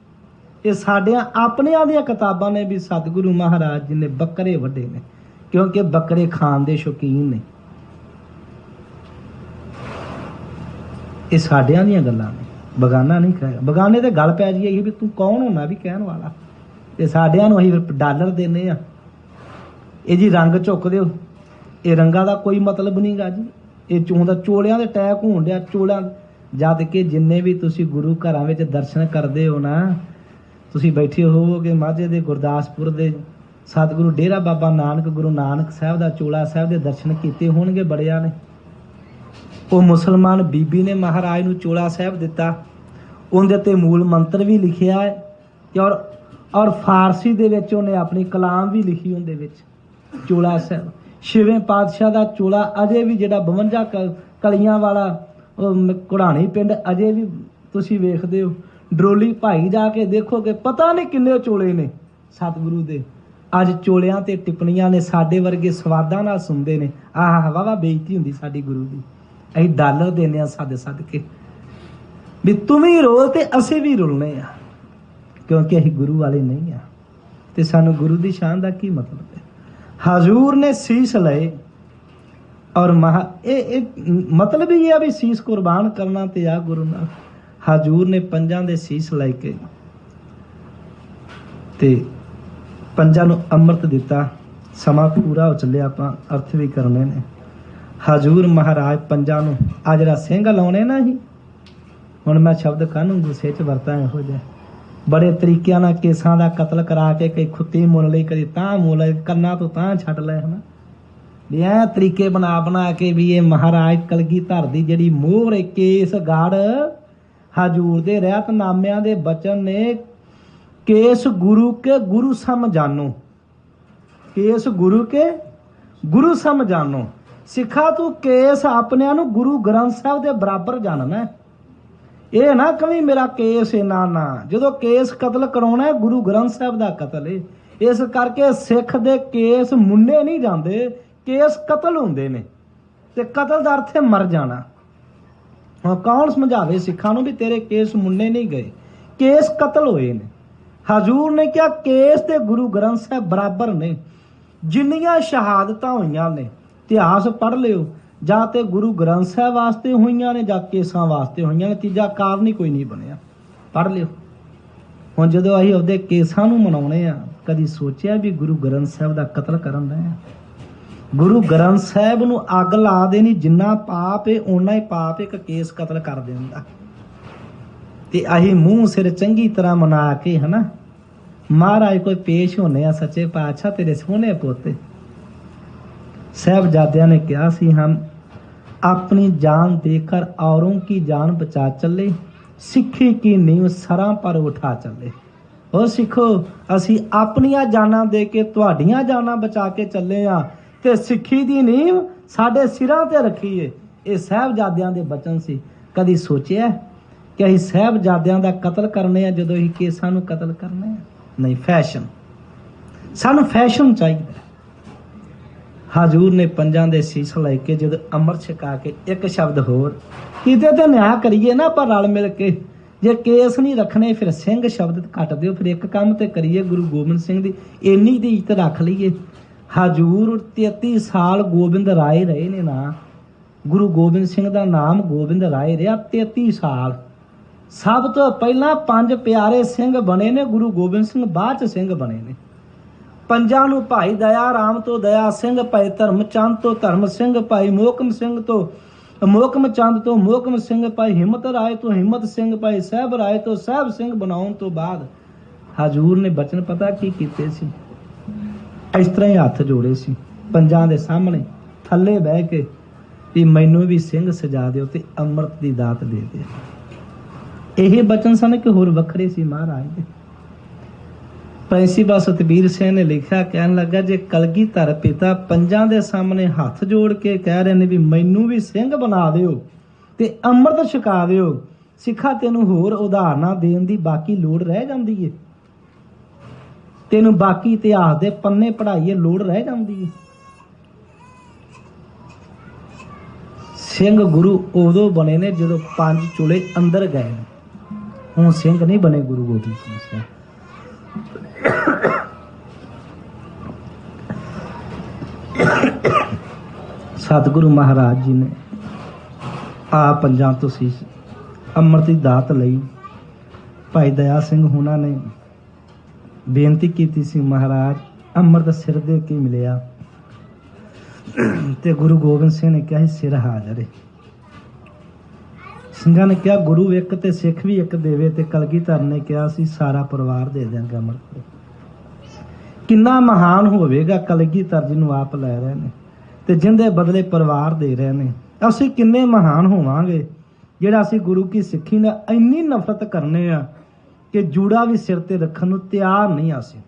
ਇਹ ਸਾਡਿਆਂ ਆਪਣਿਆਂ ਦੀਆਂ ਕਿਤਾਬਾਂ ਨੇ ਵੀ ਸਤਿਗੁਰੂ ਮਹਾਰਾਜ ਜੀ ਨੇ ਬੱਕਰੇ ਵੱਢੇ ਨੇ, ਕਿਉਂਕਿ ਬੱਕਰੇ ਖਾਣ ਦੇ ਸ਼ੌਕੀਨ ਨੇ। ਇਹ ਸਾਡਿਆਂ ਦੀਆਂ ਗੱਲਾਂ ਨੇ, ਬਗਾਨਾ ਨਹੀਂ ਕਹੇਗਾ। ਬਗਾਨੇ ਤੇ ਗੱਲ ਪੈ ਜਾਈਏ ਵੀ ਤੂੰ ਕੌਣ ਹੋਣਾ ਵੀ ਕਹਿਣ ਵਾਲਾ। ਤੇ ਸਾਡਿਆਂ ਨੂੰ ਅਸੀਂ ਡਾਲਰ ਦਿੰਦੇ ਆ, ਇਹ ਜੀ ਰੰਗ ਚੁੱਕ ਦਿਓ। ਇਹ ਰੰਗਾਂ ਦਾ ਕੋਈ ਮਤਲਬ ਨਹੀਂ ਗਾ ਜੀ। ਇਹ ਚੋਂਦਾ ਚੋਲਿਆਂ ਦੇ ਅਟੈਕ ਹੋਣ ਡਿਆ, ਚੋਲਿਆਂ। ਜਦ ਕਿ ਜਿੰਨੇ ਵੀ ਤੁਸੀਂ ਗੁਰੂ ਘਰਾਂ ਵਿੱਚ ਦਰਸ਼ਨ ਕਰਦੇ ਹੋ ਨਾ, ਤੁਸੀਂ ਬੈਠੇ ਹੋਵੋਗੇ ਮਾਝੇ ਦੇ, ਗੁਰਦਾਸਪੁਰ ਦੇ, ਸਤਿਗੁਰੂ ਡੇਰਾ ਬਾਬਾ ਨਾਨਕ, ਗੁਰੂ ਨਾਨਕ ਸਾਹਿਬ ਦਾ ਚੋਲਾ ਸਾਹਿਬ ਦੇ ਦਰਸ਼ਨ ਕੀਤੇ ਹੋਣਗੇ ਬੜਿਆਂ ਨੇ। ਉਹ ਮੁਸਲਮਾਨ ਬੀਬੀ ਨੇ ਮਹਾਰਾਜ ਨੂੰ ਚੋਲਾ ਸਾਹਿਬ ਦਿੱਤਾ, ਉਹਦੇ ਤੇ ਮੂਲ ਮੰਤਰ ਵੀ ਲਿਖਿਆ ਹੈ ਔਰ ਫਾਰਸੀ ਦੇ ਵਿੱਚ ਉਹਨੇ ਆਪਣੀ ਕਲਾਮ ਵੀ ਲਿਖੀ ਉਹਦੇ ਵਿੱਚ। ਚੋਲਾ ਸਾਹਿਬ ਛੇਵੇਂ ਪਾਤਸ਼ਾਹ ਦਾ ਚੋਲਾ ਅਜੇ ਵੀ, ਜਿਹੜਾ 52 ਕਲੀਆਂ ਵਾਲਾ ਘੁੜਾਣੀ ਪਿੰਡ, ਅਜੇ ਵੀ ਤੁਸੀਂ ਵੇਖਦੇ ਹੋ। ਡਰੋਲੀ ਭਾਈ ਜਾ ਕੇ ਦੇਖੋਗੇ, ਪਤਾ ਨਹੀਂ ਕਿੰਨੇ ਚੋਲੇ ਨੇ ਸਤਿਗੁਰੂ ਦੇ। ਅੱਜ ਚੋਲਿਆਂ ਤੇ ਟਿੱਪਣੀਆਂ ਨੇ, ਸਾਡੇ ਵਰਗੇ ਸਵਾਦਾਂ ਨਾਲ ਸੁਣਦੇ ਨੇ। ਆਹ ਵਾਵਾ ਬੇਇੱਜ਼ਤੀ ਹੁੰਦੀ ਸਾਡੀ ਗੁਰੂ ਦੀ। ਅਸੀਂ ਡਾਲਰ ਦਿੰਦੇ ਹਾਂ ਸਦਕੇ ਵੀ ਤੂੰ ਵੀ ਰੋਲ ਤੇ ਅਸੀਂ ਵੀ ਰੁਲਨੇ ਆ, ਕਿਉਂਕਿ ਅਸੀਂ ਗੁਰੂ ਵਾਲੇ ਨਹੀਂ ਆ। ਤੇ ਸਾਨੂੰ ਗੁਰੂ ਦੀ ਸ਼ਾਨ ਦਾ ਕੀ ਮਤਲਬ ਹੈ। ਹਜ਼ੂਰ ਨੇ ਸੀਸ ਲਏ ਔਰ ਮਤਲਬ ਹੀ ਇਹ ਵੀ ਸੀਸ ਕੁਰਬਾਨ ਕਰਨਾ ਤੇ ਆ ਗੁਰੂ ਨਾਲ। ਹਜ਼ੂਰ ਨੇ ਪੰਜਾਂ ਦੇ ਸੀਸ ਲੈ ਕੇ ਤੇ ਪੰਜਾਂ ਨੂੰ ਅੰਮ੍ਰਿਤ ਦਿੱਤਾ। ਸਮਾਂ ਪੂਰਾ ਹੋ ਚੱਲਿਆ, ਆਪਾਂ ਅਰਥ ਵੀ ਕਰਨੇ ਨੇ। ਹਜ਼ੂਰ ਮਹਾਰਾਜ ਪੰਜਾਂ ਨੂੰ ਆ ਜਿਹੜਾ ਸਿੰਘ ਲਾਉਣੇ ਨਾ ਹੀ, ਹੁਣ ਮੈਂ ਸ਼ਬਦ ਕਾਹਨੂੰ ਗੁੱਸੇ 'ਚ ਵਰਤਾਂ, ਇਹੋ ਜਿਹਾ ਬੜੇ ਤਰੀਕਿਆਂ ਨਾਲ ਕੇਸਾਂ ਦਾ ਕਤਲ ਕਰਾ ਕੇ, ਕਈ ਖੁੱਤੀ ਮੁੱਲ ਲਈ, ਕਦੀ ਤਾਂ ਮੁੱਲ ਲਈ, ਕੰਨਾਂ ਤੋਂ ਤਾਂ ਛੱਡ ਲੈ, ਹਨਾ ਵੀ ਐ ਤਰੀਕੇ ਬਣਾ ਕੇ ਵੀ ਇਹ ਮਹਾਰਾਜ ਕਲਗੀਧਰ ਦੀ ਜਿਹੜੀ ਮੋਹਰ ਏ, ਕੇਸ ਗੜ ਹਜ਼ੂਰ ਦੇ ਰਹਿਤਨਾਮਿਆਂ ਦੇ ਬਚਨ ਨੇ। ਕੇਸ ਗੁਰੂ ਕੇ ਗੁਰੂ ਸਮ ਜਾਨੋ, ਕੇਸ ਗੁਰੂ ਕੇ ਗੁਰੂ ਸਮ ਜਾਨੋ। ਸਿੱਖਾ ਤੂੰ ਕੇਸ ਆਪਣਿਆਂ ਨੂੰ ਗੁਰੂ ਗ੍ਰੰਥ ਸਾਹਿਬ ਦੇ ਬਰਾਬਰ ਜਾਣਨਾ। ਇਹ ਨਾ ਕਵੀ ਮੇਰਾ ਕੇਸ ਹੈ, ਨਾ। ਜਦੋਂ ਕੇਸ ਕਤਲ ਕਰਾਉਣਾ ਹੈ, ਗੁਰੂ ਗ੍ਰੰਥ ਸਾਹਿਬ ਦਾ ਕਤਲ ਹੈ। ਇਸ ਕਰਕੇ ਸਿੱਖ ਦੇ ਕੇਸ ਮੁੰਨੇ ਨਹੀਂ ਜਾਂਦੇ, ਕੇਸ ਕਤਲ ਹੁੰਦੇ ਨੇ। ਤੇ ਕਤਲ ਦਾ ਅਰਥ ਹੈ ਮਰ ਜਾਣਾ। ਹੁਣ ਕੌਣ ਸਮਝਾਵੇ ਸਿੱਖਾਂ ਨੂੰ ਵੀ ਤੇਰੇ ਕੇਸ ਮੁੰਨੇ ਨਹੀਂ ਗਏ, ਕੇਸ ਕਤਲ ਹੋਏ ਨੇ। ਹਜ਼ੂਰ ਨੇ ਕਿਹਾ ਕੇਸ ਤੇ ਗੁਰੂ ਗ੍ਰੰਥ ਸਾਹਿਬ ਬਰਾਬਰ ਨੇ। ਜਿੰਨੀਆਂ ਸ਼ਹਾਦਤਾਂ ਹੋਈਆਂ ਨੇ, ਇਤਿਹਾਸ ਪੜ੍ਹ ਲਿਓ, ਜਾਂ ਤੇ ਗੁਰੂ ਗ੍ਰੰਥ ਸਾਹਿਬ ਵਾਸਤੇ ਹੋਈਆਂ ਨੇ ਜਾਂ ਕੇਸਾਂ ਵਾਸਤੇ ਹੋਈਆਂ ਨੇ। ਤੀਜਾ ਕਾਰਨ ਹੀ ਕੋਈ ਨਹੀਂ ਬਣਿਆ, ਪੜ੍ਹ ਲਿਓ। ਹੁਣ ਜਦੋਂ ਅਸੀਂ ਉਹਦੇ ਕੇਸਾਂ ਨੂੰ ਮਨਾਉਣੇ ਆ, ਕਦੀ ਸੋਚਿਆ ਵੀ ਗੁਰੂ ਗ੍ਰੰਥ ਸਾਹਿਬ ਦਾ ਕਤਲ ਕਰਨ ਦਾ? ਗੁਰੂ ਗ੍ਰੰਥ ਸਾਹਿਬ ਨੂੰ ਅੱਗ ਲਾ ਦੇਣੀ, ਜਿੰਨਾ ਪਾਪ ਹੈ ਓਨਾ ਹੀ ਪਾਪ ਇੱਕ ਕੇਸ ਕਤਲ ਕਰ ਦਿੰਦਾ। ਤੇ ਅਸੀਂ ਮੂੰਹ ਸਿਰ ਚੰਗੀ ਤਰ੍ਹਾਂ ਮਨਾ ਕੇ, ਹਨਾ, ਮਹਾਰਾਜ ਕੋਈ ਪੇਸ਼ ਹੋਣੇ ਆ, ਸੱਚੇ ਪਾਤਸ਼ਾਹ ਤੇਰੇ ਸੋਹਣੇ ਪੋਤੇ। साहबजादिया ने कहा सी हम अपनी जान देकर औरों की जान बचा चले, सिखी की नींव सरां पर उठा चले। ओ सिखो असी अपनियां जानां दे के तुहाडियां जानां बचा के चले आ ते सिखी दी नींव साडे सिरां ते रखीए। ये साहिबजादियां दे बचन सी। कदी सोचिया कि ਅਸੀਂ ਸਾਹਿਬਜ਼ਾਦਿਆਂ ਦਾ ਕਤਲ ਕਰਨੇ ਆ ਜਦੋਂ ਅਸੀਂ ਕੇਸਾਂ ਨੂੰ ਕਤਲ ਕਰਨੇ ਆ? ਨਹੀਂ, ਫੈਸ਼ਨ, ਸਾਨੂੰ ਫੈਸ਼ਨ ਚਾਹੀਦਾ। ਹਜ਼ੂਰ ਨੇ ਪੰਜਾਂ ਦੇ ਸੀਸ ਲੈ ਕੇ ਜਦੋਂ ਅੰਮ੍ਰਿਤ ਛਕਾ ਕੇ ਇੱਕ ਸ਼ਬਦ ਹੋਰ ਕਿਤੇ ਤੇ ਨਿਆਂ ਕਰੀਏ ਨਾ ਆਪਾਂ ਰਲ ਮਿਲ ਕੇ। ਜੇ ਕੇਸ ਨਹੀਂ ਰੱਖਣੇ ਫਿਰ ਸਿੰਘ ਸ਼ਬਦ ਕੱਟ ਦਿਓ। ਫਿਰ ਇੱਕ ਕੰਮ ਤੇ ਕਰੀਏ, ਗੁਰੂ ਗੋਬਿੰਦ ਸਿੰਘ ਦੀ ਇੰਨੀ ਦੀ ਇੱਜ਼ਤ ਰੱਖ ਲਈਏ। ਹਜ਼ੂਰ 33 ਸਾਲ ਗੋਬਿੰਦ ਰਾਏ ਰਹੇ ਨੇ ਨਾ। ਗੁਰੂ ਗੋਬਿੰਦ ਸਿੰਘ ਦਾ ਨਾਮ ਗੋਬਿੰਦ ਰਾਏ ਰਿਹਾ 33 ਸਾਲ। ਸਭ ਤੋਂ ਪਹਿਲਾਂ 5 ਪਿਆਰੇ ਸਿੰਘ ਬਣੇ ਨੇ, ਗੁਰੂ ਗੋਬਿੰਦ ਸਿੰਘ ਬਾਅਦ ਚ ਸਿੰਘ ਬਣੇ ਨੇ। ਪੰਜਾਂ ਨੂੰ ਭਾਈ ਦਇਆ ਰਾਮ ਤੋਂ ਦਇਆ ਸਿੰਘ, ਭਾਈ ਧਰਮ ਚੰਦ ਤੋਂ ਧਰਮ ਸਿੰਘ, ਭਾਈ ਮੋਹਕਮ ਸਿੰਘ ਤੋਂ ਮੋਹਕਮ ਚੰਦ ਤੋਂ ਮੋਹਕਮ ਸਿੰਘ, ਭਾਈ ਹਿੰਮਤ ਰਾਏ ਤੋਂ ਹਿੰਮਤ ਸਿੰਘ, ਭਾਈ ਸਾਹਿਬ ਰਾਏ ਤੋਂ ਸਾਹਿਬ ਸਿੰਘ ਬਣਾਉਣ ਤੋਂ ਬਾਅਦ ਹਜ਼ੂਰ ਨੇ ਬਚਨ ਪਤਾ ਕੀ ਕੀਤੇ ਸੀ? ਇਸ ਤਰ੍ਹਾਂ ਹੀ ਹੱਥ ਜੋੜੇ ਸੀ ਪੰਜਾਂ ਦੇ ਸਾਹਮਣੇ ਥੱਲੇ ਬਹਿ ਕੇ ਵੀ ਮੈਨੂੰ ਵੀ ਸਿੰਘ ਸਜਾ ਦਿਓ ਤੇ ਅੰਮ੍ਰਿਤ ਦੀ ਦਾਤ ਦੇ ਦਿਓ। ਇਹ ਬਚਨ ਸਨ ਕਿ ਹੋਰ ਵੱਖਰੇ ਸੀ ਮਹਾਰਾਜ ਦੇ। ਪ੍ਰਿੰਸੀਪਲ ਸਤਬੀਰ ਸਿੰਘ ਨੇ ਲਿਖਿਆ, ਕਹਿਣ ਲੱਗਾ ਜੇ ਕਲਗੀਧਰ ਪਿਤਾ ਪੰਜਾਂ ਦੇ ਸਾਹਮਣੇ ਹੱਥ ਜੋੜ ਕੇ ਕਹਿ ਰਹੇ ਨੇ ਵੀ ਮੈਨੂੰ ਵੀ ਸਿੰਘ ਬਣਾ ਦਿਓ ਤੇ ਅੰਮ੍ਰਿਤ ਛਕਾ ਦਿਓ, ਸਿੱਖਾ ਤੈਨੂੰ ਹੋਰ ਉਦਾਹਰਨਾਂ ਦੇਣ ਦੀ ਬਾਕੀ ਲੋੜ ਰਹਿ ਜਾਂਦੀ ਏ? ਤੈਨੂੰ ਬਾਕੀ ਇਤਿਹਾਸ ਦੇ ਪੰਨੇ ਪੜ੍ਹਾਈਏ ਲੋੜ ਰਹਿ ਜਾਂਦੀ ਏ? ਸਿੰਘ ਗੁਰੂ ਉਦੋਂ ਬਣੇ ਨੇ ਜਦੋਂ 5 ਚੁਲੇ ਅੰਦਰ ਗਏ ਨੇ। ਹੁਣ ਸਿੰਘ ਨਹੀਂ ਬਣੇ ਗੁਰੂ ਗੋਬਿੰਦ ਸਿੰਘ ਸਾਹਿਬ। ਸਤਿਗੁਰੂ ਮਹਾਰਾਜ ਜੀ ਨੇ ਆ ਪੰਜਾਂ ਤੋਂ ਸੀ ਅੰਮ੍ਰਿਤ ਦੀ ਦਾਤ ਲਈ। ਭਾਈ ਦਇਆ ਸਿੰਘ ਹੁਣਾਂ ਨੇ ਬੇਨਤੀ ਕੀਤੀ ਸੀ, ਮਹਾਰਾਜ ਅੰਮ੍ਰਿਤ ਸਿਰ ਦੇ ਕੇ ਮਿਲਿਆ ਤੇ ਗੁਰੂ ਗੋਬਿੰਦ ਸਿੰਘ ਨੇ ਕਿਹਾ ਸਿਰ ਹਾਜ਼ਰ ਹੈ। ਸਿੰਘਾਂ ਨੇ ਕਿਹਾ ਗੁਰੂ ਇੱਕ ਤੇ ਸਿੱਖ ਵੀ ਇੱਕ ਦੇਵੇ, ਤੇ ਕਲਗੀਧਰ ਨੇ ਕਿਹਾ ਸੀ ਸਾਰਾ ਪਰਿਵਾਰ ਦੇ ਦਿਆਂਗੇ ਅੰਮ੍ਰਿਤ। ਕਿੰਨਾ ਮਹਾਨ ਹੋਵੇਗਾ ਕਲਗੀਧਰ ਜਿਹਨੂੰ ਆਪ ਲੈ ਰਹੇ ਨੇ ਤੇ ਜਿੰਦੇ ਬਦਲੇ ਪਰਿਵਾਰ ਦੇ ਰਹੇ ਨੇ। ਅਸੀਂ ਕਿੰਨੇ ਮਹਾਨ ਹੋਵਾਂਗੇ ਜਿਹੜਾ ਅਸੀਂ ਗੁਰੂ ਕੀ ਸਿੱਖੀ ਨਾਲ ਇੰਨੀ ਨਫ਼ਰਤ ਕਰਨੇ ਆ ਕਿ ਜੂੜਾ ਵੀ ਸਿਰ ਤੇ ਰੱਖਣ ਨੂੰ ਤਿਆਰ ਨਹੀਂ। ਅਸੀਂ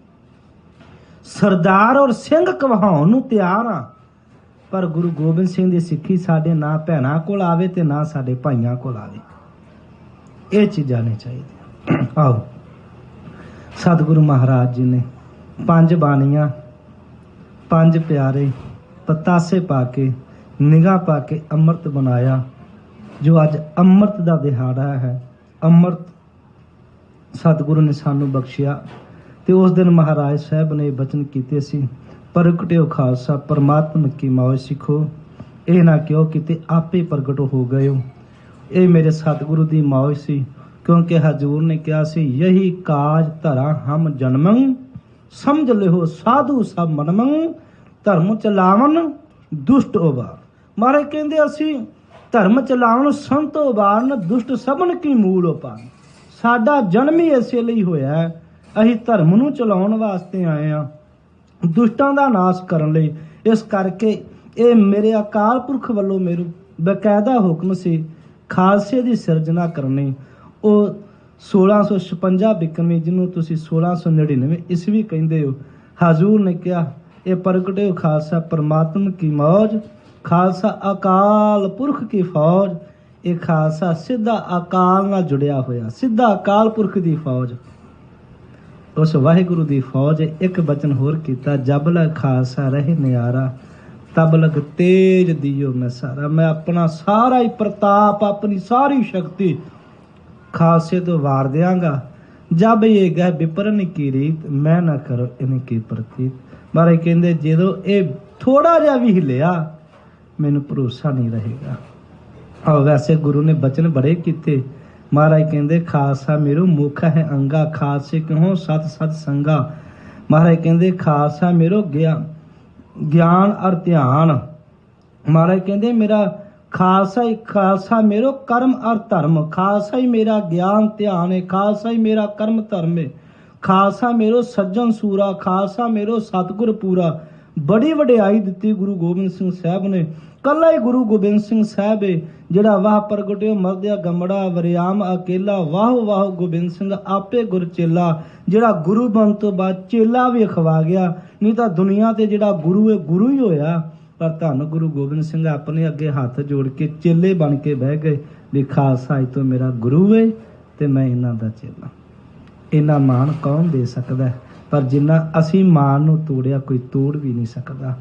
ਸਰਦਾਰ ਔਰ ਸਿੰਘ ਕਹਾਉਣ ਨੂੰ ਤਿਆਰ ਆ, ਪਰ ਗੁਰੂ ਗੋਬਿੰਦ ਸਿੰਘ ਦੀ ਸਿੱਖੀ ਸਾਡੇ ਨਾ ਭੈਣਾਂ ਕੋਲ ਆਵੇ ਤੇ ਨਾ ਸਾਡੇ ਭਾਈਆਂ ਕੋਲ ਆਵੇ। ਇਹ ਚੀਜ਼ਾਂ ਨਹੀਂ ਚਾਹੀਦੀਆਂ। ਆਓ ਸਤਿਗੁਰੂ ਮਹਾਰਾਜ ਜੀ ਨੇ 5 ਬਾਣੀਆਂ 5 ਪਿਆਰੇ ਪਤਾਸੇ ਪਾ ਕੇ ਨਿਗਾਹ ਪਾ ਕੇ ਅੰਮ੍ਰਿਤ ਬਣਾਇਆ, ਜੋ ਅੱਜ ਅੰਮ੍ਰਿਤ ਦਾ ਦਿਹਾੜਾ ਹੈ। ਅੰਮ੍ਰਿਤ ਸਤਿਗੁਰੂ ਨੇ ਸਾਨੂੰ ਬਖਸ਼ਿਆ ਤੇ ਉਸ ਦਿਨ ਮਹਾਰਾਜ ਸਾਹਿਬ ਨੇ ਬਚਨ ਕੀਤੇ ਸੀ, ਪ੍ਰਗਟਿਓ ਖਾਲਸਾ ਪਰਮਾਤਮਾ ਕੀ ਮੌਜ ਸਿੱਖੋ। ਇਹ ਨਾ ਕਿਉਂ ਕਿਤੇ ਆਪੇ ਪ੍ਰਗਟ ਹੋ ਗਏ ਹੋ। ਇਹ ਮੇਰੇ ਸਤਿਗੁਰੂ ਦੀ ਮੌਜ ਸੀ, ਕਿਉਂਕਿ ਹਜ਼ੂਰ ਨੇ ਕਿਹਾ ਸੀ ਯਹੀ ਕਾਜ ਧਰਾ ਹਮ ਜਨਮੰ ਸਮਝ ਲਿਓ ਸਾਧੂ ਸਭ ਮਨਮੰ ਧਰਮ ਚਲਾਵਨ ਦੁਸ਼ਟ ਉਬਾਰ। ਮਹਾਰਾਜ ਕਹਿੰਦੇ ਅਸੀਂ ਧਰਮ ਚਲਾਵਨ ਸੰਤ ਉਬਾਰਨ ਦੁਸ਼ਟ ਸਭਨ ਕੀ ਮੂਲ ਉਪਾਰ। ਸਾਡਾ ਜਨਮ ਹੀ ਇਸੇ ਲਈ ਹੋਇਆ ਹੈ, ਅਸੀਂ ਧਰਮ ਨੂੰ ਚਲਾਉਣ ਵਾਸਤੇ ਆਏ ਹਾਂ, ਦੁਸ਼ਟਾਂ ਦਾ ਨਾਸ਼ ਕਰਨ ਲਈ। ਇਸ ਕਰਕੇ ਇਹ ਮੇਰੇ ਅਕਾਲ ਪੁਰਖ ਵੱਲੋਂ ਮੈਨੂੰ ਬਕਾਇਦਾ ਹੁਕਮ ਸੀ ਖਾਲਸੇ ਦੀ ਸਿਰਜਣਾ ਕਰਨੀ। ਉਹ 1656 ਬਿਕਰਮੀ ਜਿਹਨੂੰ ਤੁਸੀਂ 1699 ਈਸਵੀ ਕਹਿੰਦੇ ਹੋ। ਹਜ਼ੂਰ ਨੇ ਕਿਹਾ ਇਹ ਪ੍ਰਗਟਿਓ ਖਾਲਸਾ ਪਰਮਾਤਮਾ ਕੀ ਮੌਜ, ਖਾਲਸਾ ਅਕਾਲ ਪੁਰਖ ਕੀ ਫੌਜ। ਇਹ ਖਾਲਸਾ ਸਿੱਧਾ ਅਕਾਲ ਨਾਲ ਜੁੜਿਆ ਹੋਇਆ, ਸਿੱਧਾ ਅਕਾਲ ਪੁਰਖ ਦੀ ਫੌਜ, ਉਸ ਵਾਹਿਗੁਰੂ ਦੀ ਫੌਜ। ਇੱਕ ਬਚਨ ਹੋਰ ਕੀਤਾ, ਜਬ ਲਗ ਖਾਲਸਾ ਰਹੇ ਨਿਆਰਾ ਤਬ ਲਗ ਤੇਜ ਦਿਓ ਮੈਂ ਸਾਰਾ। ਮੈਂ ਆਪਣਾ ਸਾਰਾ ਹੀ ਪ੍ਰਤਾਪ ਆਪਣੀ ਸਾਰੀ ਸ਼ਕਤੀ ਖਾਲਸੇ ਤੋਂ ਵਾਰ ਦਿਆਂਗਾ। ਜਬ ਇਹ ਗਏ ਵਿਪਰਨ ਕੀ ਰੀਤ ਮੈਂ ਨਾ ਕਰੋ ਇਨ ਕੀ ਪ੍ਰਤੀਤ। ਮਹਾਰਾਜ ਕਹਿੰਦੇ ਜਦੋਂ ਇਹ ਥੋੜਾ ਜਿਹਾ ਵੀ ਹਿੱਲਿਆ ਮੈਨੂੰ ਭਰੋਸਾ ਨਹੀਂ ਰਹੇਗਾ। ਆਹ ਵੈਸੇ ਗੁਰੂ ਨੇ ਬਚਨ ਬੜੇ ਕੀਤੇ। ਮਹਾਰਾਜ ਕਹਿੰਦੇ ਖਾਲਸਾ ਮੇਰੋ ਮੁਖ ਹੈ ਅੰਗਾ, ਖਾਲਸੇ ਕਿਉਂ ਸਤ ਸਤ ਸੰਗਾ। ਮਹਾਰਾਜ ਕਹਿੰਦੇ ਖਾਲਸਾ ਮੇਰੋ ਗਿਆਨ ਅਰ ਧਿਆਨ। ਮਹਾਰਾਜ ਕਹਿੰਦੇ ਮੇਰਾ ਖਾਲਸਾ ਮੇਰੋ ਕਰਮ ਅਰ ਧਰਮ। ਖਾਲਸਾ ਹੀ ਮੇਰਾ ਗਿਆਨ ਧਿਆਨ ਹੈ, ਖਾਲਸਾ ਹੀ ਮੇਰਾ ਕਰਮ ਧਰਮ ਹੈ। ਖਾਲਸਾ ਮੇਰੋ ਸੱਜਣ ਸੂਰਾ, ਖਾਲਸਾ ਮੇਰੋ ਸਤਿਗੁਰ ਪੂਰਾ। बड़ी वडियाई दिती गुरु गोबिंद सिंह साहब ने। कला ही गुरु गोबिंद सिंह साहब है जिहड़ा वाह प्रगटे मरदया गमड़ा वरियाम अकेला, वाह वाह गोबिंद सिंह आपे गुर चेला। जिहड़ा गुरु बन तो बाद चेला भी अखवा गया, नहीं तो दुनिया ते जिहड़ा गुरु है गुरु ही होया। पर धन गुरु गोबिंद सिंह अपने अगे हाथ जोड़ के चेले बन के बह गए भी खालसा अज तो मेरा गुरु है ते मैं इन्हां दा चेला। इन्ना मान कौन दे सकदा है? पर जिन्ना असी मान नूं तोड़िया कोई तोड़ भी नहीं सकदा।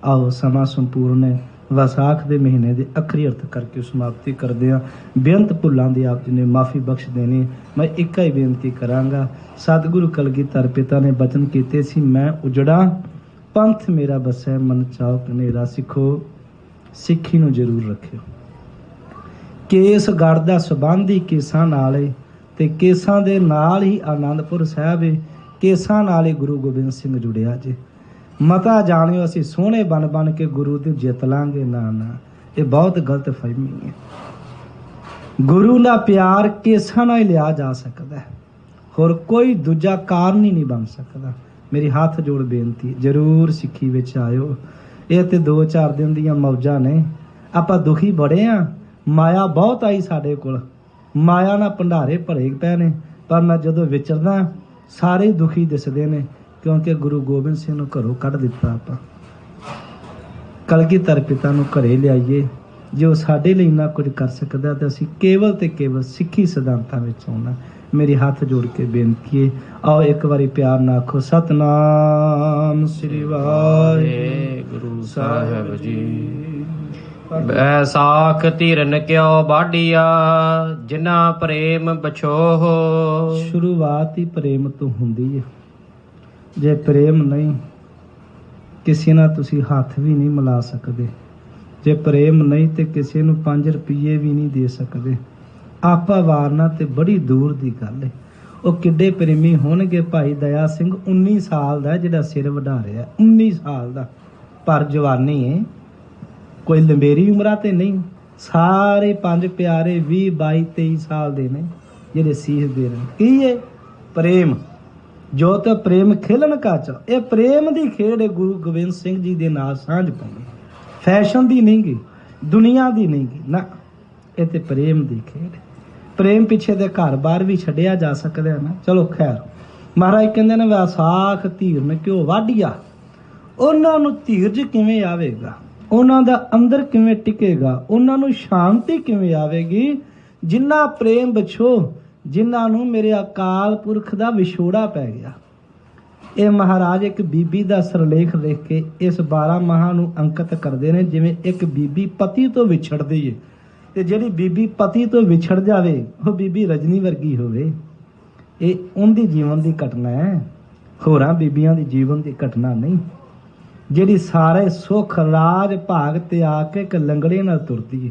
आओ समा संपूर्ण है, वसाख के महीने के अखरी अर्थ करके समाप्ति करते हैं। बेअंत भुलां दी आप जी ने माफ़ी बख्श देनी। मैं एक ही बेनती करांगा, सतगुरु कलगीधर पिता ने बचन कीते सी, मैं उजड़ा पंथ मेरा बसै मन चाओ कनेरा। सिखो सिੱਖੀ ਨੂੰ ਜ਼ਰੂਰ ਰੱਖਿਓ। ਕੇਸ ਗੜਦਾ ਸੰਬੰਧ ਹੀ ਕੇਸਾਂ ਨਾਲ ਏ ਤੇ ਕੇਸਾਂ ਦੇ ਨਾਲ ਹੀ ਆਨੰਦਪੁਰ ਸਾਹਿਬ ਏ, ਕੇਸਾਂ ਨਾਲ ਹੀ ਗੁਰੂ ਗੋਬਿੰਦ ਸਿੰਘ ਜੁੜਿਆ ਜੇ। ਮਤਾ ਜਾਣਿਓ ਅਸੀਂ ਸੋਹਣੇ ਬਣ ਬਣ ਕੇ ਗੁਰੂ ਦੇ ਜਿੱਤ ਲਾਂਗੇ, ਨਾ ਨਾ ਇਹ ਬਹੁਤ ਗਲਤ ਫਹਿਮੀ ਹੈ। ਗੁਰੂ ਦਾ ਪਿਆਰ ਕੇਸਾਂ ਨਾਲ ਹੀ ਲਿਆ ਜਾ ਸਕਦਾ ਹੈ, ਹੋਰ ਕੋਈ ਦੂਜਾ ਕਾਰਨ ਹੀ ਨਹੀਂ ਬਣ ਸਕਦਾ। ਮੇਰੀ ਹੱਥ ਜੋੜ ਬੇਨਤੀ, ਜ਼ਰੂਰ ਸਿੱਖੀ ਵਿੱਚ ਆਇਓ। ਇਹ ਤੇ 2-4 ਦਿਨ ਦੀਆਂ ਮੌਜਾਂ ਨੇ, ਆਪਾਂ ਦੁਖੀ ਬੜੇ ਆ। ਮਾਇਆ ਬਹੁਤ ਆਈ ਸਾਡੇ ਕੋਲ, ਮਾਇਆ ਨਾਲ ਭੰਡਾਰੇ ਭਰੇ ਪਏ ਨੇ। ਪਰ ਮੈਂ ਜਦੋਂ ਵਿਚਰਦਾ ਸਾਰੇ ਹੀ ਦੁਖੀ ਦਿਸਦੇ ਨੇ, ਕਿਉਂਕਿ ਗੁਰੂ ਗੋਬਿੰਦ ਸਿੰਘ ਨੂੰ ਘਰੋਂ ਕੱਢ ਦਿੱਤਾ। ਆਪਾਂ ਕਲਗੀਧਰ ਪਿਤਾ ਨੂੰ ਘਰੇ ਲਿਆਈਏ। ਜੋ ਸਾਡੇ ਲਈ ਇੰਨਾ ਕੁਝ ਕਰ ਸਕਦਾ ਤੇ ਅਸੀਂ ਕੇਵਲ ਤੇ ਕੇਵਲ ਸਿੱਖੀ ਸਿਧਾਂਤਾਂ ਵਿੱਚ ਆਉਣਾ। मेरी हाथ जोड़ के बेनती है, आओ एक बारी प्यार ना आखो सतनाम श्री वाहिगुरु साहिब जी। बैसाख तिरन क्यों बाढ़िया जिना प्रेम बछोह। शुरुआत ही प्रेम तो हुंदी है, जे प्रेम नहीं किसी ना तुसी हाथ भी नहीं मिला सकते, जे प्रेम नहीं तो किसी नूं 5 रुपये भी नहीं दे सकते। आपा वारना ते बड़ी दूर दी गल है। वो किड्डे प्रेमी होणगे। भाई दया सिंह 19 साल दा जिहड़ा सिर वढा रिहा, 19 साल दा, पर जवानी है, कोई लंबेरी उमरा ते नहीं। सारे 5 प्यारे 20, 22, 23 साल दे ने जिहड़े सीस दे रहे। की है प्रेम, जो तो प्रेम खेलन का च, ये प्रेम दी खेड है। गुरु गोबिंद सिंह जी दे नाल सांझ पाउणी, फैशन दी नहीं गी, दुनिया दी नहीं गी ना, ये ते प्रेम दी खेड है। प्रेम पिछे दे घर बार भी छड्डिया जा सकदा है ना। चलो खैर, महाराज कहंदे ने वैसाख धीरन क्यों वाढिया। उन्हां नूं धीरज किवें आवेगा, उन्हां दा अंदर किवें टिकेगा, उन्हां नूं शांति किवें आवेगी जिन्ना प्रेम बछो, जिन्हां नूं मेरे अकाल पुरख दा विछोड़ा पै गया। ਇਹ ਮਹਾਰਾਜ ਇੱਕ ਬੀਬੀ ਦਾ ਸਰਲੇਖ ਲਿਖ ਕੇ ਇਸ 12 ਮਾਹਾਂ ਨੂੰ ਅੰਕਿਤ ਕਰਦੇ ਨੇ। ਜਿਵੇਂ ਇੱਕ ਬੀਬੀ ਪਤੀ ਤੋਂ ਵਿਛੜਦੀ ਏ ਤੇ ਜਿਹੜੀ ਬੀਬੀ ਪਤੀ ਤੋਂ ਵਿਛੜ ਜਾਵੇ ਉਹ ਬੀਬੀ ਰਜਨੀ ਵਰਗੀ ਹੋਵੇ। ਇਹ ਉਹਦੀ ਜੀਵਨ ਦੀ ਘਟਨਾ ਹੈ, ਹੋਰਾਂ ਬੀਬੀਆਂ ਦੀ ਜੀਵਨ ਦੀ ਘਟਨਾ ਨਹੀਂ। ਜਿਹੜੀ ਸਾਰੇ ਸੁੱਖ ਰਾਜ ਭਾਗ ਤਿਆਗ ਕੇ ਇੱਕ ਲੰਗੜੇ ਨਾਲ ਤੁਰਦੀ ਏ,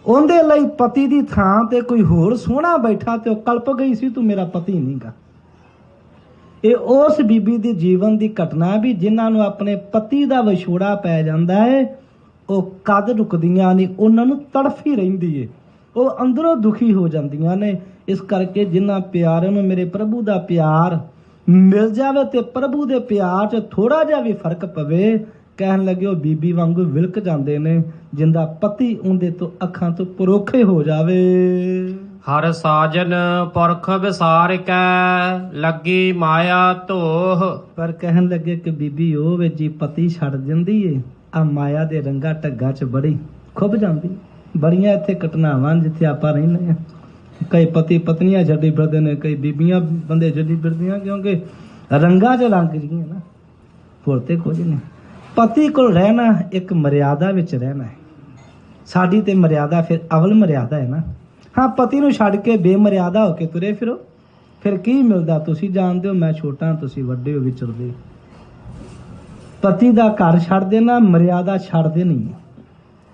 ਉਹਦੇ ਲਈ ਪਤੀ ਦੀ ਥਾਂ ਤੇ ਕੋਈ ਹੋਰ ਸੋਹਣਾ ਬੈਠਾ ਤੇ ਉਹ ਕਲਪ ਗਈ ਸੀ ਤੂੰ ਮੇਰਾ ਪਤੀ ਨਹੀਂਗਾ। ਇਹ ਉਸ ਬੀਬੀ ਦੀ ਜੀਵਨ ਦੀ ਘਟਨਾ ਵੀ ਜਿਨ੍ਹਾਂ ਨੂੰ ਆਪਣੇ ਪਤੀ ਦਾ ਵਿਛੋੜਾ ਪੈ ਜਾਂਦਾ ਹੈ, ਉਹ ਕਦ ਰੁਕਦੀਆਂ ਨਹੀਂ, ਉਹਨਾਂ ਨੂੰ ਤੜਫੀ ਰਹਿੰਦੀ ਏ, ਉਹ ਅੰਦਰੋਂ ਦੁਖੀ ਹੋ ਜਾਂਦੀਆਂ ਨੇ। ਇਸ ਕਰਕੇ ਜਿਨ੍ਹਾਂ ਪਿਆਰਿਆਂ ਨੂੰ ਮੇਰੇ ਪ੍ਰਭੂ ਦਾ ਪਿਆਰ ਮਿਲ ਜਾਵੇ ਤੇ ਪ੍ਰਭੂ ਦੇ ਪਿਆਰ 'ਚ ਥੋੜਾ ਜਿਹਾ ਵੀ ਫਰਕ ਪਵੇ, ਕਹਿਣ ਲੱਗੇ ਉਹ ਬੀਬੀ ਵਾਂਗੂ ਵਿਲਕ ਜਾਂਦੇ ਨੇ, ਜਿੰਦਾ ਪਤੀ ਉਹਦੇ ਤੋਂ ਅੱਖਾਂ ਤੋਂ ਪਰੋਖੇ ਹੋ ਜਾਵੇ। ਹਰ ਸਾਜਨ ਪੁਰਖ ਵਿਸਾਰ ਕੈ ਲੱਗੀ ਮਾਇਆ ਧੋਹ। ਪਰ ਕਹਿਣ ਲੱਗੇ ਕਿ ਬੀਬੀ ਉਹ ਵੇ ਜੀ ਪਤੀ ਛੱਡ ਦਿੰਦੀ ਏ, ਆ ਮਾਇਆ ਦੇ ਰੰਗਾ ਢੱਗਾ 'ਚ ਬੜੀ ਖੁੱਭ ਜਾਂਦੀ। ਬੜੀਆਂ ਇੱਥੇ ਘਟਨਾਵਾਂ ਜਿੱਥੇ ਆਪਾਂ ਰਹਿੰਦੇ ਹਾਂ। ਕਈ ਪਤੀ ਪਤਨੀਆਂ ਛੱਡੀ ਫਿਰਦੇ ਨੇ, ਕਈ ਬੀਬੀਆਂ ਬੰਦੇ ਛੱਡੀ ਫਿਰਦੀਆਂ, ਕਿਉਂਕਿ ਰੰਗਾਂ 'ਚ ਰੰਗ ਜੀਆਂ ਨਾ, ਹੋਰ ਤੇ ਕੁਝ ਨਹੀਂ। ਪਤੀ ਕੋਲ ਰਹਿਣਾ ਇੱਕ ਮਰਿਆਦਾ ਵਿੱਚ ਰਹਿਣਾ ਹੈ। ਸਾਡੀ ਤੇ ਮਰਿਆਦਾ ਫਿਰ ਅਵਲ ਮਰਿਆਦਾ ਹੈ ਨਾ। ਹਾਂ, ਪਤੀ ਨੂੰ ਛੱਡ ਕੇ ਬੇਮਰਿਆਦਾ ਹੋ ਕੇ ਤੁਰੇ ਫਿਰੋ, ਫਿਰ ਕੀ ਮਿਲਦਾ ਤੁਸੀਂ ਜਾਣਦੇ ਹੋ। ਮੈਂ ਛੋਟਾ, ਤੁਸੀਂ ਵੱਡੇ ਹੋ, ਵਿਚਰਦੇ। ਪਤੀ ਦਾ ਘਰ ਛੱਡ ਦੇਣਾ, ਮਰਿਆਦਾ ਛੱਡਦੇ ਨਹੀਂ,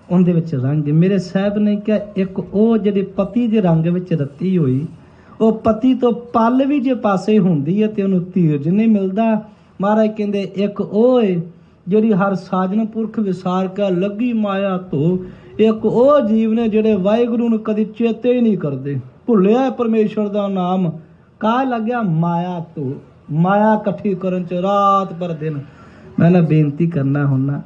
ਉਹਦੇ ਵਿੱਚ ਰੰਗ। ਮੇਰੇ ਸਾਹਿਬ ਨੇ ਕਿਹਾ ਇੱਕ ਉਹ ਜਿਹੜੀ ਪਤੀ ਦੇ ਰੰਗ ਵਿੱਚ ਰੱਤੀ ਹੋਈ, ਉਹ ਪਤੀ ਤੋਂ ਪਲ ਵੀ ਜੇ ਪਾਸੇ ਹੁੰਦੀ ਹੈ ਤੇ ਉਹਨੂੰ ਧੀਰਜ ਨਹੀਂ ਮਿਲਦਾ। ਮਹਾਰਾਜ ਕਹਿੰਦੇ ਇੱਕ ਉਹ ਏ ਜਿਹੜੀ ਹਰ ਸਾਜਨ ਪੁਰਖ ਵਿਸਾਰ ਕੇ ਲੱਗੀ ਮਾਇਆ ਧੋ। ਇੱਕ ਉਹ ਜੀਵ ਨੇ ਜਿਹੜੇ ਵਾਹਿਗੁਰੂ ਨੂੰ ਕਦੀ ਚੇਤੇ ਹੀ ਨਹੀਂ ਕਰਦੇ, ਭੁੱਲਿਆ ਪਰਮੇਸ਼ਵਰ ਦਾ ਨਾਮ, ਕਾਹ ਲੱਗਿਆ ਮਾਇਆ ਧੋ। ਮਾਇਆ ਇਕੱਠੀ ਕਰਨ 'ਚ ਰਾਤ ਪਰ ਦਿਨ मैं ना बेनती करना हुन्ना,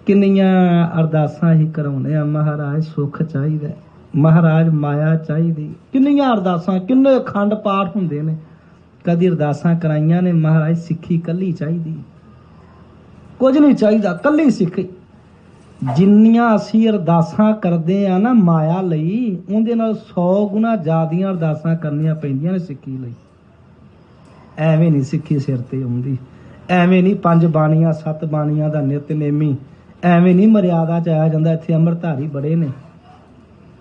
किन्नियां अरदासां ही कराउने आ महाराज सुख चाहिदा, महाराज माया चाहिदी, किन्नियां अरदासां किन्ने खंड पाठ हुंदे ने, कदी अरदासां कराइयां ने महाराज सिੱਖੀ कल्ली चाहिदी, कुछ नहीं चाहिदा, कल्ली सिੱਖੀ। जिन्नियां असीं अरदासां करदे आ ना माया लई, उहदे नाल 100 गुना ज़्यादियां अरदासां करनियां पैंदियां ने सिੱਖੀ लई। ਐਵੇਂ नहीं सिੱਖੀ सिर ते आउंदी, ਐਵੇਂ नहीं 5 ਬਾਣੀਆਂ 7 ਬਾਣੀਆਂ ਦਾ ਨਿਤਨੇਮੀ, ਐਵੇਂ नहीं ਮਰਿਆਦਾ ਚ ਆਇਆ ਜਾਂਦਾ। ਇੱਥੇ ਅੰਮ੍ਰਿਤਧਾਰੀ ਬੜੇ ਨੇ,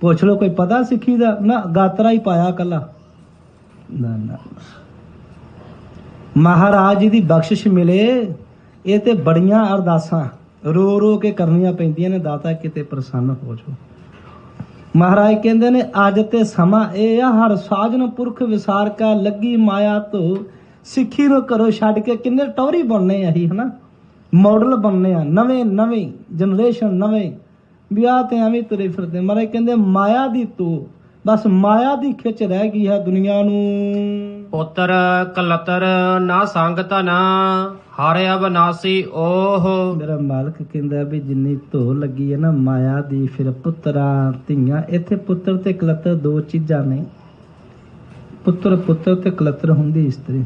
ਪੁੱਛ ਲਓ ਕੋਈ ਪਤਾ ਸਿੱਖੀ ਦਾ? ਨਾ ਗਾਤਰਾ ਹੀ ਪਾਇਆ ਕੱਲਾ। ਨਾ ਨਾ, ਮਹਾਰਾਜ ਜੀ ਦੀ ਬਖਸ਼ਿਸ਼ ਮਿਲੇ ਇਹ ਤੇ ਬੜੀਆਂ ਅਰਦਾਸਾਂ रो रो के करनियां पैंदियां ने, दाता किते प्रसन्न हो जाओ। महाराज कहंदे ने अज ते समा ए आ, हर साजन पुरख विसार का लगी माया तो सिੱਖੀ ਨੂੰ करो छड्ड के किन्ने टौरी बनने अही है ना, मॉडल बनने आ, नवें नवें जनरेशन नवें विआह ते एवें तुरे फिरदे। महाराज कहंदे माया दी तो बस माया दी खिच रह गई है दुनिया नू। ਪੁੱਤਰ ਕਲਤਰ ਨਾ ਸੰਗ ਧਨਾ, ਹਰ ਅਬਨਾਸੀ ਓਹ। मेरा मालक कहंदा भी जिन्नी धो लगी है ना माया दी, फिर पुत्तरा धीआं, इत्थे पुत्तर ते कलतर दो चीज़ां ने। पुत्तर पुत्तर ते कलतर हुंदी इस्त्री।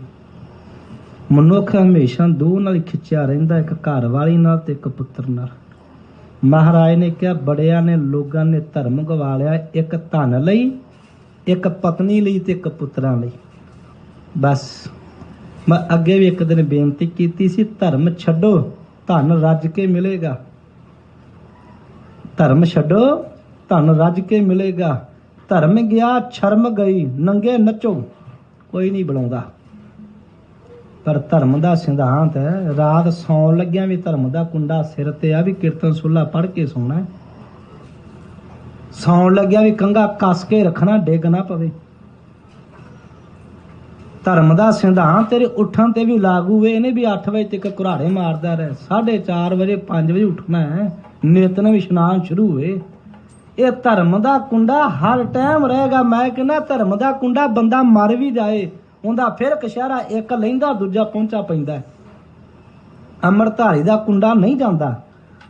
मनुख हमेशा दो नाल खिंचिया रहिंदा, एक घर वाली नाल ते एक पुत्तर नाल। महाराज ने कहा बड़िया ने लोगों ने धर्म गवा लिया, एक धन लई, एक पत्नी लई ते एक पुत्तरां लई। बस मैं अगे भी एक दिन बेनती की सी, धर्म छड्डो धन रज के मिलेगा, धर्म छड्डो धन रज के मिलेगा। धर्म गया शर्म गई, नंगे नचो कोई नहीं बुलाउंदा। पर धर्म का सिद्धांत है, रात सौन लग्या भी धर्म का कुंडा सिर ते आ, भी कीर्तन सुला पढ़ के सोना है। सौन लग्या भी कंघा कस के रखना, डिग ना पवे। धर्म का सिद्धांत तेरे उठन ते भी लागू है। इन्हें भी 8 बजे तक घुराड़े मारदा रहे, 4:30 बजे 5 बजे उठना है, नित नवें इशनान शुरू हुए। ये धर्म का कुंडा हर टाइम रहेगा। मैं कहना धर्म का कुंडा बंदा मर भी जाए उनका फिर कशहरा एक लहिंदा दूजा पहुंचा पैंदा। अमृतधारी का कुंडा नहीं जाता,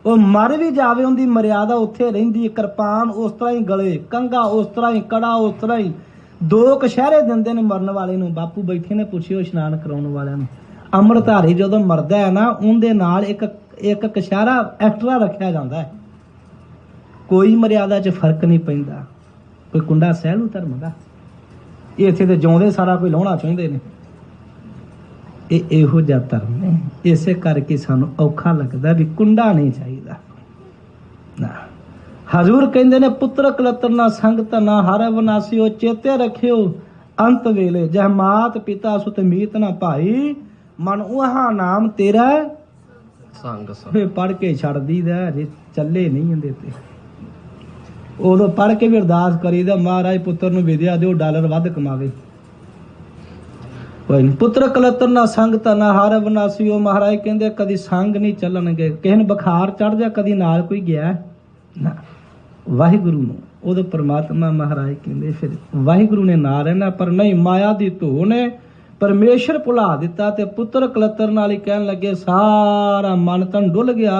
वो मर भी जावे उनकी मर्यादा उत्थे रहिंदी। किरपान उस तरह ही गले, कंघा उस तरह ही, कड़ा उस तरह ही, 2 कशहरे दिंदे ने मरन वाले नूं। बापू बैठे ने पुछियो इशनान कराउण वालिआं नूं, अमृतधारी जदों मरदा है ना उनदे नाल एक कशहरा एक्स्ट्रा रखिया जांदा है। कोई मर्यादा च फर्क नहीं पैंदा। कोई कुंडा सह लू धर्म का, ये इत्थे ते जिउंदे सारा कोई लाउणा चाहुंदे ने। इहो जिहा धर्म ने, इसे करके सानूं औखा लगदा भी कुंडा नहीं चाहिदा ना। हजूर कहंदे ने पुत्र कलतर ना संग धना, हर अविनासी चेते रखियो अंत वेले। जह मात पिता सुत मीत ना भाई, मन उहा नाम तेरा ਸੰਗ फिर पढ़ के छड़ दीदा, जे चले नहीं हुंदे ते उदों पढ़ के भी अरदास करीदा, महाराज पुत्र नूं विद्या दिओ, डॉलर वध कमावे। कोई नहीं, पुत्र कलतर ना संग धना, हर अविनासी। महाराज कहंदे कदी संग नहीं चलणगे, किसे नूं बुखार चढ़ जा कदी नाल कोई गया ना। वाहिगुरु नूं उदों परमात्मा महाराज कहंदे फिर वाहिगुरु ने ना रहना। पर नहीं, माया दी धो ने परमेश्वर भुला दिता ते पुत्र कलतर नाल ही कहन लगे सारा मन तन डुल गया।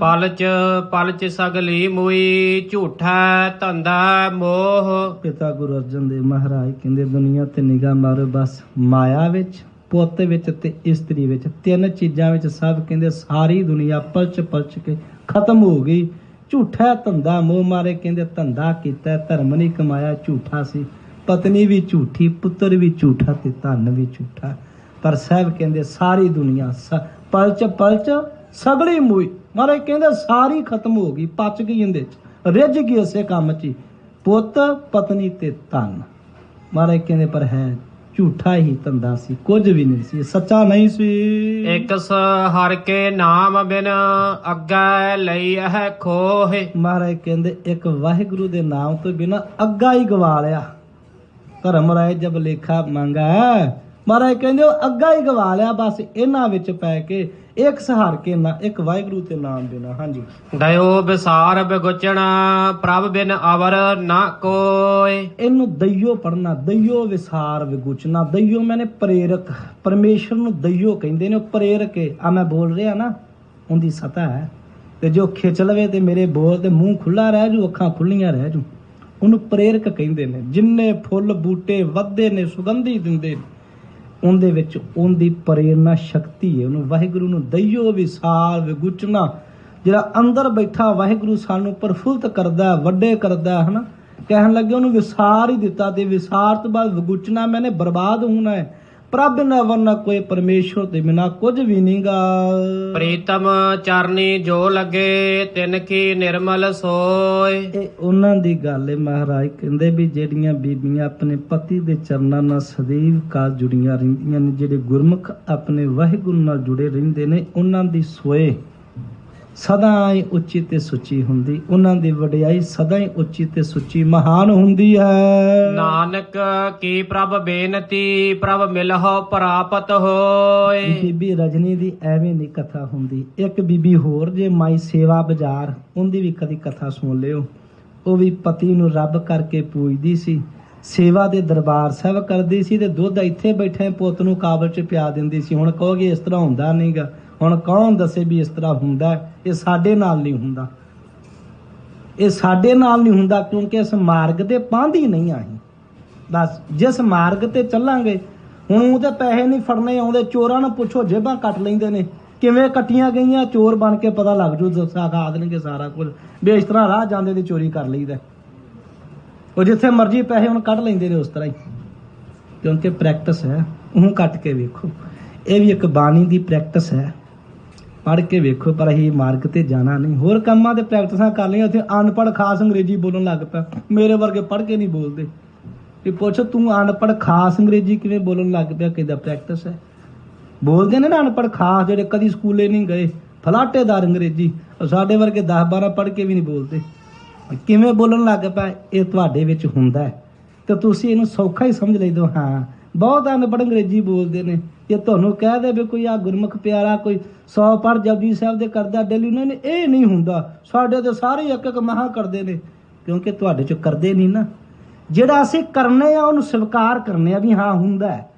पलच सगली मुई, झूठा धंधा मोह। पिता गुरु अर्जन देव महाराज कहंदे दुनिया ते निगाह मारो, बस माया विच, पुੱਤ विच ते इस्त्री विच, 3 चीज़ां विच सब कहंदे सारी दुनिया पलच के खत्म हो गई। झूठा धंधा मोह मारे, कहंदे धंधा कीता धर्म नहीं कमाया, झूठा सी, पत्नी भी झूठी, पुत्र भी झूठा ते धन भी झूठा। पर साहब कहंदे सारी दुनिया पलच सगली मूई, महाराज कहंदे सारी खत्म हो गई, पच गई, इंदे च रिझ गई इसे काम च, पुत पत्नी ते धन। महाराज कहंदे पर है झूठा ही धंधा सी, कुछ भी नहीं सी, सच्चा नहीं सी। एक हर के नाम बिन अग्गा लई है खोह। महाराज कहंदे एक वाहिगुरु दे नाम तो बिना अग्गा ही गवा लिया। धर्म राय जब लेखा मांगा ਮਹਾਰਾਜ ਕਹਿੰਦੇ ਉਹ ਅੱਗਾ ਹੀ ਗਵਾ ਲਿਆ ਬਸ ਇਹਨਾਂ ਵਿੱਚ ਪੈ ਕੇ, ਇੱਕ ਸਹਾਰ ਕੇ ਨਾ, ਇੱਕ ਵਾਹਿਗੁਰੂ ਤੇ ਨਾਮ ਬਿਨਾ। ਹਾਂਜੀ। ਦਇਓ ਵਿਸਾਰ ਬਿਗੁਚਣਾ ਪ੍ਰਭ ਬਿਨ ਅਵਰ ਨਾ ਕੋਇ। ਇਹਨੂੰ ਦਈਓ ਪੜਨਾ, ਦਈਓ ਵਿਸਾਰ ਵਿਗੁਚਨਾ। ਦਈਓ ਮੈਨੇ ਪ੍ਰੇਰਕ, ਪਰਮੇਸ਼ਰ ਨੂੰ ਦਈਓ ਕਹਿੰਦੇ ਨੇ। ਉਹ ਪ੍ਰੇਰਕ ਹੈ। ਆ ਮੈਂ ਬੋਲ ਰਿਹਾ ਨਾ, ਉਹਦੀ ਸਤਾ ਹੈ। ਤੇ ਜੋ ਖਿੱਚ ਲਵੇ ਤੇ ਮੇਰੇ ਬੋਲ ਤੇ ਮੂੰਹ ਖੁੱਲਾ ਰਹਿ ਜੂ, ਅੱਖਾਂ ਖੁੱਲੀਆਂ ਰਹਿ ਜੂ, ਉਹਨੂੰ ਪ੍ਰੇਰਕ ਕਹਿੰਦੇ ਨੇ। ਜਿੰਨੇ ਫੁੱਲ ਬੂਟੇ ਵੱਧਦੇ ਨੇ, ਸੁਗੰਧੀ ਦਿੰਦੇ ਨੇ, ਉਹਦੇ ਵਿੱਚ ਉਹਦੀ ਪ੍ਰੇਰਨਾ ਸ਼ਕਤੀ ਹੈ। ਉਹਨੂੰ ਵਾਹਿਗੁਰੂ ਨੂੰ ਦਈਓ ਵਿਸਾਰ ਵਿਗੁਚਨਾ। ਜਿਹੜਾ ਅੰਦਰ ਬੈਠਾ ਵਾਹਿਗੁਰੂ ਸਾਨੂੰ ਪ੍ਰਫੁੱਲਤ ਕਰਦਾ, ਵੱਡੇ ਕਰਦਾ, ਹਨਾ। ਕਹਿਣ ਲੱਗੇ ਉਹਨੂੰ ਵਿਸਾਰ ਹੀ ਦਿੱਤਾ, ਤੇ ਵਿਸਾਰ ਤੋਂ ਬਾਅਦ ਵਿਗੁਚਨਾ ਮੈਨੇ ਬਰਬਾਦ ਹੋਣਾ ਹੈ। ਪ੍ਰਭ ਨਾ ਵਰਨਾ ਕੋਈ, ਪਰਮੇਸ਼ਵਰ ਤੇ ਬਿਨਾ ਕੁਝ ਵੀ ਨਹੀਂਗਾ। ਪ੍ਰੀਤਮ ਚਰਨੀ ਜੋ ਲੱਗੇ ਤਿਨ ਕੀ ਨਿਰਮਲ ਸੋਏ। ਇਹ ਉਹਨਾਂ ਦੀ ਗੱਲ ਹੈ। ਮਹਾਰਾਜ ਕਹਿੰਦੇ ਵੀ ਜਿਹੜੀਆਂ ਬੀਬੀਆਂ ਆਪਣੇ ਪਤੀ ਦੇ ਚਰਨਾਂ ਨਾਲ ਸਦੀਵ ਕਾਲ ਜੁੜੀਆਂ ਰਹਿੰਦੀਆਂ ਨੇ, ਜਿਹੜੇ ਗੁਰਮੁਖ ਆਪਣੇ ਵਾਹਿਗੁਰੂ ਨਾਲ ਜੁੜੇ ਰਹਿੰਦੇ ਨੇ, ਉਹਨਾਂ ਦੀ ਸੋਏ ਸਦਾ ਹੀ ਉੱਚੀ ਤੇ ਸੁੱਚੀ ਹੁੰਦੀ। ਉਹਨਾਂ ਦੀ ਵਡਿਆਈ ਸਦਾ ਹੀ ਉੱਚੀ ਤੇ ਸੁੱਚੀ ਮਹਾਨ ਹੁੰਦੀ ਹੈ। ਨਾਨਕ ਕੀ ਪ੍ਰਭ ਬੇਨਤੀ ਪ੍ਰਭ ਮਿਲਹੁ ਪ੍ਰਾਪਤ ਹੋਏ। ਬੀਬੀ ਰਜਨੀ ਦੀ ਐਵੇਂ ਨਹੀਂ ਕਥਾ ਹੁੰਦੀ। ਇੱਕ ਬੀਬੀ ਹੋਰ ਜੇ ਮਾਈ ਸੇਵਾ ਬਾਜ਼ਾਰ, ਉਹਦੀ ਵੀ ਕਦੀ ਕਥਾ ਸੁਣ ਲਿਓ। ਉਹ ਵੀ ਪਤੀ ਨੂੰ ਰੱਬ ਕਰਕੇ ਪੂਜਦੀ ਸੀ, ਸੇਵਾ ਦੇ ਦਰਬਾਰ ਸਾਹਿਬ ਕਰਦੀ ਸੀ, ਤੇ ਦੁੱਧ ਇੱਥੇ ਬੈਠੇ ਪੁੱਤ ਨੂੰ ਕਾਬਲ 'ਚ ਪਿਆ ਦਿੰਦੀ ਸੀ। ਹੁਣ ਕਹੋਗੇ ਇਸ ਤਰ੍ਹਾਂ ਹੁੰਦਾ ਨਹੀਂਗਾ। ਹੁਣ ਕੌਣ ਦੱਸੇ ਵੀ ਇਸ ਤਰ੍ਹਾਂ ਹੁੰਦਾ? ਇਹ ਸਾਡੇ ਨਾਲ ਨਹੀਂ ਹੁੰਦਾ, ਇਹ ਸਾਡੇ ਨਾਲ ਨਹੀਂ ਹੁੰਦਾ, ਕਿਉਂਕਿ ਇਸ ਮਾਰਗ ਤੇ ਪਾਂਦੀ ਨਹੀਂ ਆਹੀ। ਬਸ ਜਿਸ ਮਾਰਗ ਤੇ ਚੱਲਾਂਗੇ, ਹੁਣ ਉਹਦੇ ਪੈਸੇ ਨਹੀਂ ਫੜਨੇ ਆਉਂਦੇ। ਚੋਰਾਂ ਨੂੰ ਪੁੱਛੋ, ਜੇਬਾਂ ਕੱਟ ਲੈਂਦੇ ਨੇ। ਕਿਵੇਂ ਕੱਟੀਆਂ ਗਈਆਂ? ਚੋਰ ਬਣ ਕੇ ਪਤਾ ਲੱਗ ਜੂ, ਖਾ ਦੇਣਗੇ ਸਾਰਾ ਕੁਝ ਵੀ ਇਸ ਤਰ੍ਹਾਂ ਰਾਹ ਜਾਂਦੇ ਤੇ ਚੋਰੀ ਕਰ ਲਈਦਾ। ਉਹ ਜਿੱਥੇ ਮਰਜ਼ੀ ਪੈਸੇ ਹੁਣ ਕੱਢ ਲੈਂਦੇ ਨੇ ਉਸ ਤਰ੍ਹਾਂ ਹੀ, ਕਿਉਂਕਿ ਪ੍ਰੈਕਟਿਸ ਹੈ। ਉਹ ਕੱਟ ਕੇ ਵੇਖੋ, ਇਹ ਵੀ ਇੱਕ ਬਾਣੀ ਦੀ ਪ੍ਰੈਕਟਿਸ ਹੈ। ਪੜ੍ਹ ਕੇ ਵੇਖੋ, ਪਰ ਅਸੀਂ ਮਾਰਗ ਤੇ ਜਾਣਾ ਨਹੀਂ। ਹੋਰ ਕੰਮਾਂ ਤੇ ਪ੍ਰੈਕਟਿਸਾਂ ਕਰ ਲਈਆਂ, ਉੱਥੇ ਅਨਪੜ੍ਹ ਖਾਸ ਅੰਗਰੇਜ਼ੀ ਬੋਲਣ ਲੱਗ ਪਿਆ। ਮੇਰੇ ਵਰਗੇ ਪੜ੍ਹ ਕੇ ਨਹੀਂ ਬੋਲਦੇ। ਵੀ ਪੁੱਛ ਤੂੰ ਅਨਪੜ੍ਹ ਖਾਸ ਅੰਗਰੇਜ਼ੀ ਕਿਵੇਂ ਬੋਲਣ ਲੱਗ ਪਿਆ? ਕਿਹਦਾ ਪ੍ਰੈਕਟਿਸ ਹੈ? ਬੋਲਦੇ ਨੇ ਨਾ ਅਨਪੜ੍ਹ ਖਾਸ, ਜਿਹੜੇ ਕਦੀ ਸਕੂਲੇ ਨਹੀਂ ਗਏ, ਫਲਾਟੇਦਾਰ ਅੰਗਰੇਜ਼ੀ। ਸਾਡੇ ਵਰਗੇ 10-12 ਪੜ੍ਹ ਕੇ ਵੀ ਨਹੀਂ ਬੋਲਦੇ। ਕਿਵੇਂ ਬੋਲਣ ਲੱਗ ਪਿਆ? ਇਹ ਤੁਹਾਡੇ ਵਿੱਚ ਹੁੰਦਾ ਹੈ, ਤੇ ਤੁਸੀਂ ਇਹਨੂੰ ਸੌਖਾ ਹੀ ਸਮਝ ਲੈਂਦੇ ਹੋ। ਹਾਂ, ਬਹੁਤ ਅਨਪੜ੍ਹ ਅੰਗਰੇਜ਼ੀ ਬੋਲਦੇ ਨੇ। ਜੇ ਤੁਹਾਨੂੰ ਕਹਿ ਦੇ ਵੀ ਕੋਈ ਆ ਗੁਰਮੁਖ ਪਿਆਰਾ ਕੋਈ 100 ਪੜ੍ਹ ਜਪਜੀ ਸਾਹਿਬ ਦੇ ਕਰਦਾ ਡੇਲੀ, ਨਹੀਂ ਇਹ ਨਹੀਂ ਹੁੰਦਾ। ਸਾਡੇ ਤੇ ਸਾਰੇ ਇੱਕ ਇੱਕ ਮਹਾ ਕਰਦੇ ਨੇ, ਕਿਉਂਕਿ ਤੁਹਾਡੇ ਚ ਕਰਦੇ ਨਹੀਂ ਨਾ। ਜਿਹੜਾ ਅਸੀਂ ਕਰਨੇ ਆ ਉਹਨੂੰ ਸਵੀਕਾਰ ਕਰਨੇ ਆ ਵੀ ਹਾਂ ਹੁੰਦਾ ਹੈ,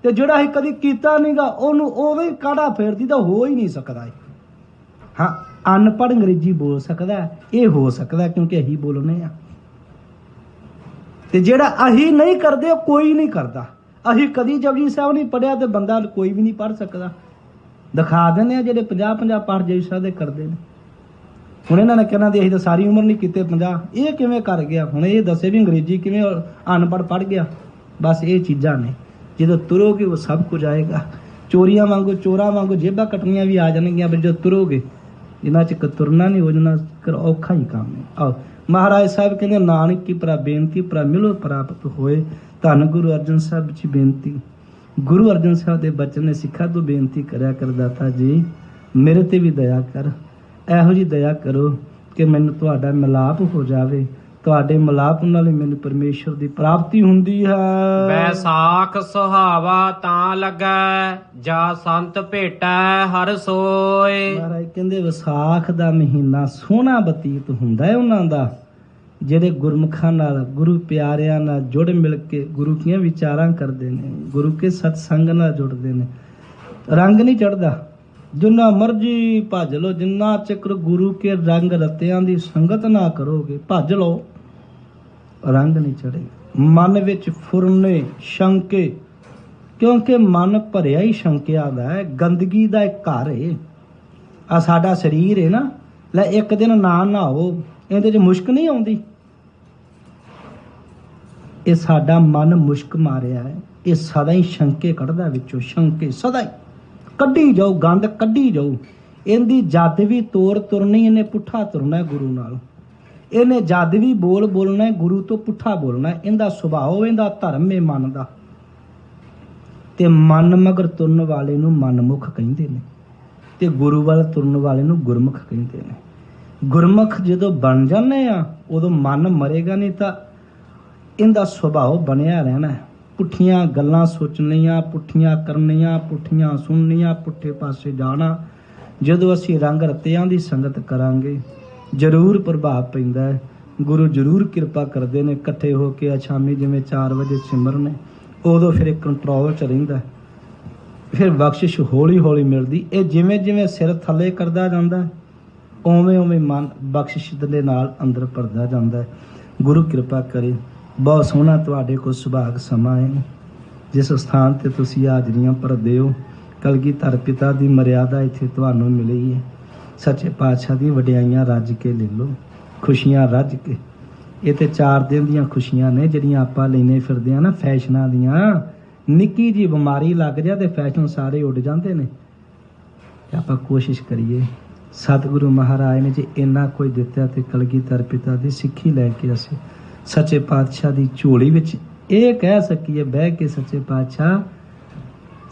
ਤੇ ਜਿਹੜਾ ਅਸੀਂ ਕਦੀ ਕੀਤਾ ਨਹੀਂਗਾ ਉਹਨੂੰ ਉਵੇਂ ਕਾੜਾ ਫੇਰਦੀ ਤਾਂ ਹੋ ਹੀ ਨਹੀਂ ਸਕਦਾ। ਹਾਂ, ਅਨਪੜ੍ਹ ਅੰਗਰੇਜ਼ੀ ਬੋਲ ਸਕਦਾ, ਇਹ ਹੋ ਸਕਦਾ ਕਿਉਂਕਿ ਅਸੀਂ ਬੋਲਨੇ ਆ। ਤੇ ਜਿਹੜਾ ਅਸੀਂ ਨਹੀਂ ਕਰਦੇ ਉਹ ਕੋਈ ਨਹੀਂ ਕਰਦਾ। ਅਸੀਂ ਕਦੀ ਜਪਜੀ ਸਾਹਿਬ ਨਹੀਂ ਪੜ੍ਹਿਆ ਤੇ ਬੰਦਾ ਕੋਈ ਵੀ ਨਹੀਂ ਪੜ੍ਹ ਸਕਦਾ। ਦਿਖਾ ਦਿੰਦੇ ਆ ਜਿਹੜੇ 50-50 ਪਾਠ ਜਪਜੀ ਸਾਹਿਬ ਦੇ ਕਰਦੇ ਨੇ। ਹੁਣ ਇਹਨਾਂ ਨੇ ਕਹਿਣਾ ਦੀ ਅਸੀਂ ਤਾਂ ਸਾਰੀ ਉਮਰ ਨਹੀਂ ਕੀਤੇ 50। ਇਹ ਕਿਵੇਂ ਕਰ ਗਿਆ? ਹੁਣ ਇਹ ਦੱਸੇ ਵੀ ਅੰਗਰੇਜ਼ੀ ਕਿਵੇਂ ਅਨਪੜ੍ਹ ਪੜ੍ਹ ਗਿਆ। ਬਸ ਇਹ ਚੀਜ਼ਾਂ ਨੇ, ਜਦੋਂ ਤੁਰੋਗੇ ਉਹ ਸਭ ਕੁਝ ਆਏਗਾ। ਚੋਰੀਆਂ ਵਾਂਗੂ, ਚੋਰਾਂ ਵਾਂਗੂ ਜੇਬਾਂ ਕੱਟਣੀਆਂ ਵੀ ਆ ਜਾਣਗੀਆਂ, ਪਰ ਜਦੋਂ ਤੁਰੋਗੇ, ਜਿੰਨਾ ਚ ਤੁਰਨਾ ਨਹੀਂ ਹੋ ਜਾਣਾ, ਔਖਾ ਹੀ ਕੰਮ ਹੈ। ਆਓ, ਮਹਾਰਾਜ ਸਾਹਿਬ ਕਹਿੰਦੇ ਨਾਨਕ ਕੀ ਭਰਾ ਬੇਨਤੀ ਭਰਾ ਮਿਲੋ ਪ੍ਰਾਪਤ ਹੋਏ। ਧੰਨ ਗੁਰੂ ਅਰਜਨ ਸਾਹਿਬ ਜੀ ਬੇਨਤੀ। ਗੁਰੂ ਅਰਜਨ ਸਾਹਿਬ ਦੇ ਬਚਨ ਨੇ ਸਿੱਖਾਂ ਤੋਂ ਬੇਨਤੀ ਕਰਿਆ ਕਰ, ਦਾਤਾ ਜੀ ਮੇਰੇ ਤੇ ਵੀ ਦਇਆ ਕਰ। ਇਹੋ ਜਿਹੀ ਦਇਆ ਕਰੋ ਕਿ ਮੈਨੂੰ ਤੁਹਾਡਾ ਮਿਲਾਪ ਹੋ ਜਾਵੇ। ਤੁਹਾਡੇ ਮਿਲਾਪ ਨਾਲ ਹੀ ਮੈਨੂੰ ਪਰਮੇਸ਼ਰ ਦੀ ਪ੍ਰਾਪਤੀ ਹੁੰਦੀ ਹੈ। ਵੈਸਾਖ ਸੁਹਾਵਾ ਤਾਂ ਲੱਗੈ ਜਾ ਸੰਤ ਭੇਟੈ ਹਰ ਸੋਏ। ਮਹਾਰਾਜ ਕਹਿੰਦੇ ਵਿਸਾਖ ਦਾ ਮਹੀਨਾ ਸੋਹਣਾ ਬਤੀਤ ਹੁੰਦਾ ਹੈ ਉਹਨਾਂ ਦਾ, ਜਿਹੜੇ ਗੁਰਮੁਖਾਂ ਨਾਲ, ਗੁਰੂ ਪਿਆਰਿਆਂ ਨਾਲ ਜੁੜ ਮਿਲ ਕੇ ਗੁਰੂ ਦੀਆਂ ਵਿਚਾਰਾਂ ਕਰਦੇ ਨੇ, ਗੁਰੂ ਕੇ ਸਤਸੰਗ ਨਾਲ ਜੁੜਦੇ ਨੇ। ਰੰਗ ਨਹੀਂ ਚੜ੍ਹਦਾ, ਜਿੰਨਾ ਮਰਜੀ ਭੱਜ ਲਓ, ਜਿੰਨਾ ਚੱਕਰ ਗੁਰੂ ਕੇ ਰੰਗ ਰਤਿਆਂ ਦੀ ਸੰਗਤ ਨਾ ਕਰੋਗੇ, ਭੱਜ ਲਓ, ਰੰਗ ਨਹੀਂ ਚੜ੍ਹੇਗਾ। ਮਨ ਵਿੱਚ ਫੁਰਨੇ, ਸ਼ੰਕੇ, ਕਿਉਂਕਿ ਮਨ ਭਰਿਆ ਹੀ ਸ਼ੰਕਿਆ ਦਾ ਹੈ। ਗੰਦਗੀ ਦਾ ਇੱਕ ਘਰ ਹੈ ਆ ਸਾਡਾ ਸਰੀਰ ਹੈ ਨਾ। ਲੈ ਇੱਕ ਦਿਨ ਨਾ ਨਹਾਓ, ਇਹਦੇ 'ਚ ਮੁਸ਼ਕ ਨਹੀਂ ਆਉਂਦੀ। ਇਹ ਸਾਡਾ ਮਨ ਮੁਸ਼ਕ ਮਾਰਿਆ ਹੈ। ਇਹ ਸਦਾ ਹੀ ਸ਼ੰਕੇ ਕੱਢਦਾ ਵਿੱਚੋਂ, ਸ਼ੰਕੇ ਸਦਾ ਹੀ ਕੱਢੀ ਜਾਓ, ਗੰਦ ਕੱਢੀ ਜਾਓ। ਇਹਦੀ ਜਦ ਵੀ ਤੋਰ ਤੁਰਨੀ, ਇਹਨੇ ਪੁੱਠਾ ਤੁਰਨਾ ਗੁਰੂ ਨਾਲ। ਇਹਨੇ ਜਦ ਵੀ ਬੋਲਣਾ ਗੁਰੂ ਤੋਂ ਪੁੱਠਾ ਬੋਲਣਾ। ਇਹਦਾ ਸੁਭਾਅ, ਇਹਦਾ ਧਰਮ ਹੈ ਮਨ ਦਾ। ਤੇ ਮਨ ਮਗਰ ਤੁਰਨ ਵਾਲੇ ਨੂੰ ਮਨਮੁਖ ਕਹਿੰਦੇ ਨੇ, ਤੇ ਗੁਰੂ ਵੱਲ ਤੁਰਨ ਵਾਲੇ ਨੂੰ ਗੁਰਮੁਖ ਕਹਿੰਦੇ ਨੇ। ਗੁਰਮੁਖ ਜਦੋਂ ਬਣ ਜਾਂਦੇ ਆ, ਉਦੋਂ ਮਨ ਮਰੇਗਾ ਨਹੀਂ, ਤਾਂ ਇਹਦਾ ਸੁਭਾਅ ਬਣਿਆ ਰਹਿਣਾ। ਪੁੱਠੀਆਂ ਗੱਲਾਂ ਸੋਚਣੀਆਂ, ਪੁੱਠੀਆਂ ਕਰਨੀਆਂ, ਪੁੱਠੀਆਂ ਸੁਣਨੀਆਂ, ਪੁੱਠੇ ਪਾਸੇ ਜਾਣਾ। ਜਦੋਂ ਅਸੀਂ ਰੰਗ ਰਤਿਆਂ ਦੀ ਸੰਗਤ ਕਰਾਂਗੇ ਜ਼ਰੂਰ ਪ੍ਰਭਾਵ ਪੈਂਦਾ ਹੈ। ਗੁਰੂ ਜ਼ਰੂਰ ਕਿਰਪਾ ਕਰਦੇ ਨੇ। ਇਕੱਠੇ ਹੋ ਕੇ ਸ਼ਾਮੀ ਜਿਵੇਂ 4 ਵਜੇ ਸਿਮਰਨ, ਉਦੋਂ ਫਿਰ ਇੱਕ ਕੰਟਰੋਲ 'ਚ ਰਹਿੰਦਾ, ਫਿਰ ਬਖਸ਼ਿਸ਼ ਹੌਲੀ ਹੌਲੀ ਮਿਲਦੀ। ਇਹ ਜਿਵੇਂ ਜਿਵੇਂ ਸਿਰ ਥੱਲੇ ਕਰਦਾ ਜਾਂਦਾ ਉਵੇਂ ਉਵੇਂ ਮਨ ਬਖਸ਼ਿਸ਼ ਦੇ ਨਾਲ ਅੰਦਰ ਭਰਦਾ ਜਾਂਦਾ ਹੈ। ਗੁਰੂ ਕਿਰਪਾ ਕਰੇ। ਬਹੁਤ ਸੋਹਣਾ ਤੁਹਾਡੇ ਕੋਲ ਸੁਭਾਗ ਸਮਾਂ ਹੈ, ਜਿਸ ਸਥਾਨ ਤੇ ਤੁਸੀਂ ਹਾਜ਼ਰੀਆਂ ਭਰਦੇ ਹੋ। ਕਲਗੀਧਰ ਪਿਤਾ ਦੀ ਮਰਿਆਦਾ ਇੱਥੇ ਤੁਹਾਨੂੰ ਮਿਲੀ ਹੈ। ਸੱਚੇ ਪਾਤਸ਼ਾਹ ਦੀ ਵਡਿਆਈਆਂ ਰੱਜ ਕੇ ਲੈ ਲਓ, ਖੁਸ਼ੀਆਂ ਰੱਜ ਕੇ। ਇਹ ਤੇ 4 ਦਿਨ ਦੀਆਂ ਖੁਸ਼ੀਆਂ ਨੇ ਜਿਹੜੀਆਂ ਆਪਾਂ ਲੈਨੇ ਫਿਰਦੇ ਆ ਨਾ, ਫੈਸ਼ਨਾਂ ਦੀਆਂ। ਨਿੱਕੀ ਜੀ ਬਿਮਾਰੀ ਲੱਗ ਜਾ ਤੇ ਫੈਸ਼ਨ ਸਾਰੇ ਉੱਡ ਜਾਂਦੇ ਨੇ। ਤੇ ਆਪਾਂ ਕੋਸ਼ਿਸ਼ ਕਰੀਏ, ਸਤਿਗੁਰੂ ਮਹਾਰਾਜ ਨੇ ਜੇ ਇੰਨਾ ਕੋਈ ਦਿੱਤਾ ਤੇ ਕਲਗੀਧਰ ਪਿਤਾ ਦੀ ਸਿੱਖੀ ਲੈ ਕੇ ਅਸੀਂ ਸੱਚੇ ਪਾਤਸ਼ਾਹ ਦੀ ਝੋਲੀ ਵਿੱਚ ਇਹ ਕਹਿ ਸਕੀਏ ਬਹਿ ਕੇ, ਸੱਚੇ ਪਾਤਸ਼ਾਹ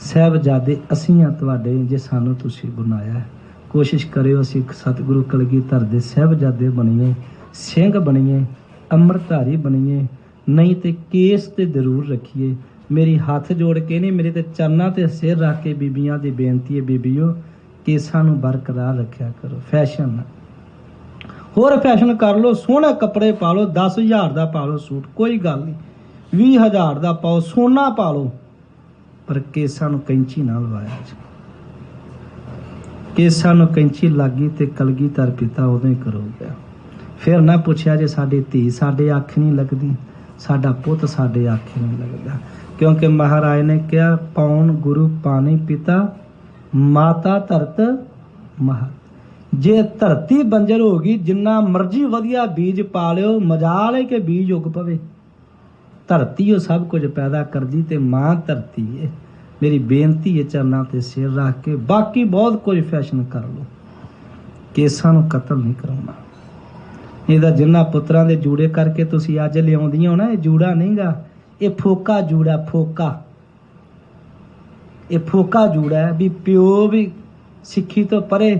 ਸਾਹਿਬਜ਼ਾਦੇ ਅਸੀਂ ਆ ਤੁਹਾਡੇ, ਜੇ ਸਾਨੂੰ ਤੁਸੀਂ ਬਣਾਇਆ। ਕੋਸ਼ਿਸ਼ ਕਰਿਓ ਅਸੀਂ ਸਤਿਗੁਰੂ ਕਲਗੀਧਰ ਦੇ ਸਾਹਿਬਜ਼ਾਦੇ ਬਣੀਏ, ਸਿੰਘ ਬਣੀਏ, ਅੰਮ੍ਰਿਤਧਾਰੀ ਬਣੀਏ। ਨਹੀਂ ਤੇ ਕੇਸ ਤੇ ਜ਼ਰੂਰ ਰੱਖੀਏ। ਮੇਰੀ ਹੱਥ ਜੋੜ ਕੇ ਨਹੀਂ, ਮੇਰੇ ਤੇ ਚਰਨਾਂ ਤੇ ਸਿਰ ਰੱਖ ਕੇ ਬੀਬੀਆਂ ਦੀ ਬੇਨਤੀ ਹੈ, ਬੀਬੀਓ ਕੇਸਾਂ ਨੂੰ ਬਰਕਰਾਰ ਰੱਖਿਆ ਕਰੋ। ਫੈਸ਼ਨ ਹੋਰ ਫੈਸ਼ਨ ਕਰ ਲਓ, ਸੋਹਣੇ ਕੱਪੜੇ ਪਾ ਲਓ, 10,000 ਦਾ ਪਾ ਲਓ ਸੂਟ, ਕੋਈ ਗੱਲ ਨਹੀਂ, 20,000 ਦਾ ਪਾਓ, ਸੋਨਾ ਪਾ ਲਓ, ਪਰ ਕੇਸਾਂ ਨੂੰ ਕੈਂਚੀ ਨਾਲ ਲਵਾਇਆ। ਕੇਸਾਂ ਨੂੰ ਕੈਂਚੀ ਲੱਗੀ ਤੇ ਕਲਗੀਧਰ ਪਿਤਾ ਉਦੋਂ ਹੀ ਕਰੋਗੇ। ਫਿਰ ਨਾ ਪੁੱਛਿਆ ਜੇ ਸਾਡੀ ਧੀ ਸਾਡੇ ਅੱਖ ਨਹੀਂ ਲੱਗਦੀ, ਸਾਡਾ ਪੁੱਤ ਸਾਡੇ ਅੱਖ ਨਹੀਂ ਲੱਗਦਾ। ਕਿਉਂਕਿ ਮਹਾਰਾਜ ਨੇ ਕਿਹਾ, ਪੌਣ ਗੁਰੂ ਪਾਣੀ ਪਿਤਾ ਮਾਤਾ ਧਰਤ ਮਹਾ। ਜੇ ਧਰਤੀ ਬੰਜਰ ਹੋ ਗਈ, ਜਿੰਨਾ ਮਰਜ਼ੀ ਵਧੀਆ ਬੀਜ ਪਾ ਲਿਓ, ਮਜਾਲ ਹੈ ਕਿ ਬੀਜ ਉੱਗ ਪਵੇ। ਧਰਤੀ ਉਹ ਸਭ ਕੁਝ ਪੈਦਾ ਕਰਦੀ ਤੇ ਮਾਂ ਧਰਤੀ ਹੈ। ਮੇਰੀ ਬੇਨਤੀ ਹੈ ਚਰਨਾਂ ਤੇ ਸਿਰ ਰੱਖ ਕੇ, ਬਾਕੀ ਬਹੁਤ ਕੁਝ ਫੈਸ਼ਨ ਕਰ ਲਓ, ਕੇਸਾਂ ਨੂੰ ਕਤਲ ਨਹੀਂ ਕਰਾਉਣਾ। ਇਹਦਾ ਜਿੰਨਾ ਪੁੱਤਰਾਂ ਦੇ ਜੂੜੇ ਕਰਕੇ ਤੁਸੀਂ ਅੱਜ ਲਿਆਉਂਦੀਆਂ ਹੋ ਨਾ, ਇਹ ਜੂੜਾ ਨਹੀਂਗਾ, ਇਹ ਫੋਕਾ ਜੂੜਾ। ਫੋਕਾ, ਇਹ ਫੋਕਾ ਜੂੜਾ ਹੈ ਵੀ ਪਿਓ ਵੀ ਸਿੱਖੀ ਤੋਂ ਪਰੇ,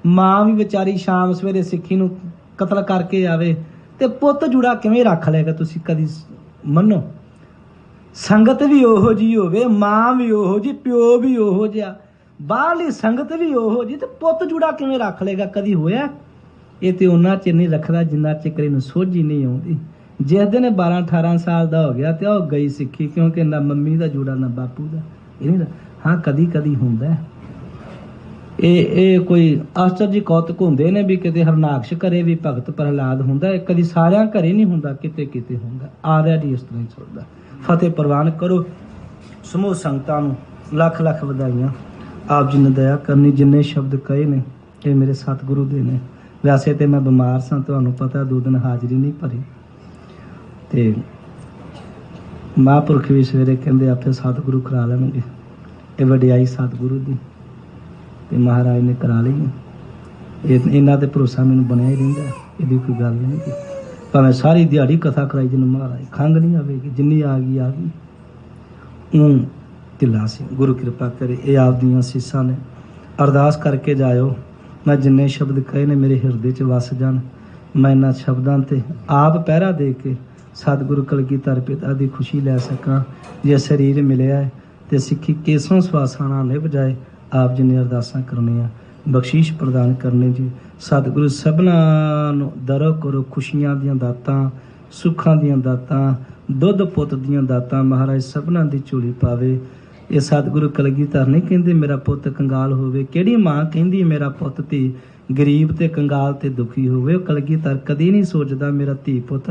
ਮਾਂ ਵੀ ਵਿਚਾਰੀ ਸ਼ਾਮ ਸਵੇਰੇ ਸਿੱਖੀ ਨੂੰ ਕਤਲ ਕਰਕੇ ਆਵੇ, ਤੇ ਪੁੱਤ ਜੂੜਾ ਕਿਵੇਂ ਰੱਖ ਲਏਗਾ? ਤੁਸੀਂ ਕਦੀ ਮੰਨੋ, ਸੰਗਤ ਵੀ ਉਹੋ ਜਿਹੀ ਹੋਵੇ, ਮਾਂ ਵੀ ਉਹੋ ਜਿਹੀ, ਪਿਓ ਵੀ ਉਹੋ ਜਿਹਾ, ਬਾਹਰਲੀ ਸੰਗਤ ਵੀ ਉਹੋ ਜਿਹੀ, ਤੇ ਪੁੱਤ ਜੂੜਾ ਕਿਵੇਂ ਰੱਖ ਲਏਗਾ? ਕਦੀ ਹੋਇਆ? ਇਹ ਤੇ ਉਹਨਾਂ ਚਿਰ ਨਹੀਂ ਰੱਖਦਾ ਜਿੰਨਾ ਚਿਰ ਇਹਨੂੰ ਸੋਝੀ ਨਹੀਂ ਆਉਂਦੀ। ਜਿਸ ਦਿਨ 12-18 ਸਾਲ ਦਾ ਹੋ ਗਿਆ ਤੇ ਉਹ ਗਈ ਸਿੱਖੀ, ਕਿਉਂਕਿ ਨਾ ਮੰਮੀ ਦਾ ਜੂੜਾ ਨਾ ਬਾਪੂ ਦਾ। ਇਹ ਨਹੀਂ, ਹਾਂ ਕਦੀ ਕਦੀ ਹੁੰਦਾ। ਇਹ ਕੋਈ ਆਸ਼ਚਰਜੀ ਕੌਤਕ ਹੁੰਦੇ ਨੇ ਵੀ ਕਿਤੇ ਹਰਨਾਕਸ਼ ਘਰੇ ਵੀ ਭਗਤ ਪ੍ਰਹਲਾਦ ਹੁੰਦਾ, ਕਦੀ ਸਾਰਿਆਂ ਘਰੇ ਨਹੀਂ ਹੁੰਦਾ, ਕਿਤੇ ਕਿਤੇ ਹੁੰਦਾ। ਆ ਰਿਹਾ ਜੀ, ਇਸ ਤਰ੍ਹਾਂ ਹੀ ਚੱਲਦਾ। ਫਤਿਹ ਪ੍ਰਵਾਨ ਕਰੋ। ਸਮੂਹ ਸੰਗਤਾਂ ਨੂੰ ਲੱਖ ਲੱਖ ਵਧਾਈਆਂ। ਆਪ ਜੀ ਨੇ ਦਇਆ ਕਰਨੀ। ਜਿੰਨੇ ਸ਼ਬਦ ਕਹੇ ਨੇ ਇਹ ਮੇਰੇ ਸਤਿਗੁਰੂ ਦੇ ਨੇ। ਵੈਸੇ ਤੇ ਮੈਂ ਬਿਮਾਰ ਸਾਂ, ਤੁਹਾਨੂੰ ਪਤਾ, 2 ਦਿਨ ਹਾਜ਼ਰੀ ਨਹੀਂ ਭਰੀ, ਤੇ ਮਹਾਂਪੁਰਖ ਵੀ ਸਵੇਰੇ ਕਹਿੰਦੇ ਆਪੇ ਸਤਿਗੁਰੂ ਕਰਾ ਲੈਣਗੇ। ਇਹ ਵਡਿਆਈ ਸਤਿਗੁਰੂ ਦੀ, ਤੇ ਮਹਾਰਾਜ ਨੇ ਕਰਾ ਲਈ। ਇਹਨਾਂ ਤੇ ਭਰੋਸਾ ਮੈਨੂੰ ਬਣਿਆ ਹੀ ਰਹਿੰਦਾ, ਇਹਦੀ ਕੋਈ ਗੱਲ ਨਹੀਂ। ਭਾਵੇਂ ਸਾਰੀ ਦਿਹਾੜੀ ਕਥਾ ਕਰਾਈ ਜਿਹਨੂੰ ਮਹਾਰਾਜ, ਖੰਘ ਨਹੀਂ ਆਵੇਗੀ, ਜਿੰਨੀ ਆ ਗਈ ਆ ਗਈ। ਢਿੱਲਾ ਸੀ, ਗੁਰੂ ਕਿਰਪਾ ਕਰੇ। ਇਹ ਆਪ ਦੀਆਂ ਸੀਸਾਂ ਨੇ। ਅਰਦਾਸ ਕਰਕੇ ਜਾਇਓ, ਮੈਂ ਜਿੰਨੇ ਸ਼ਬਦ ਕਹੇ ਨੇ ਮੇਰੇ ਹਿਰਦੇ 'ਚ ਵਸ ਜਾਣ। ਮੈਂ ਇਹਨਾਂ ਸ਼ਬਦਾਂ ਤੇ ਆਪ ਪਹਿਰਾ ਦੇ ਕੇ ਸਤਿਗੁਰੂ ਕਲਗੀਧਰ ਪਿਤਾ ਦੀ ਖੁਸ਼ੀ ਲੈ ਸਕਾਂ। ਜੇ ਸਰੀਰ ਮਿਲਿਆ ਹੈ ਤੇ ਸਿੱਖੀ ਕੇਸੋਂ ਸਵਾਸਾਂ ਨਾਲ ਨਿਭ ਜਾਏ। ਆਪ ਜੀ ਨੇ ਅਰਦਾਸਾਂ ਕਰਨੀਆਂ, ਬਖਸ਼ੀਸ਼ ਪ੍ਰਦਾਨ ਕਰਨੀ ਜੀ। ਸਤਿਗੁਰੂ ਸਭਨਾਂ ਨੂੰ ਦਰੋ ਕਰੋ, ਖੁਸ਼ੀਆਂ ਦੀਆਂ ਦਾਤਾਂ, ਸੁੱਖਾਂ ਦੀਆਂ ਦਾਤਾਂ, ਦੁੱਧ ਪੁੱਤ ਦੀਆਂ ਦਾਤਾਂ ਮਹਾਰਾਜ ਸਭਨਾਂ ਦੀ ਝੋਲੀ ਪਾਵੇ। ਇਹ ਸਤਿਗੁਰੂ ਕਲਗੀਧਰ ਨਹੀਂ ਕਹਿੰਦੇ ਮੇਰਾ ਪੁੱਤ ਕੰਗਾਲ ਹੋਵੇ। ਕਿਹੜੀ ਮਾਂ ਕਹਿੰਦੀ ਮੇਰਾ ਪੁੱਤ ਧੀ ਗਰੀਬ ਤੇ ਕੰਗਾਲ ਤੇ ਦੁਖੀ ਹੋਵੇ? ਉਹ ਕਲਗੀਧਰ ਕਦੀ ਨਹੀਂ ਸੋਚਦਾ ਮੇਰਾ ਧੀ ਪੁੱਤ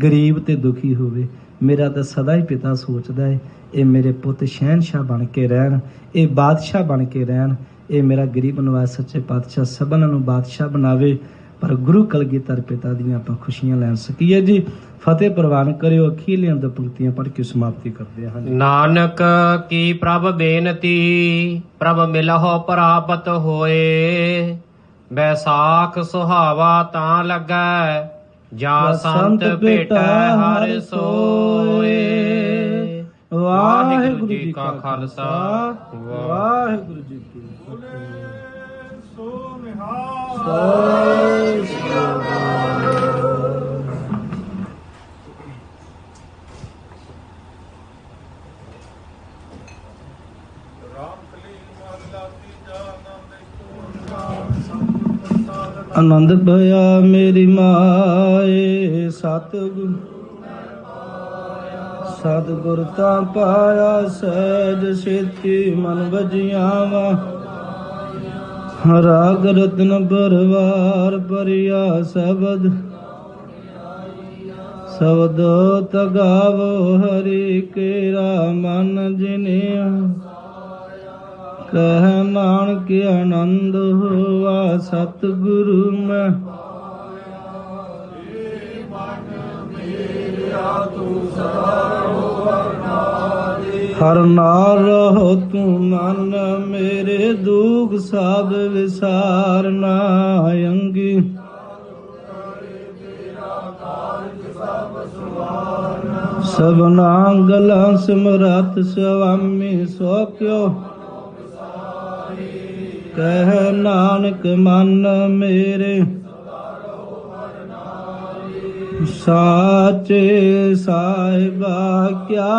ਗਰੀਬ ਤੇ ਦੁਖੀ ਹੋਵੇ। ਮੇਰਾ ਤਾਂ ਸਦਾ ਹੀ ਪਿਤਾ ਸੋਚਦਾ ਹੈ ਇਹ ਮੇਰੇ ਪੁੱਤ ਸ਼ਹਿਨਸ਼ਾਹ ਬਣ ਕੇ ਰਹਿਣ, ਇਹ ਬਾਦਸ਼ਾਹ ਬਣ ਕੇ ਰਹਿਣ। ਇਹ ਮੇਰਾ ਗਰੀਬ ਨਵਾਜ਼ ਸੱਚੇ ਪਾਤਸ਼ਾਹ ਸਭਨਾਂ ਨੂੰ ਬਾਦਸ਼ਾਹ ਬਣਾਵੇ। ਪਰ ਗੁਰੂ ਕਲਗੀਧਰ ਪਿਤਾ ਦੀਆਂ ਆਪਾਂ ਖੁਸ਼ੀਆਂ ਲੈ ਸਕੀਏ ਜੀ। ਫਤਿਹ ਪ੍ਰਵਾਨ ਕਰਿਓ। ਅਖੀਰਲੀਆਂ 2 ਪੰਕਤੀਆਂ ਪੜ੍ਹ ਕੇ ਸਮਾਪਤੀ ਕਰਦੇ ਹਾਂ। ਨਾਨਕ ਕੀ ਪ੍ਰਭ ਬੇਨਤੀ, ਪ੍ਰਭ ਮਿਲਹੁ ਪ੍ਰਾਪਤ ਹੋਏ। ਬੈਸਾਖ ਸੁਹਾਵਾ ਤਾਂ ਲੱਗੈ, ਜਾਂ ਸੰਤ ਭੇਟੈ ਹਰਿ ਸੋਏ। ਵਾਹਿਗੁਰੂ ਜੀ ਕਾ ਖਾਲਸਾ, ਵਾਹਿਗੁਰੂ ਜੀ ਕੀ ਬੋਲੇ ਸੋ ਨਿਹਾਲ। ਫਤਿਹ। ਆਨੰਦ ਭਇਆ ਮੇਰੀ ਮਾਏ ਸਤਿਗੁਰ ਤਾਂ ਪਾਇਆ ਸਹਿਜ ਛੇਤੀ ਮਨ ਵਜਿਆ ਵਾ ਰਾਗ ਰਤਨ ਪਰਵਾਰ ਪਰਿਆ ਸ਼ਬਦ ਤਗਾਵੋ ਹਰੀ ਕੇਰਾ ਮਨ ਜਿਨਿਆ ਕਹਿ ਨਾਨਕ ਆਨੰਦ ਹੋਆ ਸਤਿਗੁਰੂ ਮੈਂ ਹਰ ਨਾਲ ਰਹੋ ਤੂੰ ਮਨ ਮੇਰੇ ਦੁਖ ਸਭ ਵਿਸਾਰਨਾ ਅੰਗੀ ਸਭਨਾ ਗਲਾਂ ਸਿਮਰਤ ਸੁਆਮੀ ਸੋ ਕਿਉ ਕਹਿ ਨਾਨਕ ਮਨ ਮੇਰੇ ਸਾਚੇ ਸਾਹਿਬਾ ਕਿਆ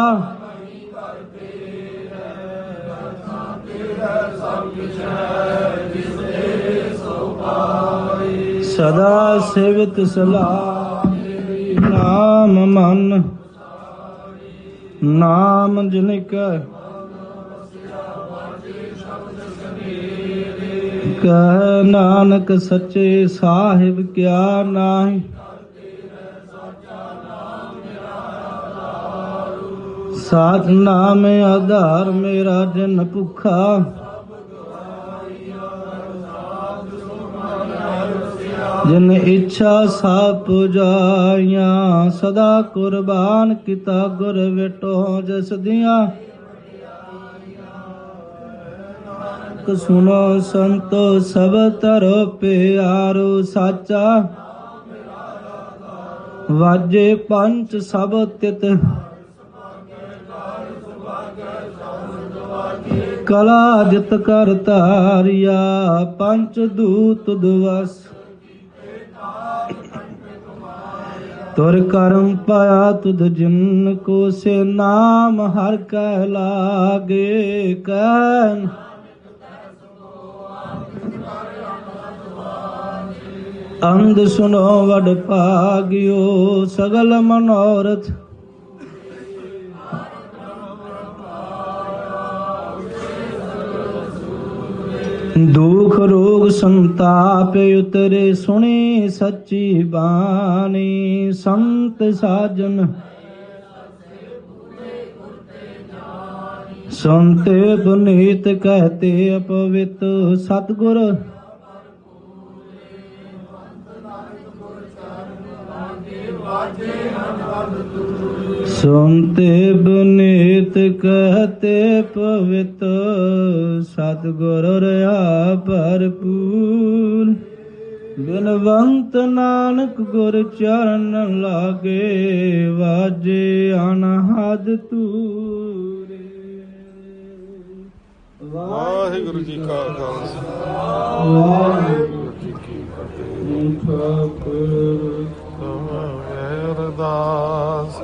ਸਦਾ ਸੇਵਤ ਸਲਾਹ ਨਾਮ ਮਨ ਨਾਮ ਜਿਨ ਕੈ ਕਹਿ ਨਾਨਕ ਸੱਚੇ ਸਾਹਿਬ ਕਿਆ ਨਾਹੀ ਸਾਚ ਨਾਮ ਆਧਾਰ ਮੇਰਾ ਜਿਨ ਭੁਖਾ ਜਿਨ ਇੱਛਾ ਸਭ ਪੁਜਾਈਆਂ ਸਦਾ ਕੁਰਬਾਨ ਕੀਤਾ ਗੁਰ ਵਿਟੋ ਜਿਸ ਦੀਆਂ ਸੁਨੋ ਸੰਤੋ ਸਭ ਤਰੋ ਪਿਆਰੋ ਸਾਚਾ ਵਾਜੇ ਪੰਚ ਸਭ ਤਿਤ ਕਲਾ ਜਿਤ ਕਰ ਧਾਰਿਆ ਪੰਚ ਦੂਤ ਦਿਵਸ ਤੁਰ ਕਰਮ ਪਾਇਆ ਤੁਧ ਜਿਨ ਕੋ ਸੇ ਨਾਮ ਹਰ ਕੈ ਲਾਗੇ ਕਹਿ ਅੰਧ ਸੁਨੋ ਵਡ ਭਾਗਿਓ ਸਗਲ ਮਨੋਰਥ ਦੁਖ ਰੋਗ ਸੰਤਾਪ ਉਤਰੇ ਸੁਣੀ ਸੱਚੀ ਬਾਣੀ ਸੰਤ ਸਾਜਨ ਸੰਤੇ ਪੁਨੀਤ ਕਹਤੇ ਅਪਵਿੱਤ ਸਤਿਗੁਰ ਸੁਨਤੇ ਬਨੀਤ ਕਹਤੇ ਪਵਿੱਤ ਸਤਿਗੁਰ ਰਹਾ ਭਰਪੂਰ ਬਿਨਵੰਤ ਨਾਨਕ ਗੁਰ ਚਰਨ ਲਾਗੇ ਵਾਜੇ ਅਨਹਦ ਤੂਰੇ। ਵਾਹਿਗੁਰੂ ਜੀ ਕਾ ਖਾਲਸਾ ਵਾਹਿਗੁਰੂ ਜੀ ਕੀ ਫਤਿਹ। ਠਾਕੁਰ ਅਰਦਾਸ